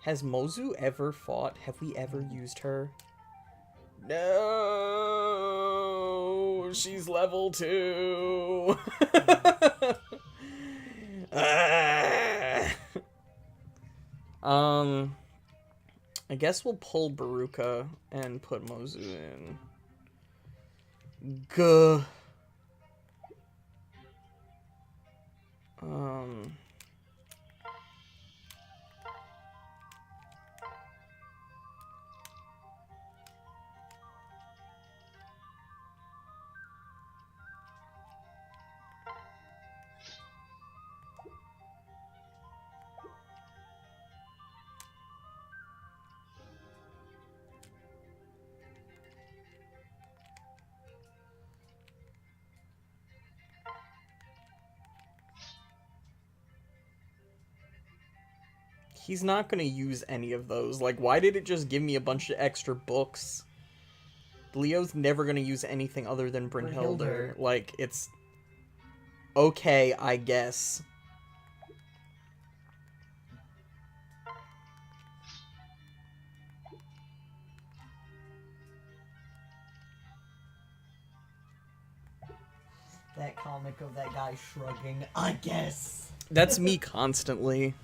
Has Mozu ever fought? Have we ever used her? No, she's level 2. I guess we'll pull Baruka and put Mozu in. Gah. He's not gonna use any of those. Like, why did it just give me a bunch of extra books? Leo's never gonna use anything other than Brynhildr. Like, it's... okay, I guess.
That comic of that guy shrugging, I guess.
That's me constantly.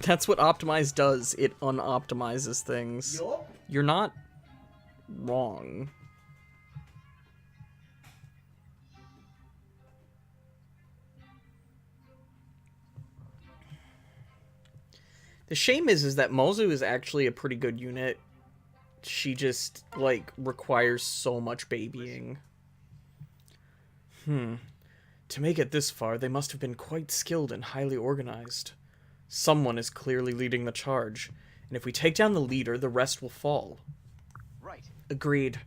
That's what Optimize does. It unoptimizes things.
Yup.
You're not wrong. The shame is that Mozu is actually a pretty good unit. She just, like, requires so much babying. To make it this far, they must have been quite skilled and highly organized. Someone is clearly leading the charge, and if we take down the leader, the rest will fall.
Right.
Agreed.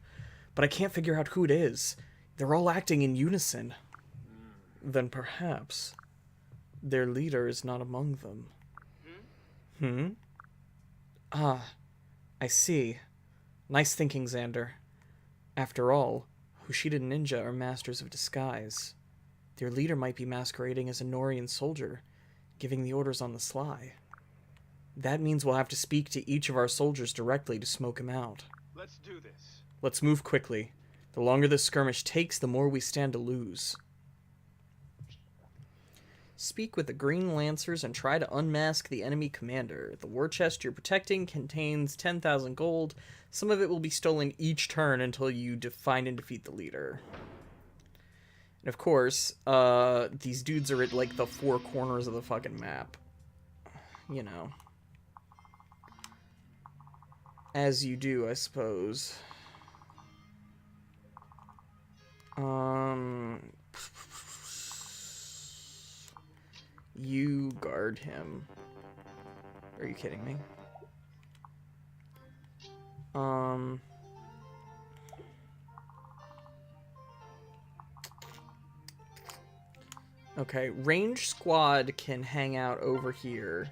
But I can't figure out who it is. They're all acting in unison. Then perhaps their leader is not among them. Ah, I see. Nice thinking, Xander. After all, Hoshida Ninja are masters of disguise. Their leader might be masquerading as a Norian soldier, giving the orders on the sly. That means we'll have to speak to each of our soldiers directly to smoke him out.
Let's do this.
Let's move quickly. The longer this skirmish takes, the more we stand to lose. Speak with the Green Lancers and try to unmask the enemy commander. The war chest you're protecting contains 10,000 gold. Some of it will be stolen each turn until you find and defeat the leader. And of course, these dudes are at, like, the four corners of the fucking map. You know. As you do, I suppose. You guard him. Are you kidding me? Okay, range squad can hang out over here.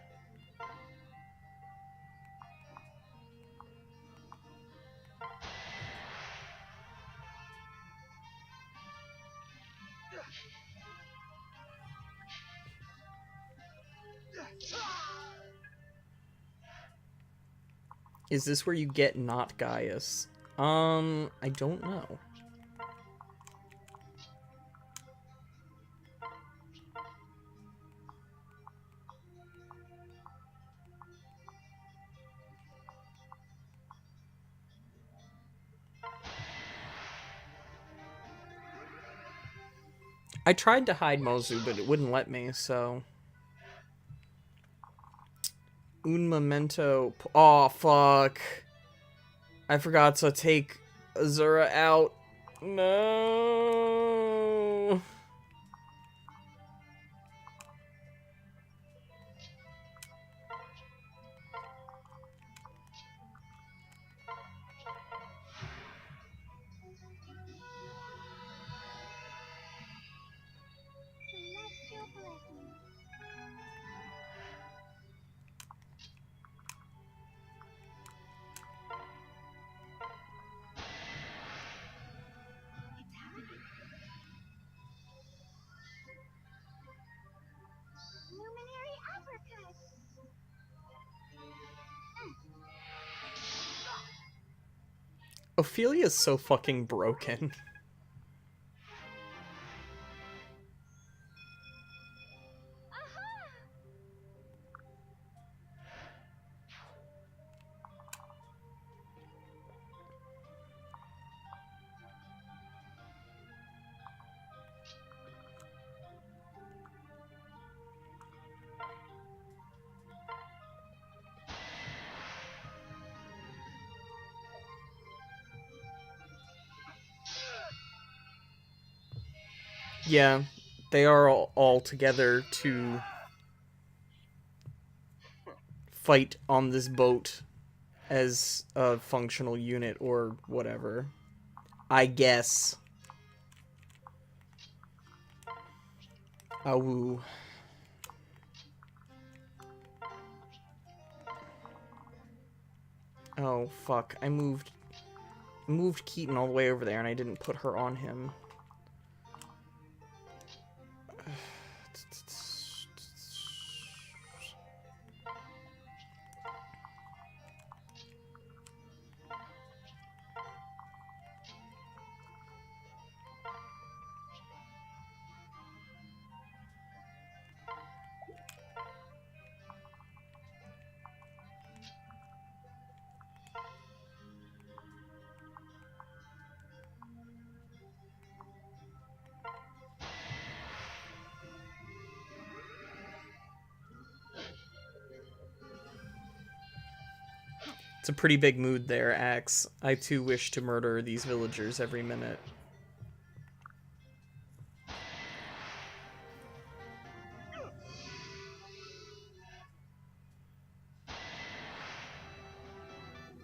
Is this where you get not Gaius? I don't know. I tried to hide Mozu, but it wouldn't let me, so... Un momento... Oh, fuck. I forgot to take Azura out. No.
Celestial blessings.
It's happening.
Luminary uppercut.
Ophelia's so fucking broken. Yeah, they are all together to fight on this boat as a functional unit or whatever. I guess. Awoo. Oh, fuck. I moved Keaton all the way over there and I didn't put her on him. It's a pretty big mood there, Axe. I too wish to murder these villagers every minute.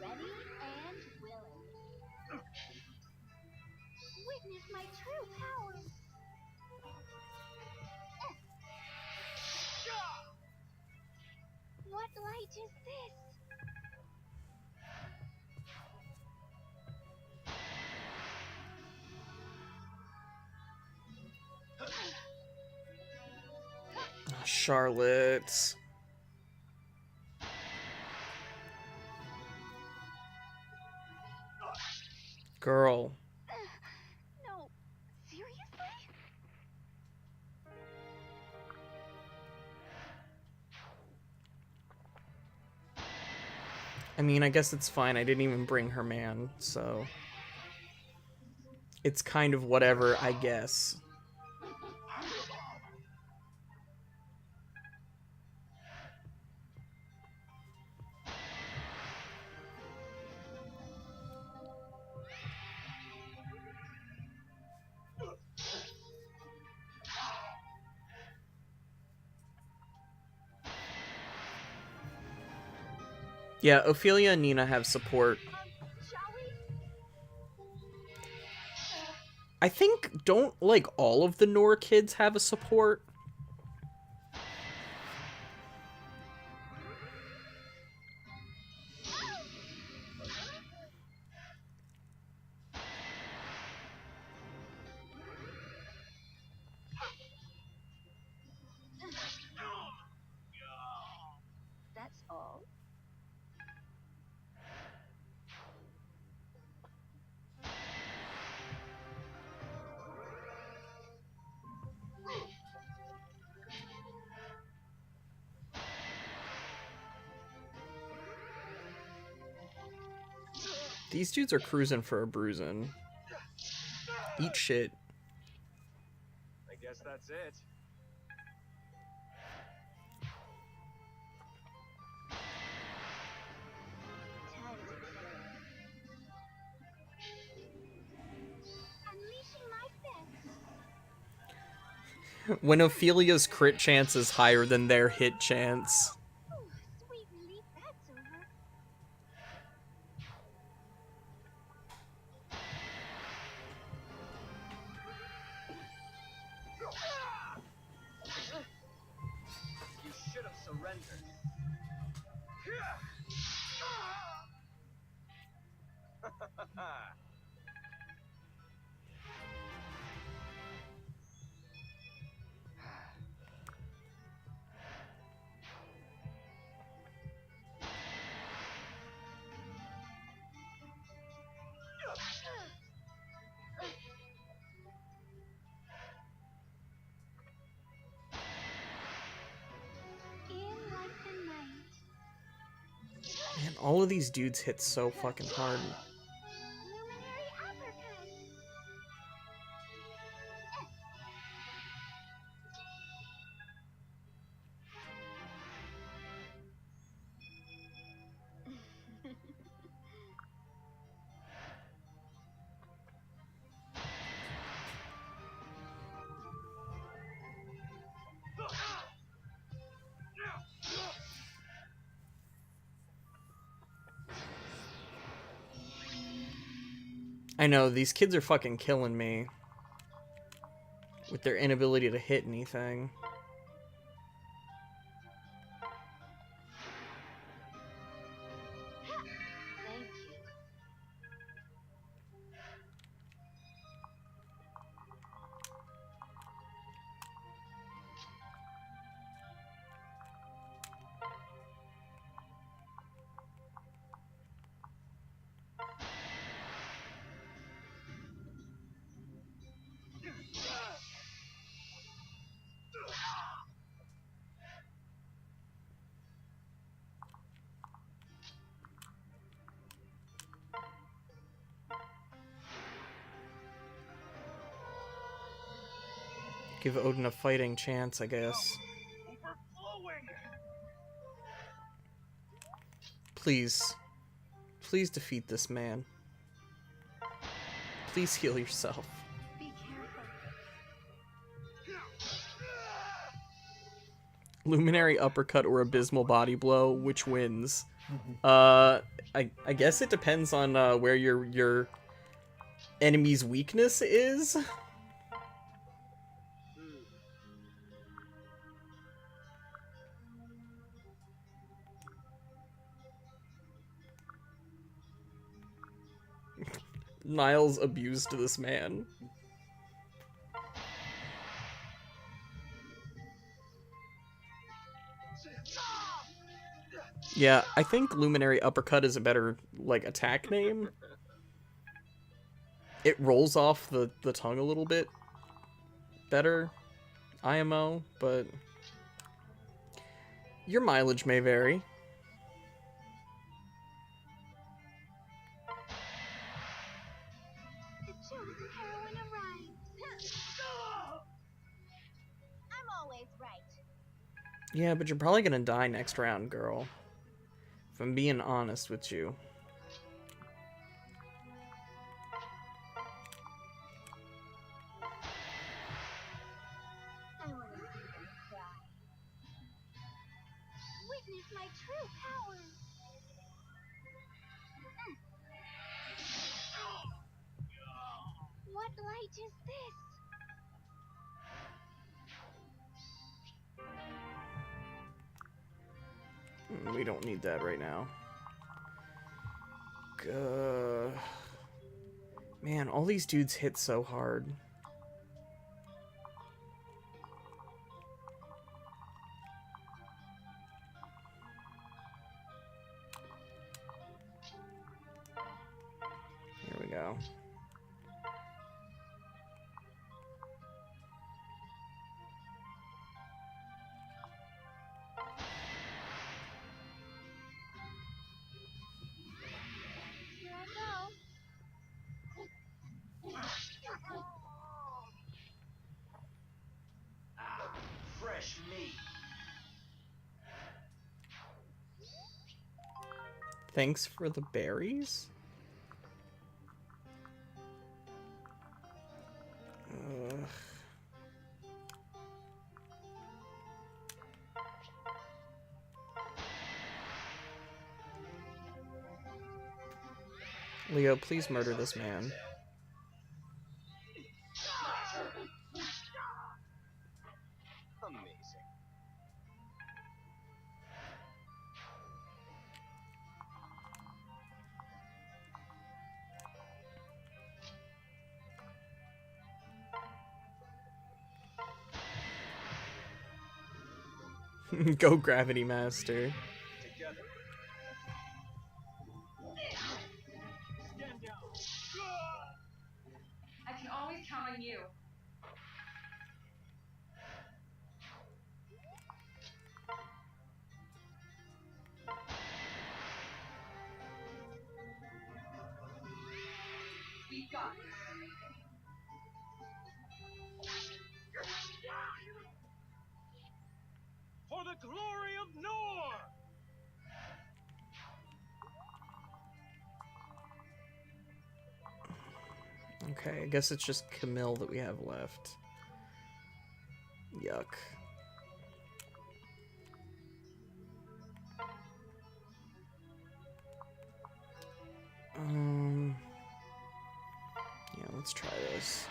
Ready and willing. Witness my true power. What light is this?
Charlotte. Girl.
No, seriously?
I mean, I guess it's fine. I didn't even bring her man, so... It's kind of whatever, I guess. Yeah, Ophelia and Nina have support.
Shall we?
I think, don't, like, all of the Nor kids have a support?
That's all.
These dudes are cruising for a bruising. Eat shit.
I guess that's it.
Time to burn. Unleashing my best.
When Ophelia's crit chance is higher than their hit chance.
Ooh, sweet relief, that's over.
You should have surrendered.
In like the night.
Man, all of these dudes hit so fucking hard.
Luminary uppercut.
I know, these kids are fucking killing me. With their inability to hit anything.
Thank you.
Give Odin a fighting chance, I guess.
Overflowing!
Please. Please defeat this man. Please heal yourself.
Be careful.
Luminary uppercut or abysmal body blow, which wins? I guess it depends on where your enemy's weakness is. Niles abused this man. Yeah, I think Luminary Uppercut is a better, like, attack name. It rolls off the tongue a little bit better, IMO, but your mileage may vary.
The chosen heroine arrives. I'm always right.
Yeah, but you're probably gonna die next round, girl. If I'm being honest with you.
I want to see them cry. Witness my true power. What light is this?
We don't need that right now. Man, all these dudes hit so hard. Here we go.
Here I go.
Fresh meat.
Thanks for the berries? Ugh. Leo, please murder this man.
Amazing.
Go Gravity Master.
Together. Stand down.
I can always count on you. We got this.
For the glory of Nor!
Okay, I guess it's just Camille that we have left. Yuck. Yeah, let's try this.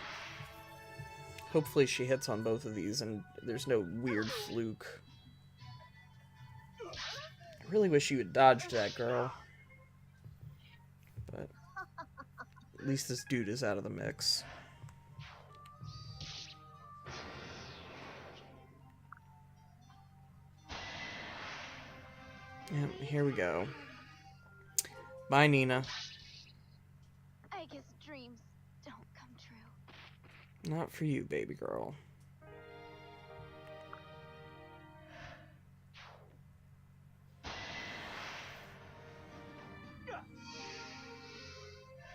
Hopefully she hits on both of these and there's no weird fluke. I really wish you had dodged that, girl. But at least this dude is out of the mix. Yep, here we go. Bye, Nina.
I guess dreams don't come true.
Not for you, baby girl.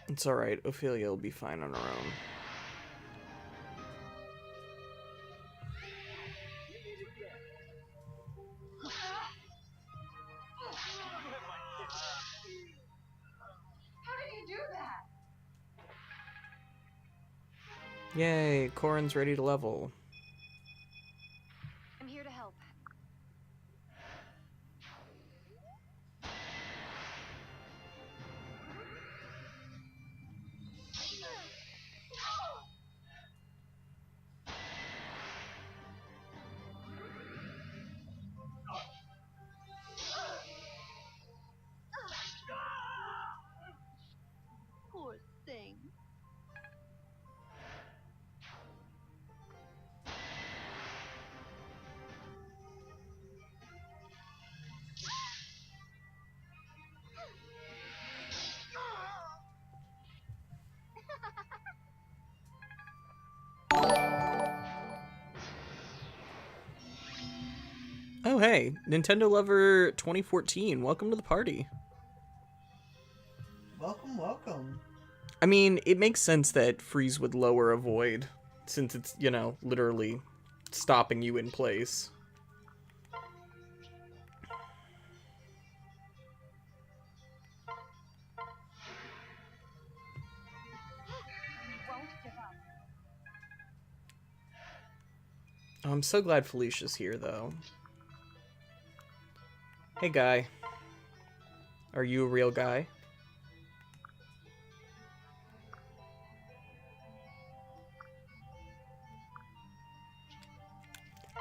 It's alright, Ophelia will be fine on her own. Yay, Corin's ready to level.
I'm here to help. Poor thing.
Oh hey, Nintendo Lover 2014, welcome to the party.
Welcome, welcome.
I mean, it makes sense that freeze would lower a void, since it's, you know, literally stopping you in place. Oh, I'm so glad Felicia's here, though. Hey, guy. Are you a real guy?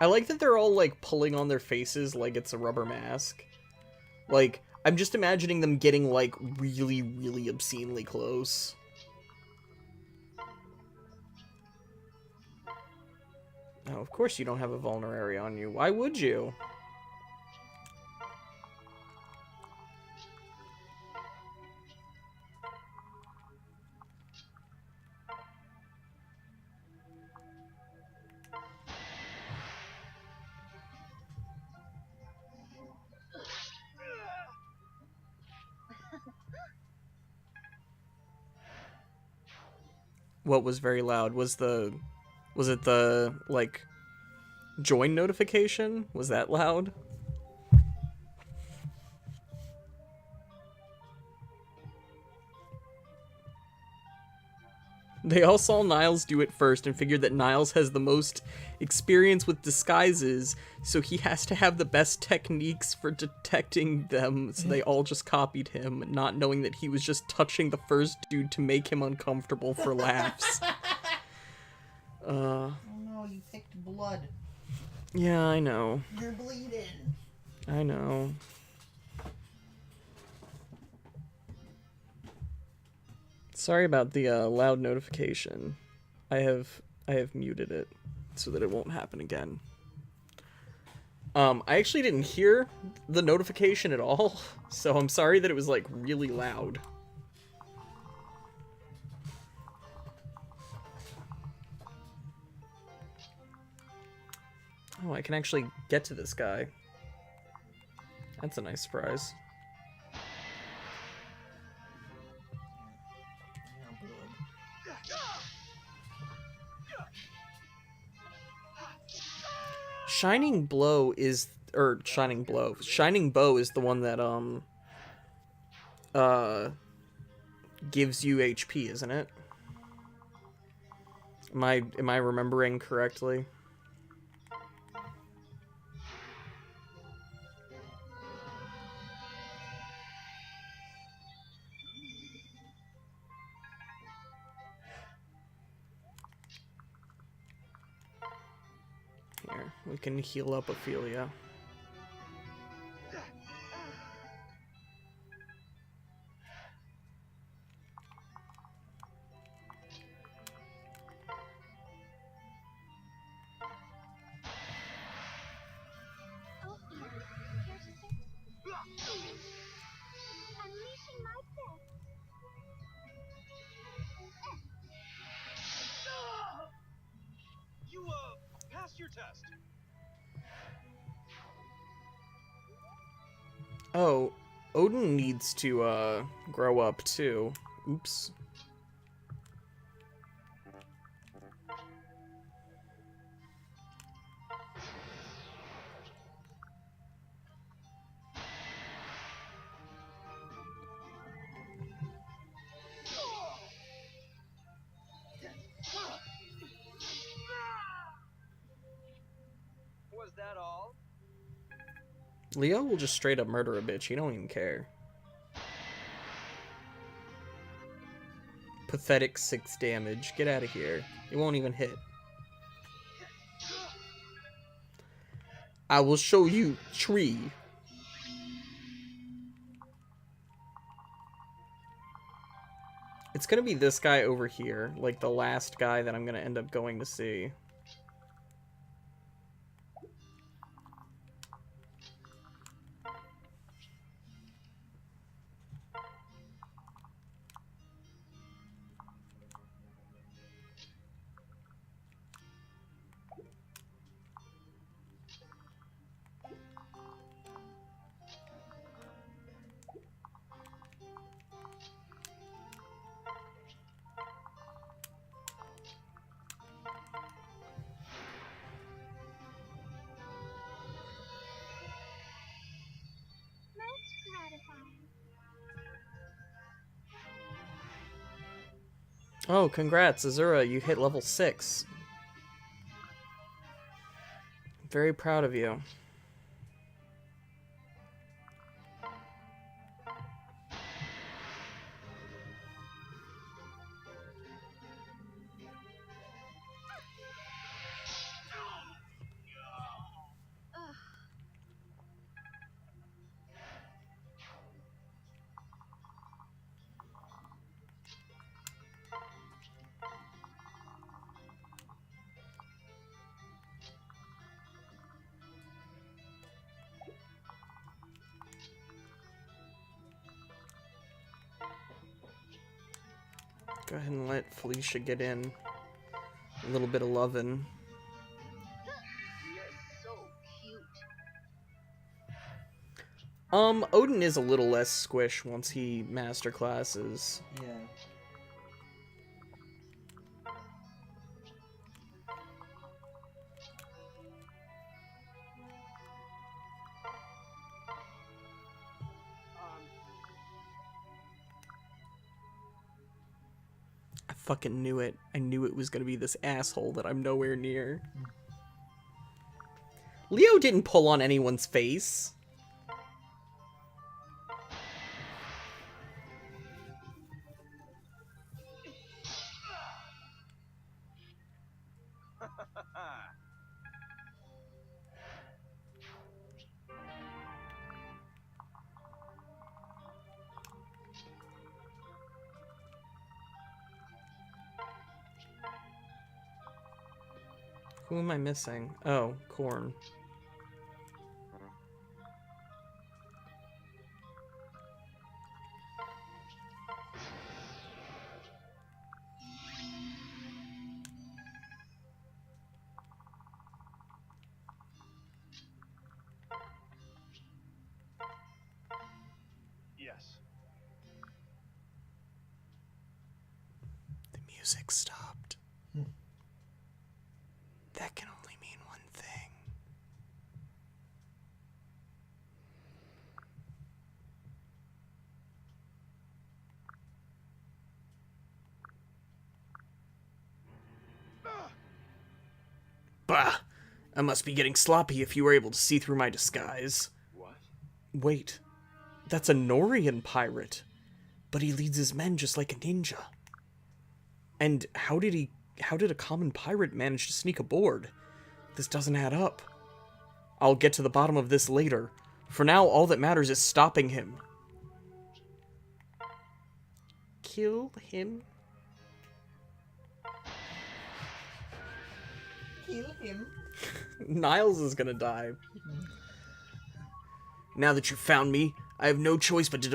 I like that they're all, like, pulling on their faces like it's a rubber mask. Like, I'm just imagining them getting, like, really, really obscenely close. Oh, of course you don't have a vulnerary on you. Why would you? What was very loud? Was it the, like, join notification? Was that loud? They all saw Niles do it first and figured that Niles has the most experience with disguises, so he has to have the best techniques for detecting them, so they all just copied him, not knowing that he was just touching the first dude to make him uncomfortable for laughs.
Oh no, you picked blood.
Yeah, I know.
You're bleeding.
I know. Sorry about the loud notification. I have muted it so that it won't happen again. I actually didn't hear the notification at all, so I'm sorry that it was like really loud. Oh, I can actually get to this guy. That's a nice surprise. Shining Bow is the one that gives you HP, isn't it? Am I remembering correctly? Here, we can heal up Ophelia.
Unleashing my fist.
You, passed your test.
Oh, Odin needs to, grow up, too. Oops. Leo will just straight up murder a bitch. He don't even care. Pathetic 6 damage. Get out of here. It won't even hit. I will show you tree. It's gonna be this guy over here, like the last guy that I'm gonna end up going to see.
Most gratifying.
Oh, congrats, Azura, you hit level 6. Very proud of you. Go ahead and let Felicia get in. A little bit of lovin'.
You're so cute.
Odin is a little less squish once he master classes.
Yeah.
I fucking knew it. I knew it was gonna be this asshole that I'm nowhere near. Leo didn't pull on anyone's face. Who am I missing? Oh, Corn.
Yes.
The music stopped. That can only mean one thing. Bah! I must be getting sloppy if you were able to see through my disguise.
What?
Wait, that's a Norian pirate. But he leads his men just like a ninja. And how did a common pirate manage to sneak aboard? This doesn't add up. I'll get to the bottom of this later. For now, all that matters is stopping him. Kill him?
Kill him.
Niles is gonna die. Now that you've found me, I have no choice but to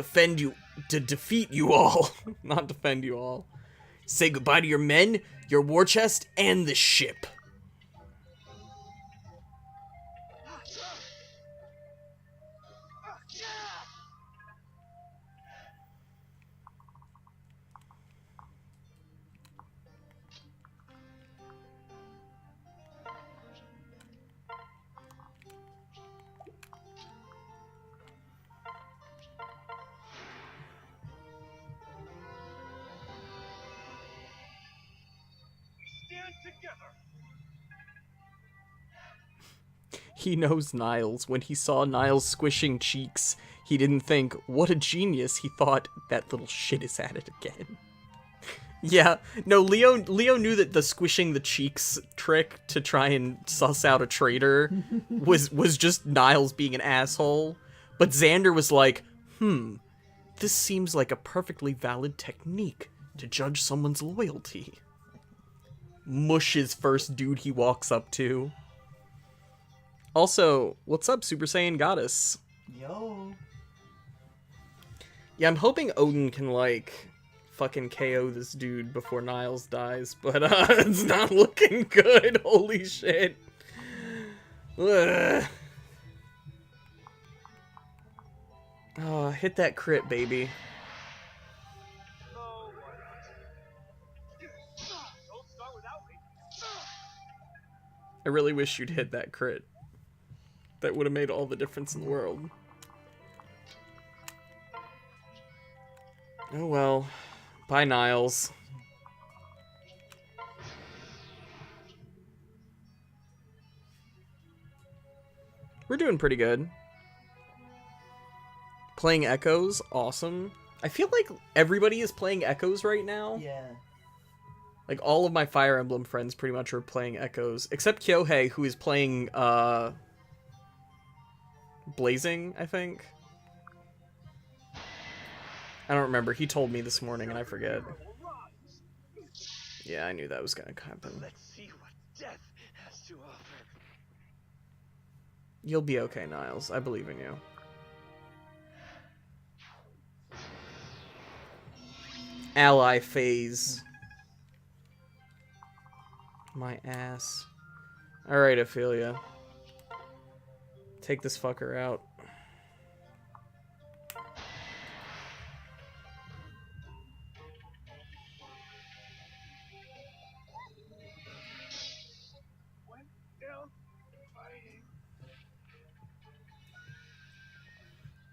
defeat you all. Not defend you all. Say goodbye to your men, your war chest, and the ship. He knows Niles. When he saw Niles squishing cheeks, he didn't think, what a genius. He thought, that little shit is at it again. Yeah, no, Leo knew that the squishing the cheeks trick to try and suss out a traitor was just Niles being an asshole. But Xander was like, this seems like a perfectly valid technique to judge someone's loyalty. Mush's first dude he walks up to. Also, what's up, Super Saiyan Goddess?
Yo.
Yeah, I'm hoping Odin can, like, fucking KO this dude before Niles dies, but it's not looking good. Holy shit. Ugh. Oh, hit that crit, baby. I really wish you'd hit that crit. That would have made all the difference in the world. Oh well. Bye, Niles. We're doing pretty good. Playing Echoes, awesome. I feel like everybody is playing Echoes right now.
Yeah.
Like, all of my Fire Emblem friends pretty much are playing Echoes. Except Kyohei, who is playing, Blazing, I think. I don't remember. He told me this morning, and I forget. Yeah, I knew that was gonna happen.
Let's see what death has to offer.
You'll be okay, Niles. I believe in you. Ally phase. My ass. Alright, Ophelia. Take this fucker out.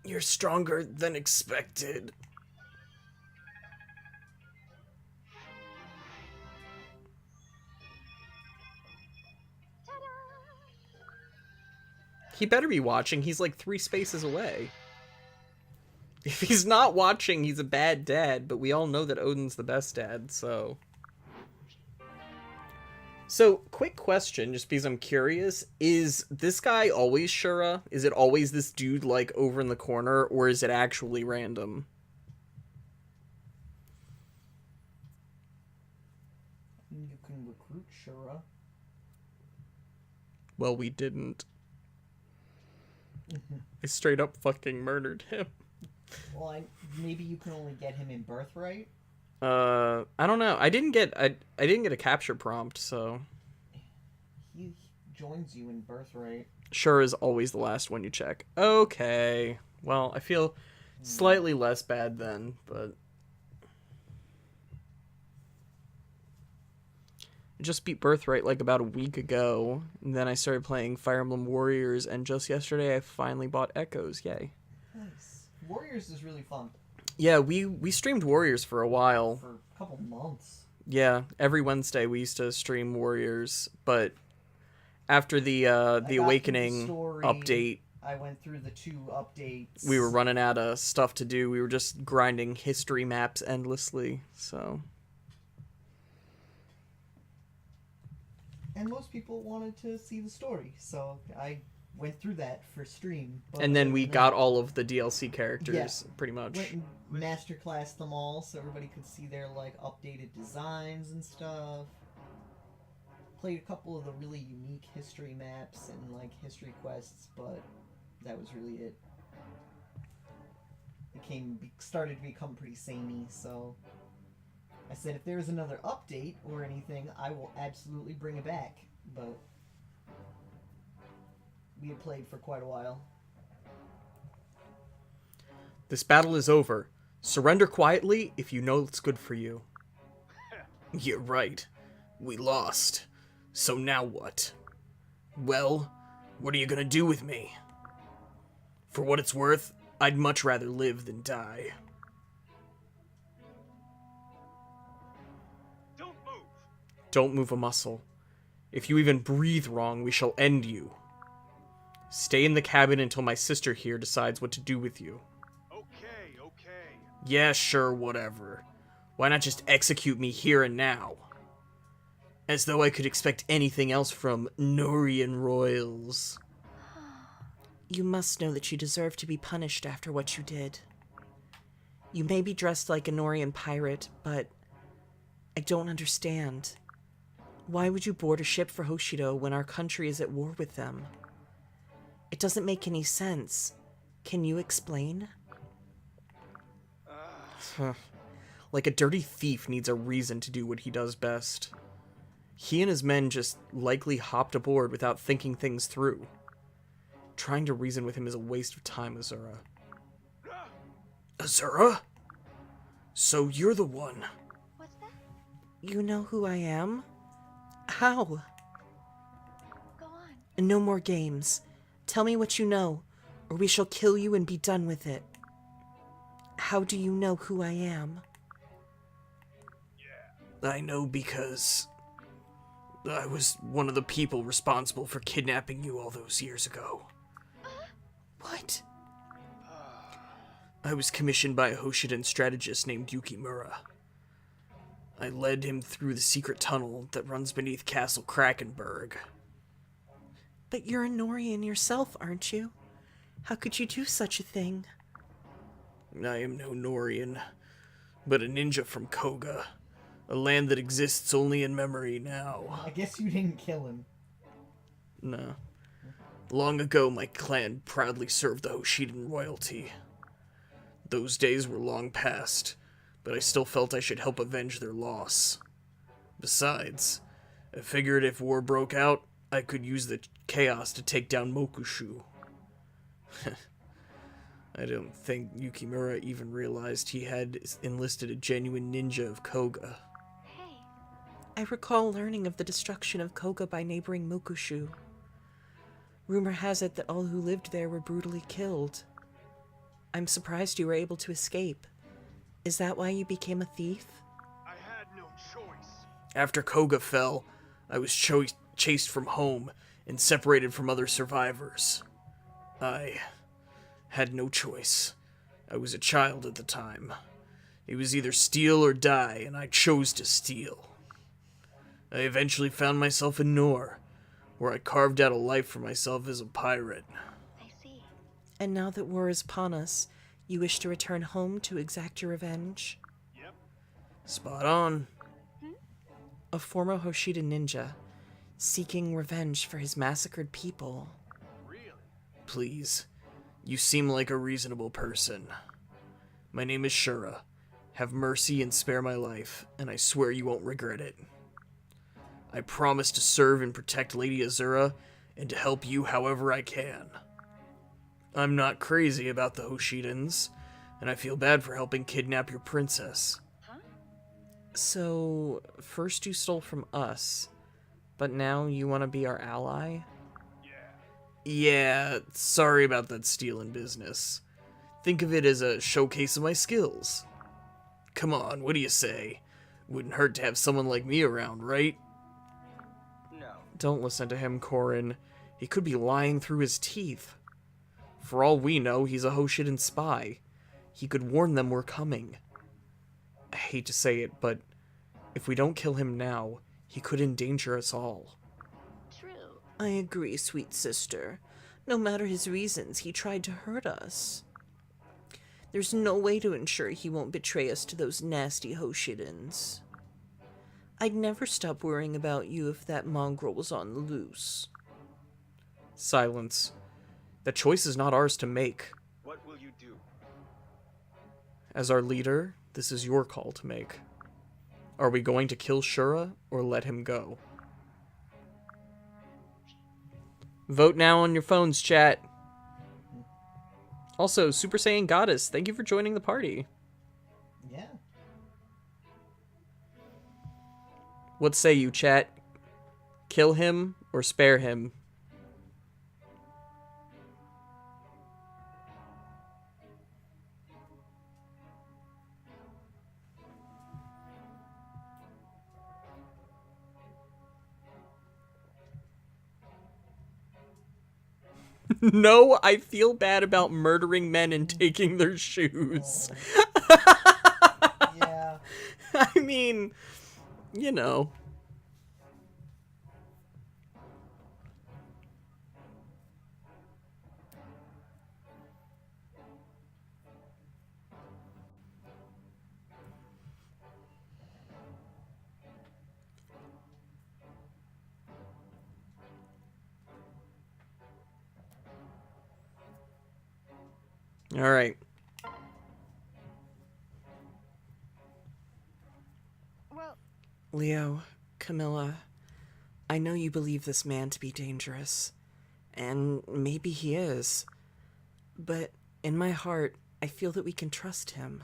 You're stronger than expected. He better be watching. He's like 3 spaces away. If he's not watching, he's a bad dad, but we all know that Odin's the best dad, so... So, quick question, just because I'm curious. Is this guy always Shura? Is it always this dude, like, over in the corner, or is it actually random?
You can recruit Shura.
Well, we didn't. I straight up fucking murdered him.
Well, maybe you can only get him in Birthright?
I don't know. I didn't get a capture prompt, so...
He joins you in Birthright.
Sure is always the last one you check. Okay. Well, I feel slightly less bad then, but... I just beat Birthright like about a week ago, and then I started playing Fire Emblem Warriors, and just yesterday I finally bought Echoes. Yay.
Nice. Warriors is really fun.
Yeah, we streamed Warriors for a while.
For a couple months.
Yeah, every Wednesday we used to stream Warriors, but after the Awakening update,
I went through the 2 updates.
we were running out of stuff to do. We were just grinding history maps endlessly, so...
And most people wanted to see the story, so I went through that for stream.
And then we got all of the DLC characters, pretty much.
Went and masterclassed them all so everybody could see their, like, updated designs and stuff. Played a couple of the really unique history maps and, like, history quests, but that was really it. Started to become pretty samey, so... I said if there's another update or anything, I will absolutely bring it back, but we had played for quite a while.
This battle is over. Surrender quietly if you know it's good for you. You're right. We lost. So now what? Well, what are you gonna do with me? For what it's worth, I'd much rather live than die. Don't move a muscle. If you even breathe wrong, we shall end you. Stay in the cabin until my sister here decides what to do with you.
Okay, okay.
Yeah, sure, whatever. Why not just execute me here and now? As though I could expect anything else from Norian royals.
You must know that you deserve to be punished after what you did. You may be dressed like a Norian pirate, but I don't understand. Why would you board a ship for Hoshido when our country is at war with them? It doesn't make any sense. Can you explain?
Like a dirty thief needs a reason to do what he does best. He and his men just likely hopped aboard without thinking things through. Trying to reason with him is a waste of time, Azura. Azura? So you're the one.
What's that?
You know who I am? How?
Go on.
No more games. Tell me what you know, or we shall kill you and be done with it. How do you know who I am?
I know because I was one of the people responsible for kidnapping you all those years ago.
What?
I was commissioned by a Hoshidan strategist named Yukimura. I led him through the secret tunnel that runs beneath Castle Krakenberg.
But you're a Norian yourself, aren't you? How could you do such a thing?
I am no Norian, but a ninja from Koga, a land that exists only in memory now.
I guess you didn't kill him.
No. Long ago, my clan proudly served the Hoshidan royalty. Those days were long past, but I still felt I should help avenge their loss. Besides, I figured if war broke out, I could use the chaos to take down Mokushu. I don't think Yukimura even realized he had enlisted a genuine ninja of Koga.
Hey,
I recall learning of the destruction of Koga by neighboring Mokushu. Rumor has it that all who lived there were brutally killed. I'm surprised you were able to escape. Is that why you became a thief?
I had no choice.
After Koga fell, I was chased from home and separated from other survivors. I had no choice. I was a child at the time. It was either steal or die, and I chose to steal. I eventually found myself in Nor, where I carved out a life for myself as a pirate.
I see.
And now that war is upon us, you wish to return home to exact your revenge?
Yep.
Spot on.
A former Hoshida ninja, seeking revenge for his massacred people.
Really?
Please, you seem like a reasonable person. My name is Shura. Have mercy and spare my life, and I swear you won't regret it. I promise to serve and protect Lady Azura, and to help you however I can. I'm not crazy about the Hoshidans, and I feel bad for helping kidnap your princess.
So, first you stole from us, but now you want to be our ally?
Yeah, sorry about that stealing business. Think of it as a showcase of my skills. Come on, what do you say? Wouldn't hurt to have someone like me around, right?
No.
Don't listen to him, Korin. He could be lying through his teeth. For all we know, he's a Hoshidan spy. He could warn them we're coming. I hate to say it, but if we don't kill him now, he could endanger us all.
True.
I agree, sweet sister. No matter his reasons, he tried to hurt us. There's no way to ensure he won't betray us to those nasty Hoshidans. I'd never stop worrying about you if that mongrel was on the loose.
Silence. The choice is not ours to make.
What will you do?
As our leader, this is your call to make. Are we going to kill Shura or let him go? Vote now on your phones, chat. Also, Super Saiyan Goddess, thank you for joining the party.
Yeah.
What say you, chat? Kill him or spare him? No, I feel bad about murdering men and taking their shoes.
Yeah.
I mean, you know. All right.
Well,
Leo, Camilla, I know you believe this man to be dangerous, and maybe he is, but in my heart, I feel that we can trust him.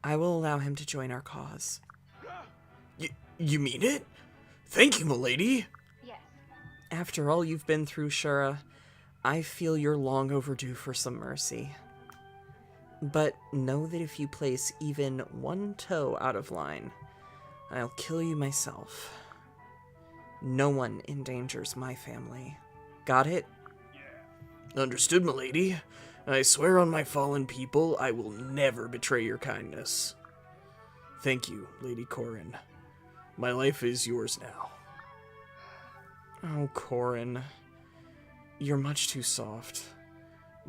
I will allow him to join our cause.
You mean it? Thank you, milady.
yes.
After all you've been through, Shura, I feel you're long overdue for some mercy. But know that if you place even one toe out of line, I'll kill you myself. No one endangers my family. Got it?
Understood, milady. I swear on my fallen people, I will never betray your kindness. Thank you, Lady Corin. My life is yours now.
Oh, Corin. You're much too soft.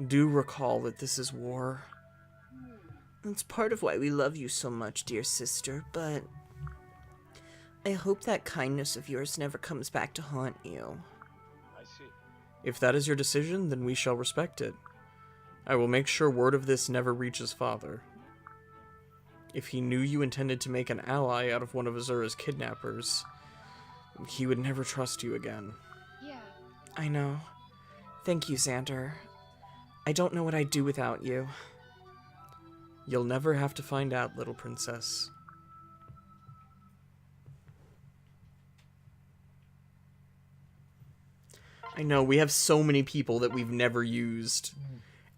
Do recall that this is war. That's part of why we love you so much, dear sister, but I hope that kindness of yours never comes back to haunt you.
I see.
If that is your decision, then we shall respect it. I will make sure word of this never reaches father. If he knew you intended to make an ally out of one of Azura's kidnappers, he would never trust you again.
Yeah.
I know. Thank you, Xander. I don't know what I'd do without you.
You'll never have to find out, little princess. I know, we have so many people that we've never used.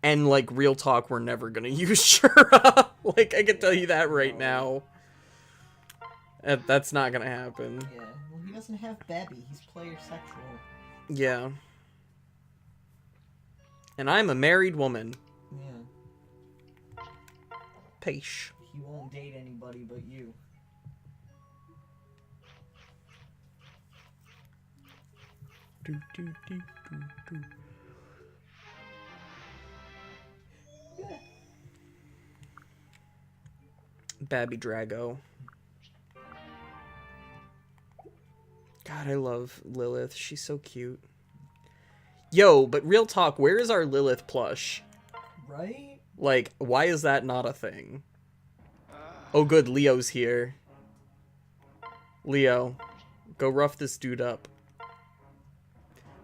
And, like, real talk, we're never gonna use Shura. Like, I can tell you that right now. That's not gonna happen.
Yeah. Well, he doesn't have Babby. He's player sexual.
Yeah. And I'm a married woman.
Yeah.
Peace.
He won't date anybody but you.
Do, do, do, do, do. Babby Drago. God, I love Lilith. She's so cute. Yo, but real talk, where is our Lilith plush?
Right?
Like, why is that not a thing? Oh good, Leo's here. Leo, go rough this dude up.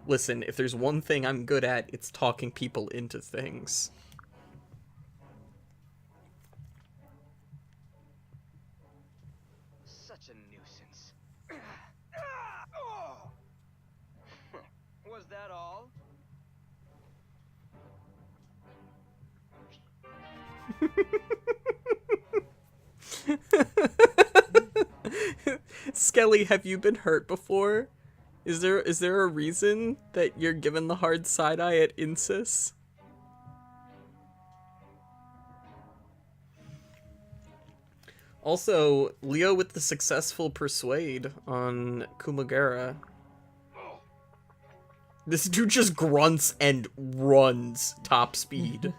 Listen, if there's one thing I'm good at, it's talking people into things.
Such a nuisance. Was that all?
Skelly, have you been hurt before? Is there a reason that you're given the hard side eye at Insis? Also, Leo with the successful persuade on Kumagara. This dude just grunts and runs top speed.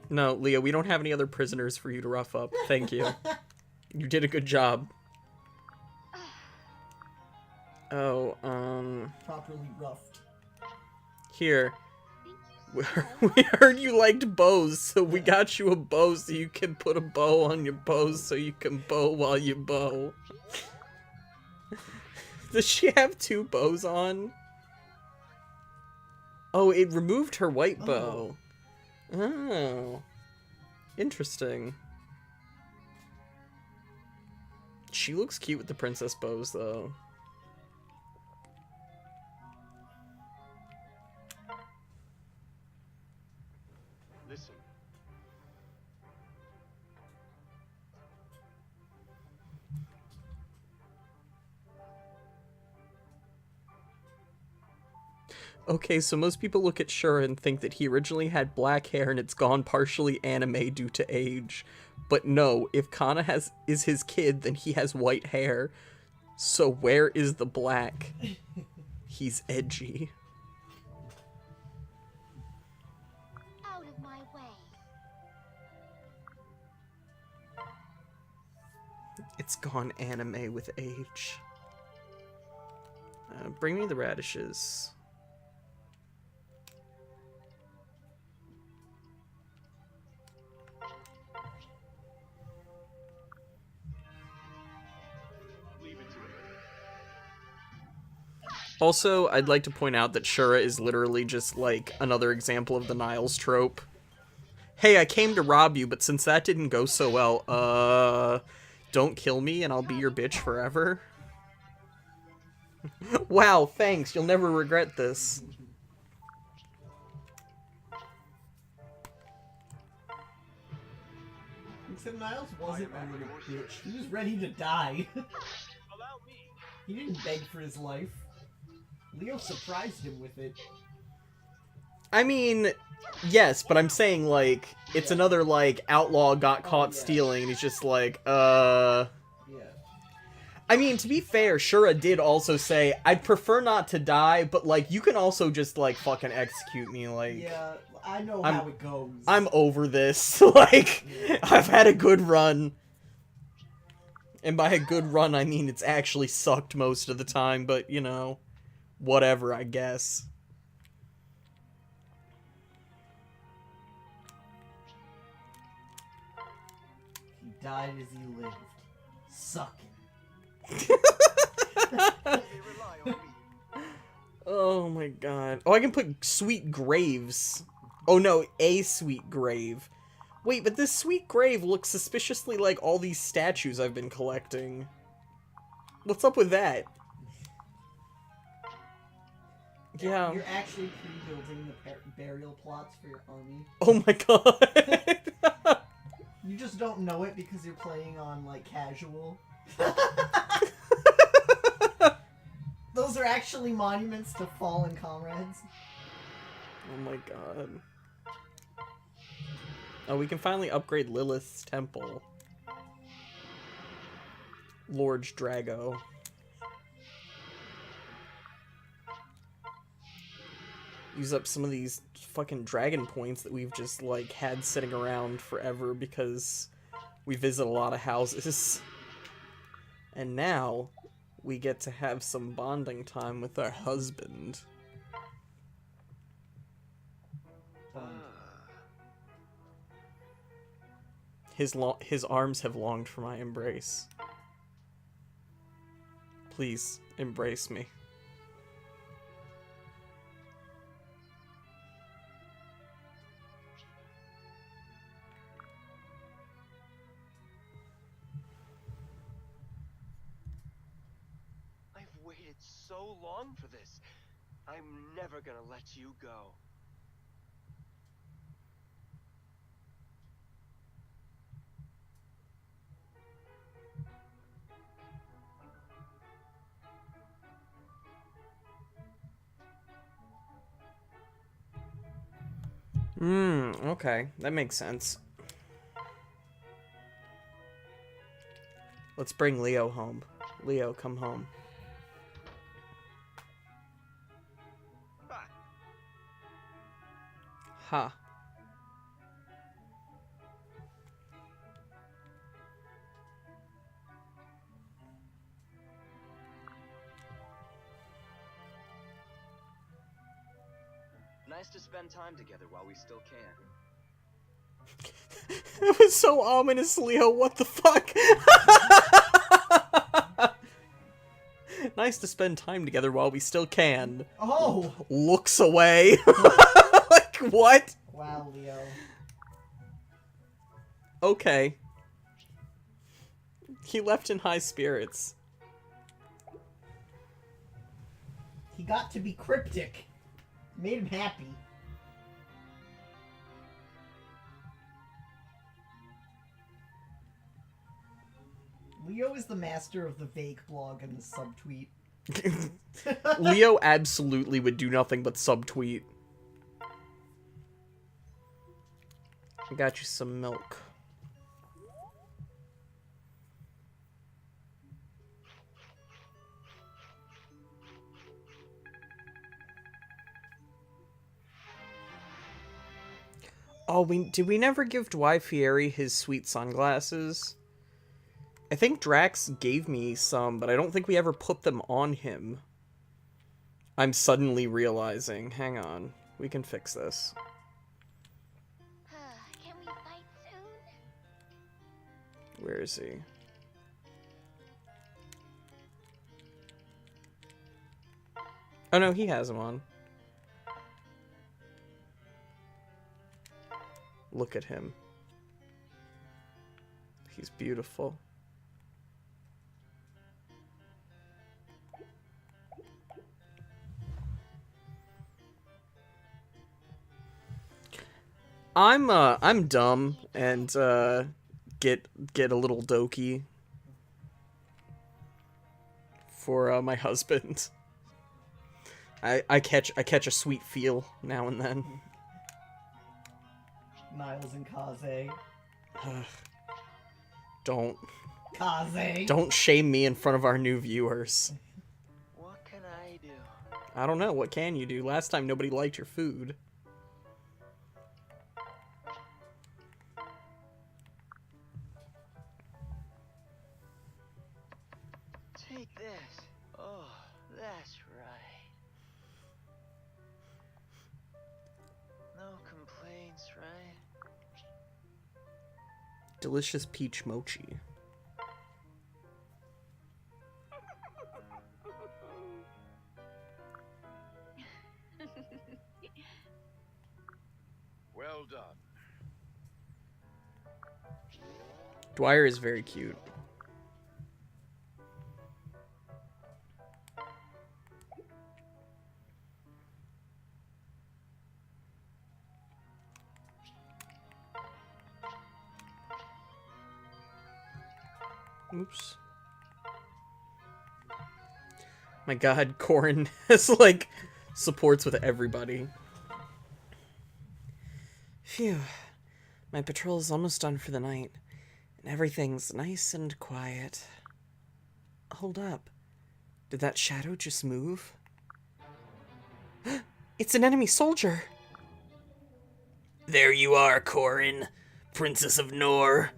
No, Leo, we don't have any other prisoners for you to rough up. Thank you. You did a good job. Oh,
Properly roughed.
here. We heard you liked bows, so we got you a bow so you can put a bow on your bow so you can bow while you bow. Does she have two bows on? Oh, it removed her white bow. Oh. Interesting. She looks cute with the princess bows, though.
Listen.
Okay, so most people look at Shura and think that he originally had black hair and it's gone partially anime due to age. But no, if Kana is his kid, then he has white hair. So where is the black? He's edgy.
Out of my way.
It's gone anime with age. Bring me the radishes.
Leave it to it.
Also, I'd like to point out that Shura is literally just, like, another example of the Niles trope. Hey, I came to rob you, but since that didn't go so well, don't kill me and I'll be your bitch forever. Wow, thanks. You'll never regret this.
Except Niles wasn't a little bitch. He was ready to die.
Allow me.
He didn't beg for his life. Leo surprised him with it.
I mean, yes, but I'm saying, like, it's another, like, outlaw got caught stealing, and he's just like,
Yeah.
I mean, to be fair, Shura did also say, I'd prefer not to die, but, like, you can also just, like, fucking execute me, like...
Yeah, I know how it goes.
I'm over this. Like, I've had a good run. And by a good run, I mean it's actually sucked most of the time, but, you know, whatever, I guess.
He died as he lived. Sucking.
They rely on me.
Oh my god. Oh, I can put sweet graves. Oh no, a sweet grave. Wait, but this sweet grave looks suspiciously like all these statues I've been collecting. What's up with that? Yeah.
You're actually pre-building the burial plots for your army.
Oh my god.
You just don't know it because you're playing on, like, casual. Those are actually monuments to fallen comrades.
Oh my god. Oh, we can finally upgrade Lilith's temple. Lord Drago. Use up some of these fucking dragon points that we've just, like, had sitting around forever because we visit a lot of houses. And now, we get to have some bonding time with our husband. His arms have longed for my embrace. Please, embrace me.
I've waited so long for this. I'm never gonna let you go.
Okay. That makes sense. Let's bring Leo home. Leo, come home.
Ah,
Ha.
Nice to spend time together while we still can.
That was so ominous, Leo. What the fuck? Nice to spend time together while we still can.
Oh!
Looks away. Like, what?
Wow, Leo.
Okay. He left in high spirits.
He got to be cryptic. Made him happy. Leo is the master of the vague blog and the subtweet.
Leo absolutely would do nothing but subtweet. I got you some milk. Oh, did we never give Dwy Fieri his sweet sunglasses? I think Drax gave me some, but I don't think we ever put them on him. I'm suddenly realizing. Hang on. We can fix this.
Can we fight soon?
Where is he? Oh no, he has them on. Look at him. He's beautiful. I'm dumb and get a little dokey for my husband. I catch a sweet feel now and then.
Niles and Kaze.
Don't
Kaze.
shame me in front of our new viewers.
What can I do?
I don't know, what can you do? Last time nobody liked your food.
Take this. Oh, that's right. No complaints, right?
Delicious peach mochi.
Well done.
Dwyer is very cute. Oops. My god, Corin has, like, supports with everybody. Phew. My patrol is almost done for the night, and everything's nice and quiet. Hold up. Did that shadow just move? It's an enemy soldier! There you are, Corin, Princess of Nor.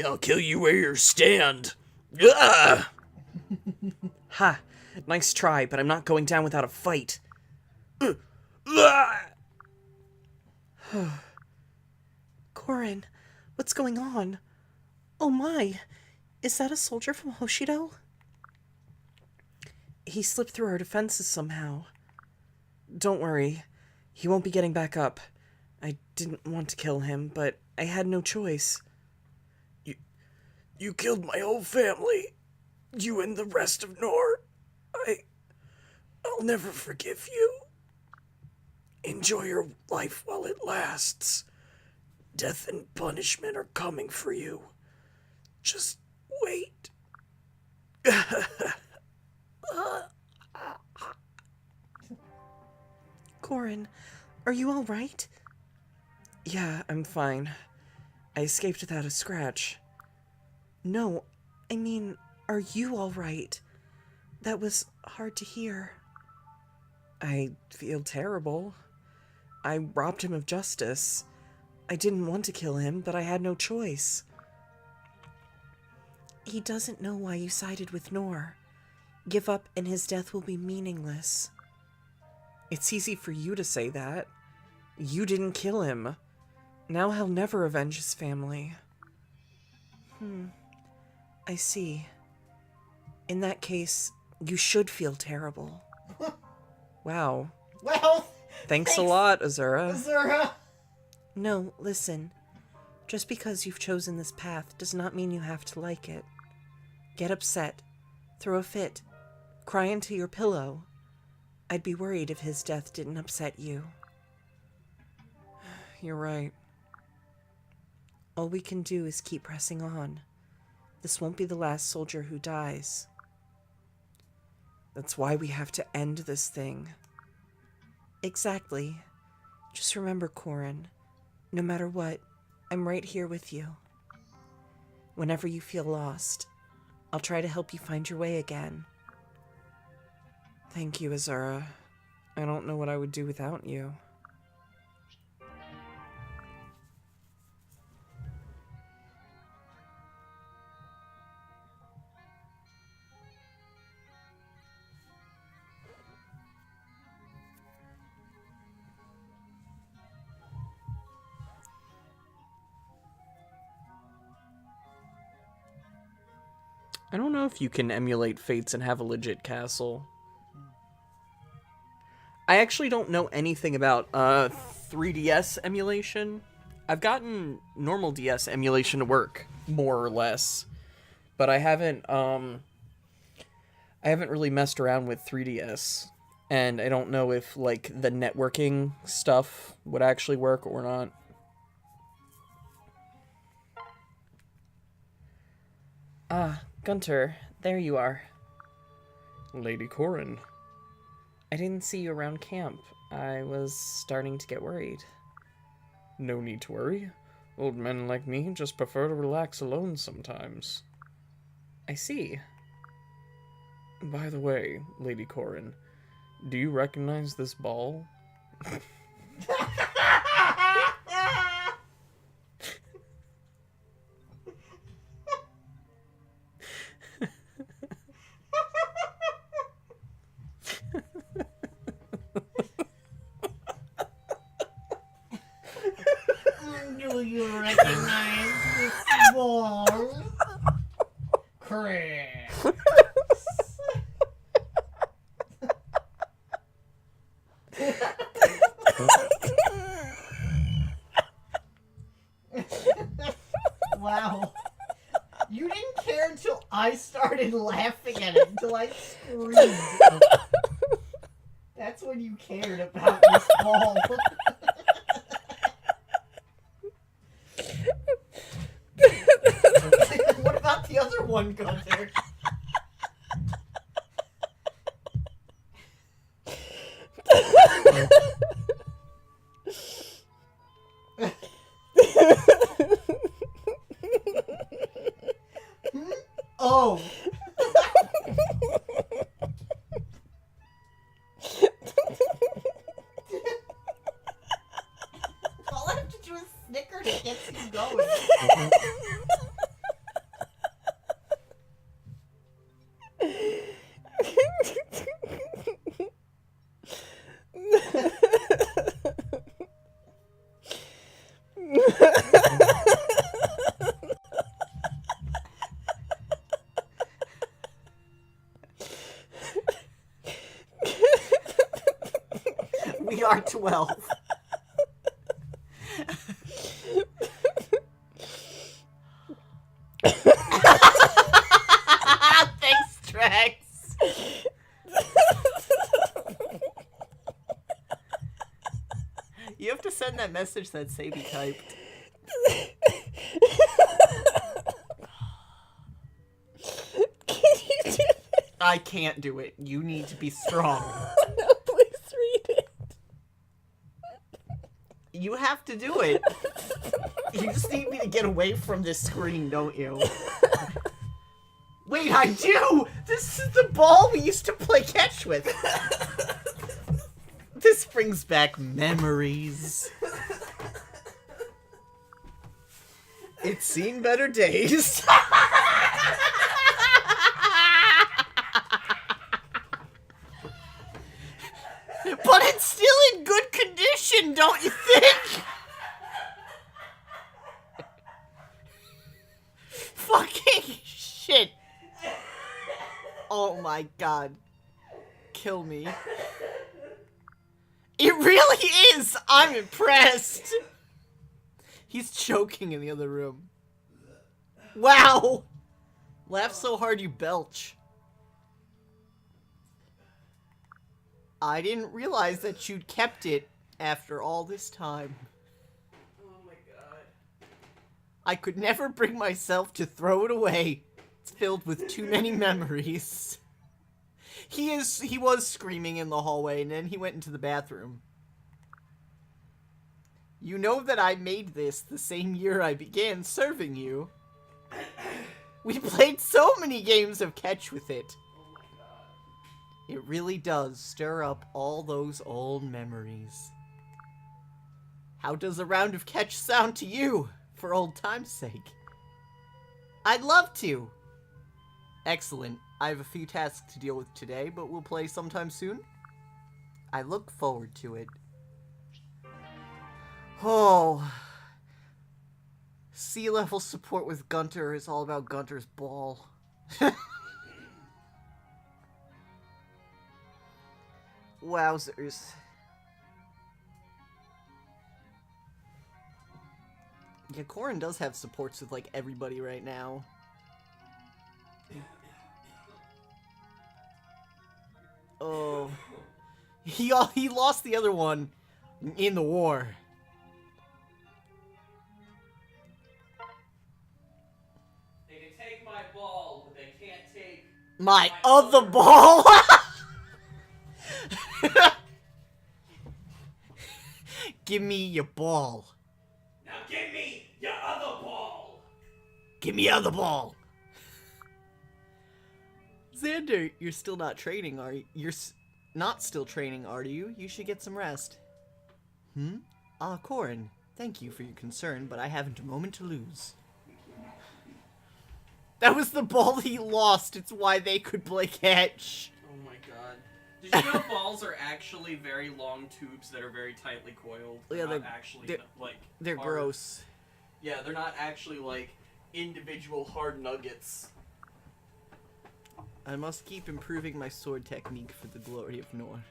I'll kill you where you stand. Ah! Ha! Nice try, but I'm not going down without a fight. Corin, what's going on? Oh my! Is that a soldier from Hoshido? He slipped through our defenses somehow. Don't worry. He won't be getting back up. I didn't want to kill him, but I had no choice. You killed my whole family. You and the rest of Nor. I'll never forgive you. Enjoy your life while it lasts. Death and punishment are coming for you. Just wait. Corin, are you all right? Yeah, I'm fine. I escaped without a scratch. No, I mean, are you all right? That was hard to hear. I feel terrible. I robbed him of justice. I didn't want to kill him, but I had no choice. He doesn't know why you sided with Nor. Give up and his death will be meaningless. It's easy for you to say that. You didn't kill him. Now he'll never avenge his family. I see. In that case, you should feel terrible. Wow.
Well,
Thanks a lot, Azura.
Azura.
No, listen. Just because you've chosen this path does not mean you have to like it. Get upset. Throw a fit. Cry into your pillow. I'd be worried if his death didn't upset you.
You're right.
All we can do is keep pressing on. This won't be the last soldier who dies.
That's why we have to end this thing. Exactly. Just remember, Corin, no matter what, I'm right here with you. Whenever you feel lost, I'll try to help you find your way again. Thank you, Azura. I don't know what I would do without you. I don't know if you can emulate Fates and have a legit castle. I actually don't know anything about 3DS emulation. I've gotten normal DS emulation to work, more or less. But I haven't really messed around with 3DS. And I don't know if, like, the networking stuff would actually work or not. Ah, Gunter, there you are. Lady Corin. I didn't see you around camp. I was starting to get worried. No need to worry. Old men like me just prefer to relax alone sometimes. I see. By the way, Lady Corin, do you recognize this ball?
Do you recognize this ball? Chris. Wow. You didn't care until I started laughing at it, until I screamed. That's when you cared about this ball. What about the other one, Gunther? Oh. All I have to do is snicker and it gets you going. We are 12. Thanks, Trex. You have to send that message that Sadie typed.
Can you do it?
I can't do it. You need to be strong.
No, please read it.
You have to do it. You just need me to get away from this screen, don't you? Wait, I do! This is the ball we used to play catch with. This brings back memories. It's seen better days. But it's still in good condition, don't you think? Fucking shit. Oh my god. Kill me. It really is! I'm impressed! He's choking in the other room. Wow! Laugh so hard you belch. I didn't realize that you'd kept it after all this time.
Oh my god.
I could never bring myself to throw it away. It's filled with too many memories. He was screaming in the hallway, and then he went into the bathroom. You know that I made this the same year I began serving you. We played so many games of catch with it.
Oh my god.
It really does stir up all those old memories. How does a round of catch sound to you, for old time's sake? I'd love to. Excellent. I have a few tasks to deal with today, but we'll play sometime soon. I look forward to it. Oh. Sea level support with Gunter is all about Gunter's ball. Wowzers. Yeah, Corin does have supports with, like, everybody right now. Oh. He lost the other one in the war.
They can take my ball, but they can't take
My other ball! Give me your ball.
Now give me your other ball!
Give me other ball. Xander, you're still not training, are you? You're not still training, are you? You should get some rest. Corin, thank you for your concern, but I haven't a moment to lose. That was the ball he lost. It's why they could play catch.
Oh my god. Did you know balls are actually very long tubes that are very tightly coiled?
Yeah,
not actually like
they're
hard.
gross.
Yeah, they're not actually like individual hard nuggets.
I must keep improving my sword technique for the glory of Nor.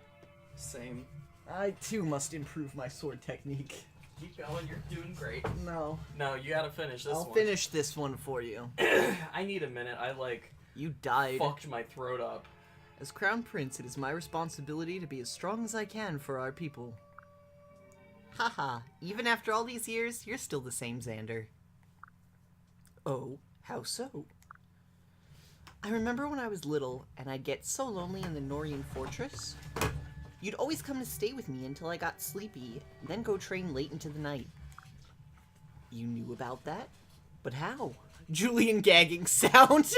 Same.
I too must improve my sword technique.
Keep going, you're doing great.
No.
No, you gotta finish this one.
I'll finish this one for you.
I need a minute. I
You died.
fucked my throat up.
As Crown Prince, it is my responsibility to be as strong as I can for our people. Haha, even after all these years, you're still the same Xander. Oh, how so? I remember when I was little, and I'd get so lonely in the Norian fortress. You'd always come to stay with me until I got sleepy, then go train late into the night. You knew about that? But how? Julian gagging sound!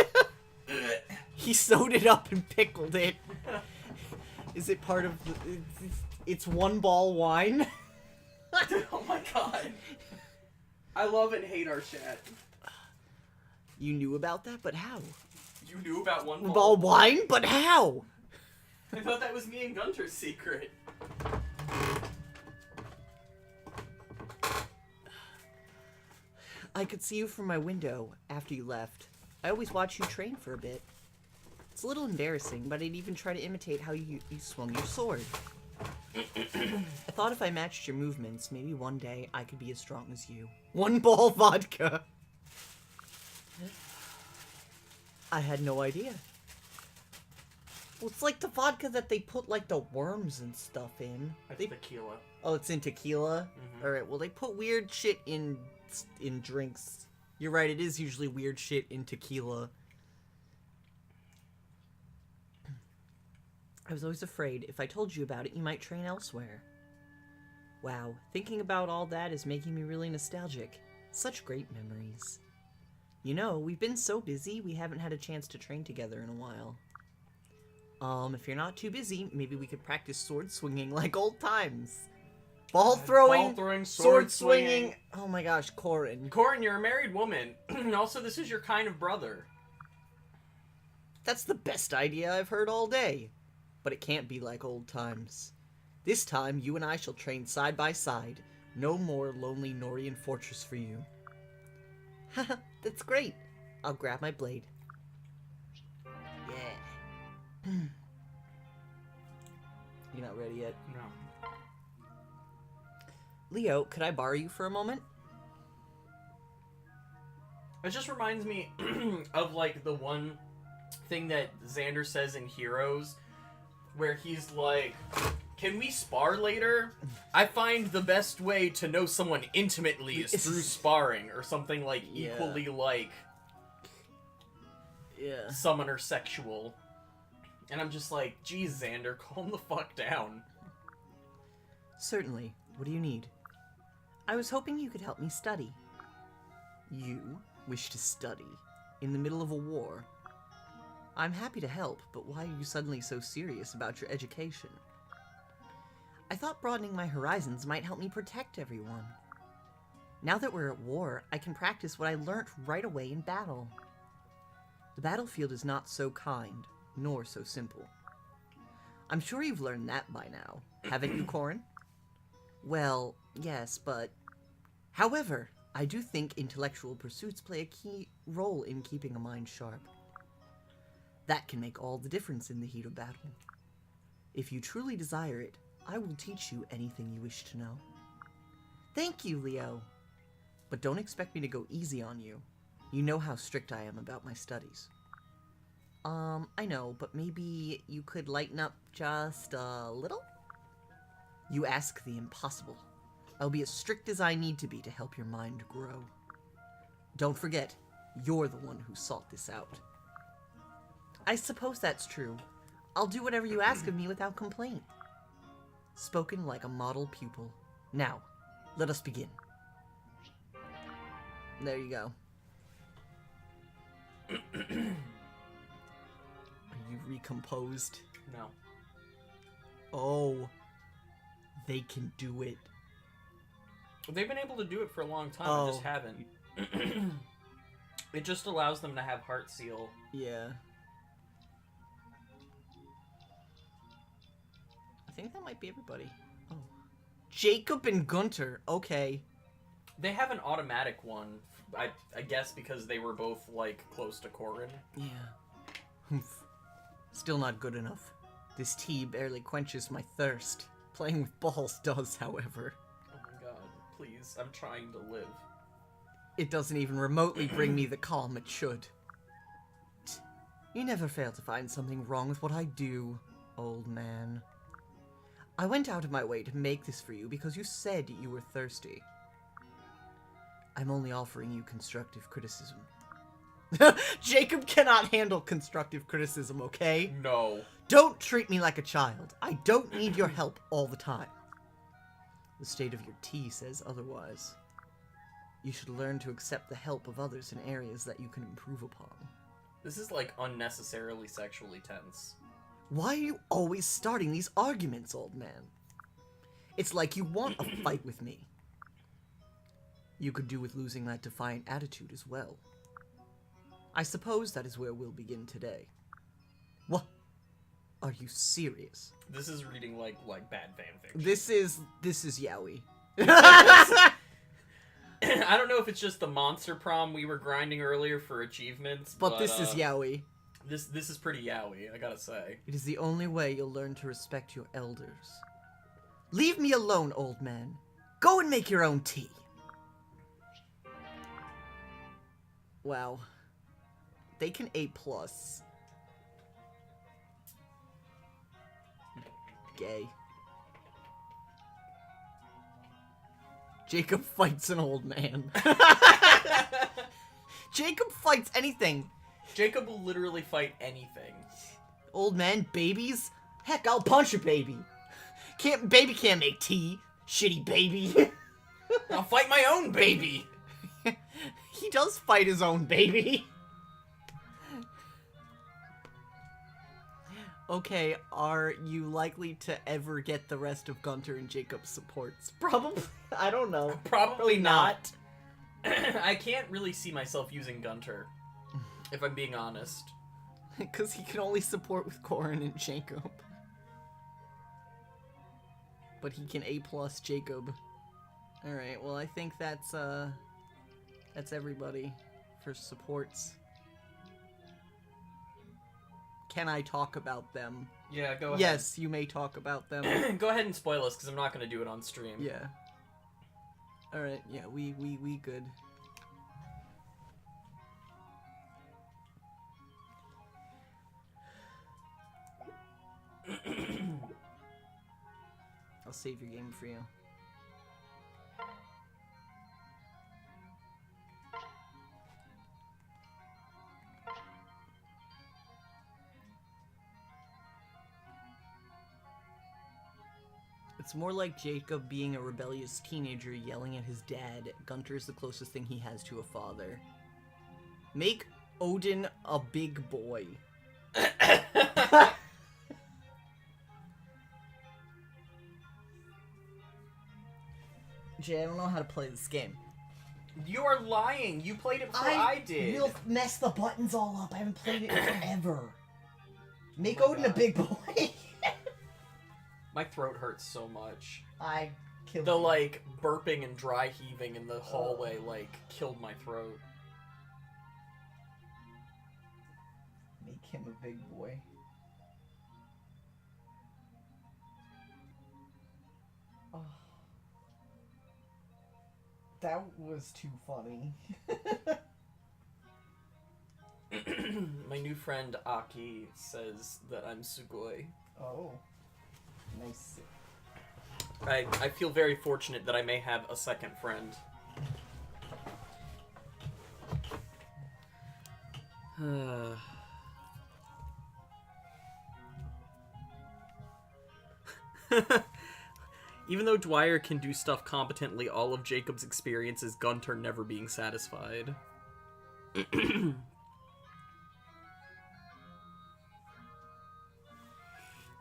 He sewed it up and pickled it. Is it part of the... It's one ball wine?
Oh my god. I love and hate our chat.
You knew about that, but how?
You knew about one
Ball wine? But how?
I thought that was me and Gunter's secret.
I could see you from my window after you left. I always watch you train for a bit. It's a little embarrassing, but I'd even try to imitate how you swung your sword. I thought if I matched your movements, maybe one day I could be as strong as you. One ball vodka! I had no idea. Well, it's like the vodka that they put, like, the worms and stuff in.
Tequila.
Oh, it's in tequila?
Mm-hmm.
Alright, well, they put weird shit in drinks. You're right, it is usually weird shit in tequila. I was always afraid if I told you about it, you might train elsewhere. Wow, thinking about all that is making me really nostalgic. Such great memories. You know, we've been so busy, we haven't had a chance to train together in a while. If you're not too busy, maybe we could practice sword swinging like old times. Ball throwing, sword swinging. Oh my gosh, Corin.
Corin, you're a married woman. Also, this is your kind of brother.
That's the best idea I've heard all day. But it can't be like old times. This time, you and I shall train side by side. No more lonely Norian fortress for you. Haha, that's great. I'll grab my blade. Yeah. You're not ready yet?
No.
Leo, could I borrow you for a moment?
It just reminds me of, like, the one thing that Xander says in Heroes, where he's like, can we spar later? I find the best way to know someone intimately is through sparring, or something, like, equally, like,
yeah,
summoner sexual. And I'm just like, geez, Xander, calm the fuck down.
Certainly. What do you need? I was hoping you could help me study. You wish to study in the middle of a war? I'm happy to help, but why are you suddenly so serious about your education? I thought broadening my horizons might help me protect everyone. Now that we're at war, I can practice what I learnt right away in battle. The battlefield is not so kind, nor so simple. I'm sure you've learned that by now, haven't you, Corin? Well, yes, but... However, I do think intellectual pursuits play a key role in keeping a mind sharp. That can make all the difference in the heat of battle. If you truly desire it, I will teach you anything you wish to know. Thank you, Leo. But don't expect me to go easy on you. You know how strict I am about my studies. I know, but maybe you could lighten up just a little? You ask the impossible. I'll be as strict as I need to be to help your mind grow. Don't forget, you're the one who sought this out. I suppose that's true. I'll do whatever you ask of me without complaint. Spoken like a model pupil. Now, let us begin. There you go. Are you recomposed?
No.
Oh. They can do it.
They've been able to do it for a long time,
Oh.
I just haven't. It just allows them to have Heart Seal.
Yeah. I think that might be everybody. Oh. Jacob and Gunter. Okay.
They have an automatic one, I guess because they were both, like, close to Corin.
Yeah. Humph. Still not good enough. This tea barely quenches my thirst. Playing with balls does, however.
Oh my god, please, I'm trying to live.
It doesn't even remotely bring me the calm it should. You never fail to find something wrong with what I do, old man. I went out of my way to make this for you because you said you were thirsty. I'm only offering you constructive criticism. Jacob cannot handle constructive criticism, okay?
No.
Don't treat me like a child. I don't need your help all the time. The state of your tea says otherwise. You should learn to accept the help of others in areas that you can improve upon.
This is, like, unnecessarily sexually tense.
Why are you always starting these arguments, old man? It's like you want a fight with me. You could do with losing that defiant attitude as well. I suppose that is where we'll begin today. What? Are you serious?
This is reading like bad fanfiction.
This is yaoi.
I don't know if it's just the monster prom we were grinding earlier for achievements,
but this is yaoi.
This is pretty yaoi, I gotta say.
It is the only way you'll learn to respect your elders. Leave me alone, old man. Go and make your own tea. Wow. They can A+. Gay. Jacob fights an old man. Jacob fights anything.
Jacob will literally fight anything.
Old man, babies? Heck, I'll punch a baby. Baby can't make tea. Shitty baby.
I'll fight my own baby.
He does fight his own baby. Okay, are you likely to ever get the rest of Gunter and Jacob's supports? Probably. I don't know.
Probably not. I can't really see myself using Gunter, if I'm being honest.
Because he can only support with Corin and Jacob. But he can A+ Jacob. Alright, well I think that's everybody for supports. Can I talk about them?
Yeah, go ahead.
Yes, you may talk about them.
Go ahead and spoil us, because I'm not going to do it on stream.
Yeah. Alright, yeah, we good. I'll save your game for you. It's more like Jacob being a rebellious teenager yelling at his dad. Gunter's the closest thing he has to a father. Make Odin a big boy. Jay, I don't know how to play this game.
You are lying. You played it before I did.
You'll mess the buttons all up. I haven't played it in forever. Make
Oh my
Odin
God.
a big boy.
My throat hurts so much.
I killed
The,
you.
like, burping and dry heaving in the hallway, like, killed my throat.
Make him a big boy. Oh. That was too funny.
My new friend Aki says that I'm sugoi.
Oh. Nice.
I feel very fortunate that I may have a second friend. Even though Dwyer can do stuff competently, all of Jacob's experience is Gunter never being satisfied.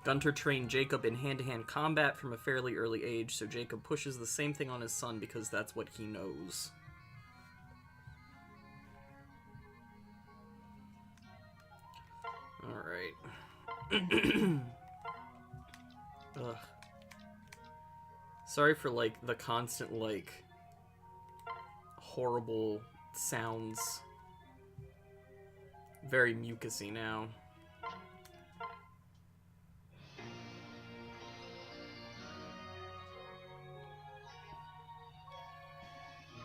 Gunter trained Jacob in hand-to-hand combat from a fairly early age, so Jacob pushes the same thing on his son because that's what he knows. Alright. Ugh. Sorry for, like, the constant, like, horrible sounds. Very mucusy now.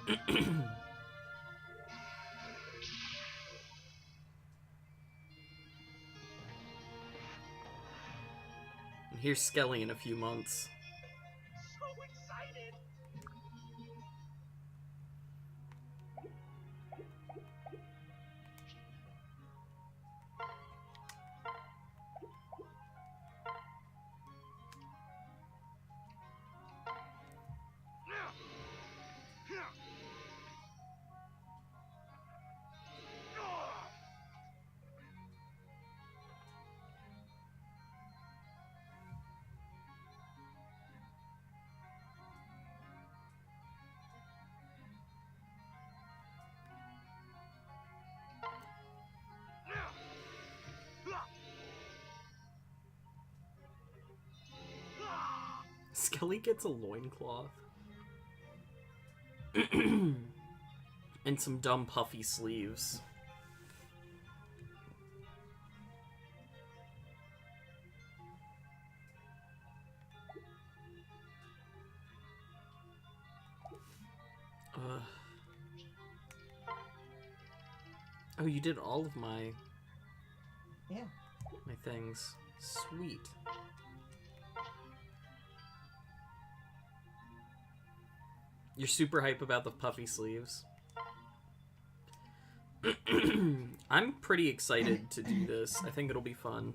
And here's Skelly in a few months.
So excited!
Skelly gets a loincloth. And some dumb puffy sleeves. Oh, you did all of my things. Sweet. You're super hype about the puffy sleeves. I'm pretty excited to do this. I think it'll be fun.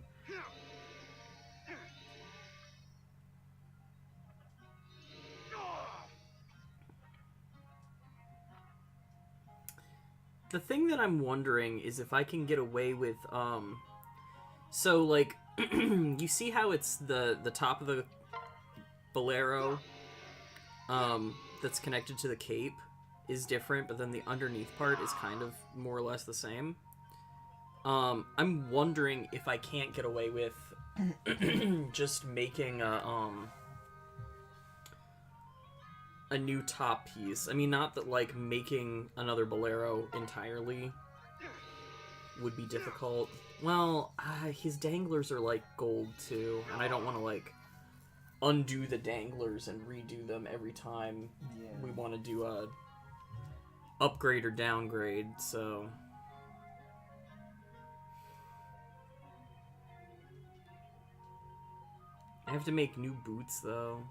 The thing that I'm wondering is if I can get away with, so, like, you see how it's the top of the bolero, that's connected to the cape is different, but then the underneath part is kind of more or less the same. I'm wondering if I can't get away with just making a new top piece. I mean, not that, like, making another bolero entirely would be difficult. Well, his danglers are, like, gold, too, and I don't want to, like, undo the danglers and redo them every time we want to do a upgrade or downgrade, so... I have to make new boots, though.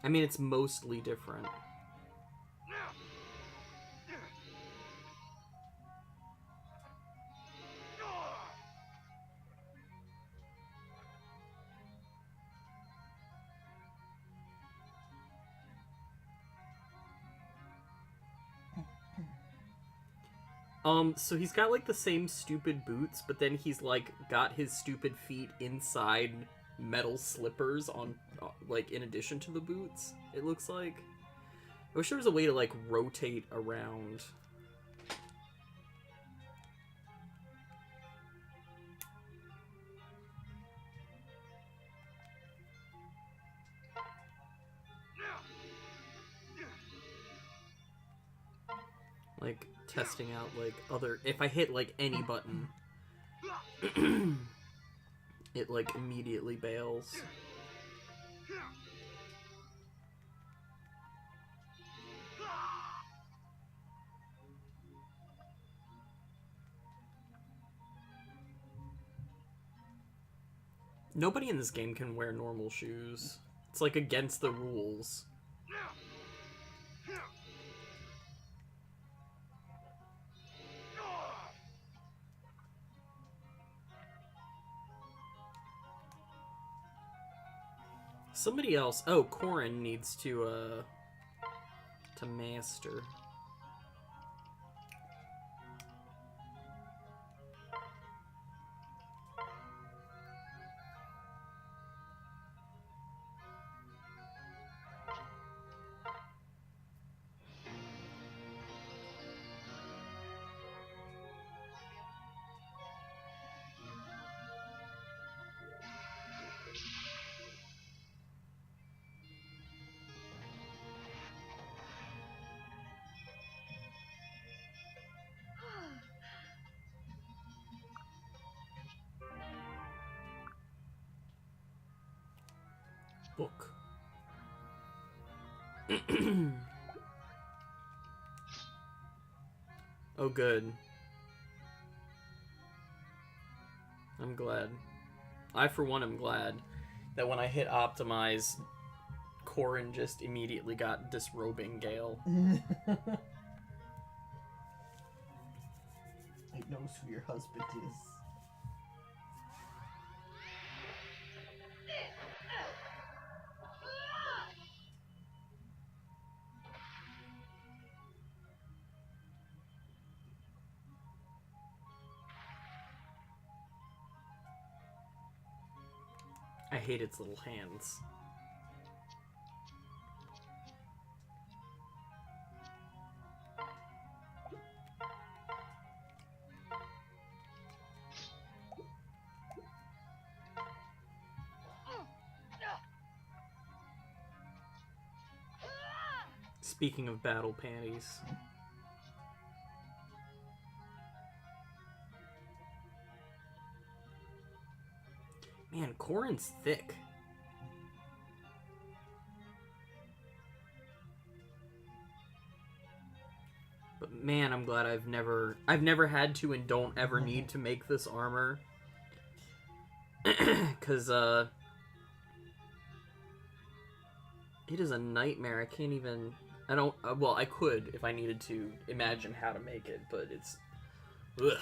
I mean, it's mostly different. So he's got like the same stupid boots, but then he's like got his stupid feet inside metal slippers on, like, in addition to the boots, it looks like. I wish there was a way to like rotate around. Like, testing out, like, other... If I hit, like, any button, it, like, immediately bails. Nobody in this game can wear normal shoes. It's, like, against the rules. Somebody else... Oh, Corin needs to master. Book. Oh, good. I'm glad. I, for one, am glad that when I hit optimize, Corin just immediately got disrobing Gale.
It knows who your husband is.
I hate its little hands. Speaking of battle panties. Man, Corin's thick. But man, I'm glad I've never had to and don't ever need to make this armor. 'Cause, it is a nightmare. I can't even... I don't... well, I could if I needed to imagine how to make it, but it's... Ugh.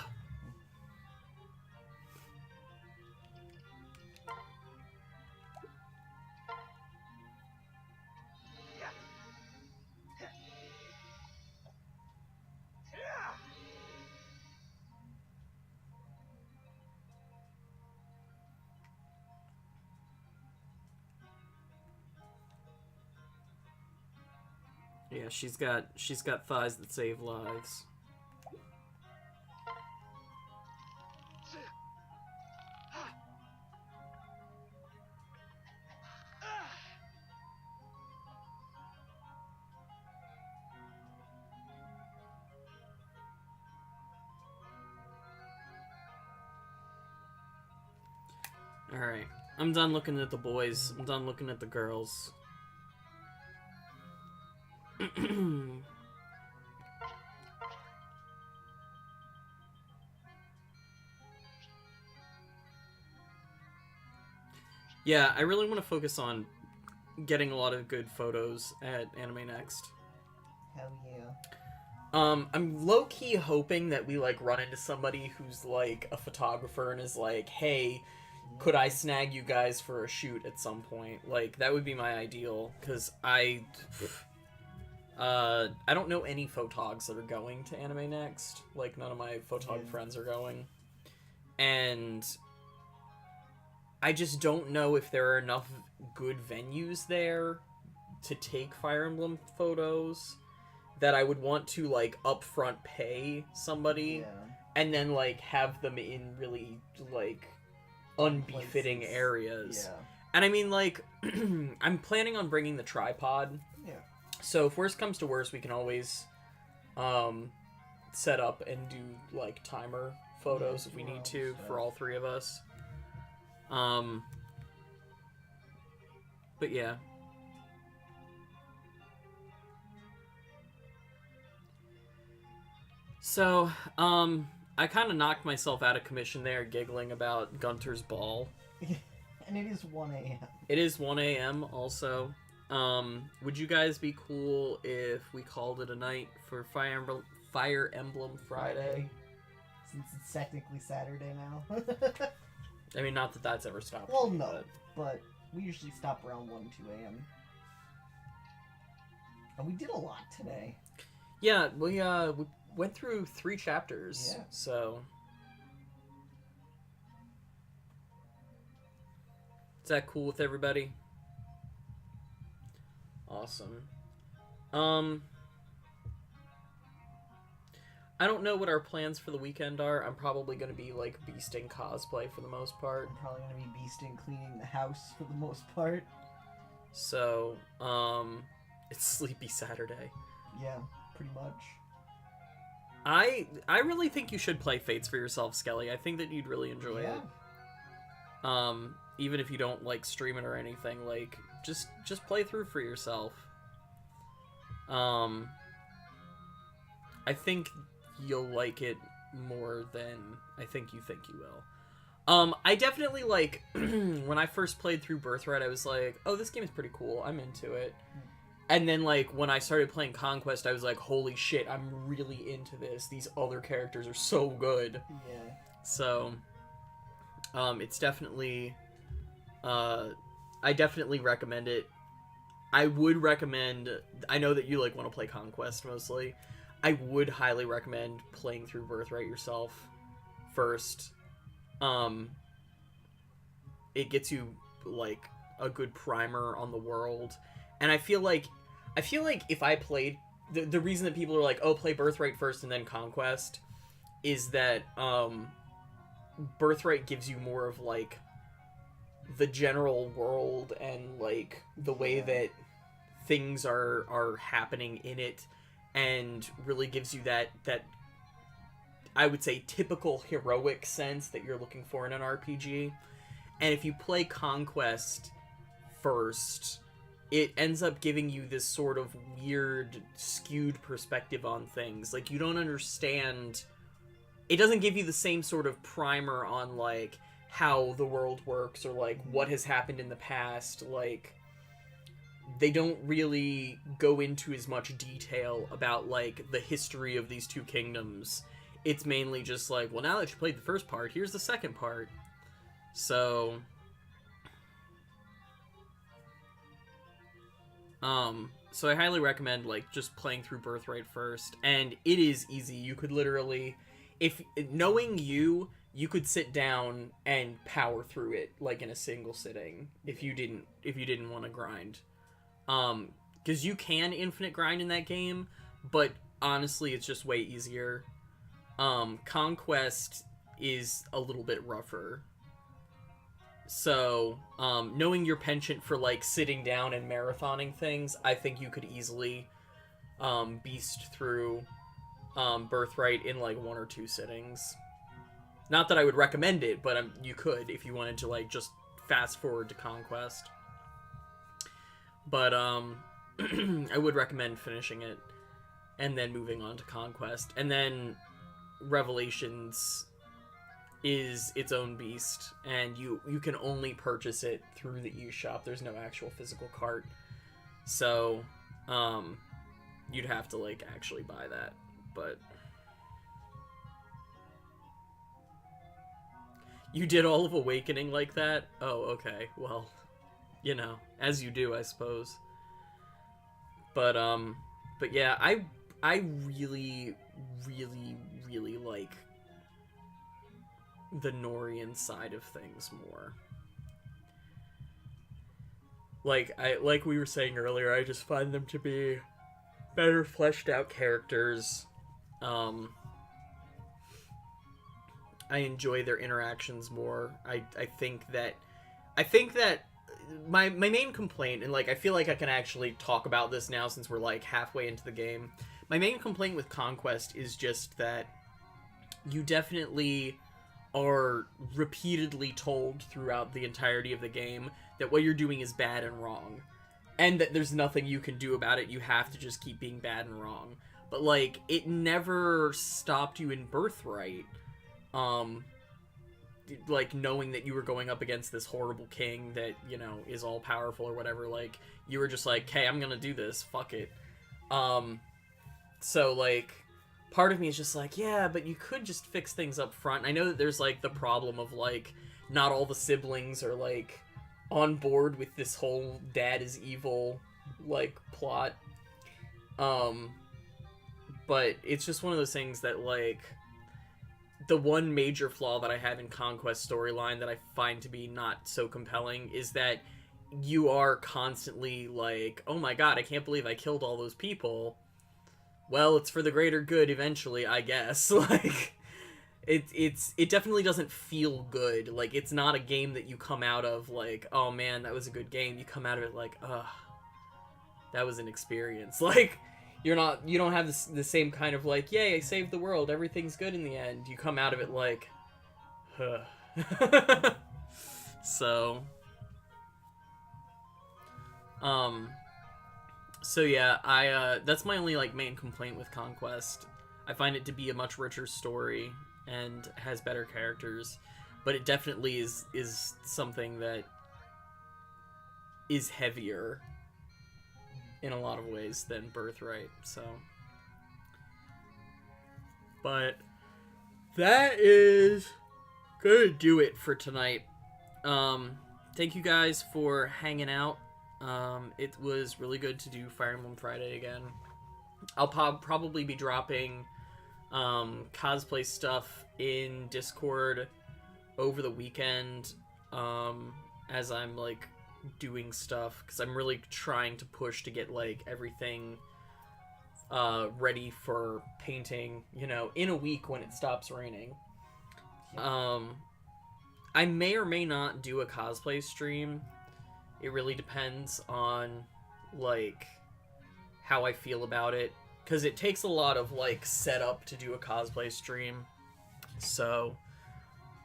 Yeah, she's got thighs that save lives. Alright, I'm done looking at the boys. I'm done looking at the girls. Yeah, I really want to focus on getting a lot of good photos at Anime Next.
Hell yeah.
I'm low-key hoping that we, like, run into somebody who's, like, a photographer and is like, hey, could I snag you guys for a shoot at some point? Like, that would be my ideal, because I don't know any photogs that are going to Anime Next. Like, none of my photog friends are going. And I just don't know if there are enough good venues there to take Fire Emblem photos that I would want to, like, upfront pay somebody and then, like, have them in really, like, unbefitting areas.
Yeah.
And I mean, like, I'm planning on bringing the tripod.
Yeah.
So if worst comes to worst, we can always set up and do, like, timer photos if we need to for all three of us. But yeah. So, I kind of knocked myself out of commission there giggling about Gunter's Ball.
And it is 1 a.m.
It is 1 a.m. also. Would you guys be cool if we called it a night for Fire Emblem Friday?
Since it's technically Saturday now.
I mean, not that that's ever stopped.
Well,
me,
no, but we usually stop around 1, 2 a.m. And we did a lot today.
Yeah, we went through 3 chapters,
Yeah.
so... Is that cool with everybody? Awesome. I don't know what our plans for the weekend are. I'm probably going to be, like, beasting cosplay for the most part.
I'm probably going to be beasting cleaning the house for the most part.
So, it's Sleepy Saturday.
Yeah, pretty much.
I really think you should play Fates for yourself, Skelly. I think that you'd really enjoy it. Even if you don't, like, stream it or anything, like, just play through for yourself. I think you'll like it more than I think you will. I definitely, like, when I first played through Birthright, I was like, oh, this game is pretty cool. I'm into it. And then, like, when I started playing Conquest, I was like, holy shit, I'm really into this. These other characters are so good.
Yeah.
So, it's definitely, I definitely recommend it. I would recommend, I know that you, like, want to play Conquest mostly. I would highly recommend playing through Birthright yourself first. It gets you, like, a good primer on the world. And I feel like if I played, the reason that people are like, oh, play Birthright first and then Conquest, is that, Birthright gives you more of, like, the general world and, like, the way that things are happening in it, and really gives you that I would say typical heroic sense that you're looking for in an RPG. And if you play Conquest first, it ends up giving you this sort of weird, skewed perspective on things. Like, you don't understand... It doesn't give you the same sort of primer on, like, how the world works or, like, what has happened in the past. Like, they don't really go into as much detail about, like, the history of these two kingdoms. It's mainly just like, well, now that you played the first part, here's the second part. So... So I highly recommend, like, just playing through Birthright first. And it is easy. You could literally... If knowing you could sit down and power through it, like, in a single sitting if you didn't want to grind. Because you can infinite grind in that game, but honestly, it's just way easier. Conquest is a little bit rougher. So, knowing your penchant for, like, sitting down and marathoning things, I think you could easily beast through Birthright in, like, 1 or 2 sittings. Not that I would recommend it, but you could if you wanted to, like, just fast forward to Conquest. But I would recommend finishing it and then moving on to Conquest. And then Revelations is its own beast, and you can only purchase it through the eShop. There's no actual physical cart, so you'd have to like actually buy that. But you did all of Awakening like that? Oh, okay. Well, you know, as you do, I suppose. But yeah, I really, really, really like the Norian side of things more. Like we were saying earlier, I just find them to be better fleshed out characters. I enjoy their interactions more. I think that my main complaint, and like I feel like I can actually talk about this now since we're like halfway into the game. My main complaint with Conquest is just that you definitely are repeatedly told throughout the entirety of the game that what you're doing is bad and wrong, and that there's nothing you can do about it. You have to just keep being bad and wrong. But like, it never stopped you in Birthright, like knowing that you were going up against this horrible king that, you know, is all powerful or whatever. Like, you were just like, hey, I'm gonna do this, fuck it. So like, part of me is just like, yeah, but you could just fix things up front. I know that there's like the problem of like not all the siblings are like on board with this whole dad is evil like plot. But it's just one of those things that like, the one major flaw that I have in Conquest storyline that I find to be not so compelling is that you are constantly like, oh my god, I can't believe I killed all those people. Well, it's for the greater good eventually, I guess. Like, it definitely doesn't feel good. Like, it's not a game that you come out of like, oh man, that was a good game. You come out of it like, ugh, that was an experience. Like, you don't have the same kind of like, yay, I saved the world, everything's good in the end. You come out of it like, huh. So yeah, that's my only like main complaint with Conquest. I find it to be a much richer story and has better characters, but it definitely is something that is heavier in a lot of ways than Birthright. So, but that is gonna do it for tonight. Thank you guys for hanging out. It was really good to do Fire Emblem Friday again. I'll probably be dropping cosplay stuff in Discord over the weekend, as I'm like doing stuff, because I'm really trying to push to get like everything ready for painting, you know, in a week when it stops raining. I may or may not do a cosplay stream. It really depends on like how I feel about it, because it takes a lot of like setup to do a cosplay stream. So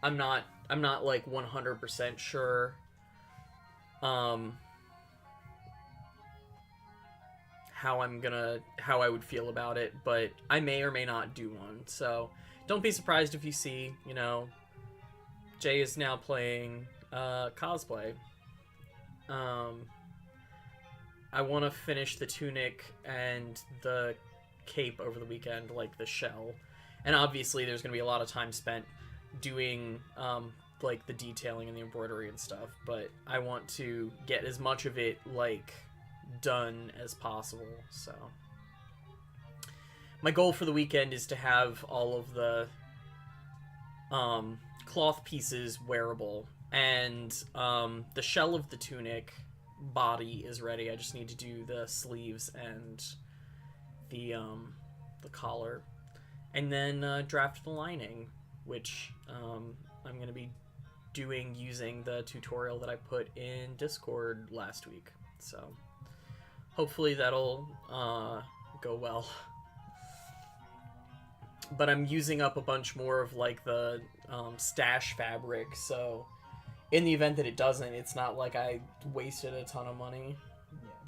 I'm not like 100% sure how I would feel about it, but I may or may not do one. So don't be surprised if you see, you know, Jay is now playing cosplay. I want to finish the tunic and the cape over the weekend, like the shell, and obviously there's going to be a lot of time spent doing like the detailing and the embroidery and stuff, but I want to get as much of it like done as possible. So my goal for the weekend is to have all of the cloth pieces wearable, and the shell of the tunic body is ready. I just need to do the sleeves and the collar, and then draft the lining, which I'm going to be doing using the tutorial that I put in Discord last week. So hopefully that'll go well. But I'm using up a bunch more of like the stash fabric, so in the event that it doesn't, it's not like I wasted a ton of money,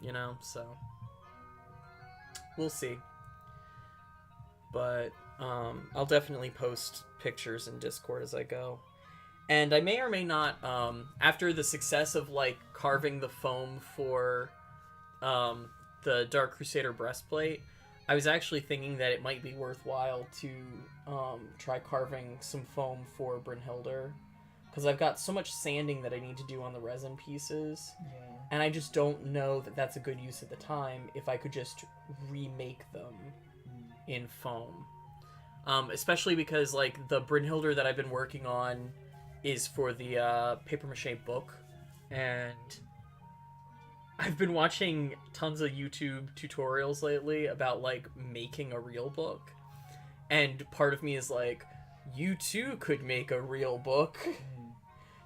you know, so we'll see. But I'll definitely post pictures in Discord as I go. And I may or may not, after the success of, like, carving the foam for the Dark Crusader breastplate, I was actually thinking that it might be worthwhile to try carving some foam for Brynhildr. Because I've got so much sanding that I need to do on the resin pieces.
Yeah.
And I just don't know that that's a good use at the time if I could just remake them in foam. Especially because, like, the Brynhildr that I've been working on is for the papier-mâché book. And I've been watching tons of YouTube tutorials lately about, like, making a real book. And part of me is like, you too could make a real book.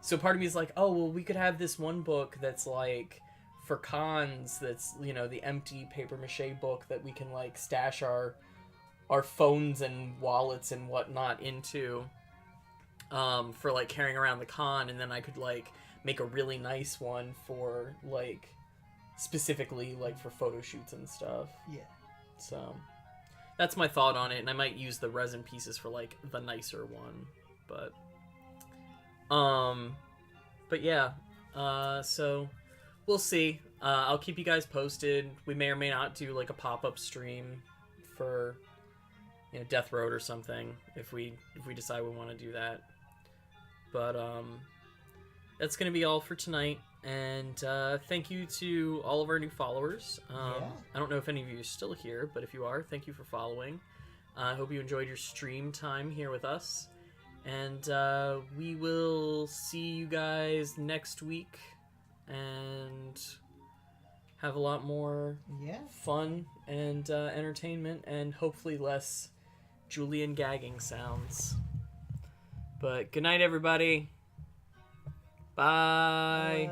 So part of me is like, oh, well, we could have this one book that's, like, for cons, that's, you know, the empty papier-mâché book that we can, like, stash our phones and wallets and whatnot into for, like, carrying around the con. And then I could, like, make a really nice one for, like, specifically, like, for photo shoots and stuff.
Yeah.
So that's my thought on it. And I might use the resin pieces for, like, the nicer one. But yeah, so we'll see. I'll keep you guys posted. We may or may not do, like, a pop-up stream for, you know, Death Road or something if we decide we want to do that. But that's gonna be all for tonight. And thank you to all of our new followers. I don't know if any of you are still here, but if you are, thank you for following. I hope you enjoyed your stream time here with us. And we will see you guys next week and have a lot more fun and entertainment and hopefully less Julian gagging sounds. But good night, everybody. Bye.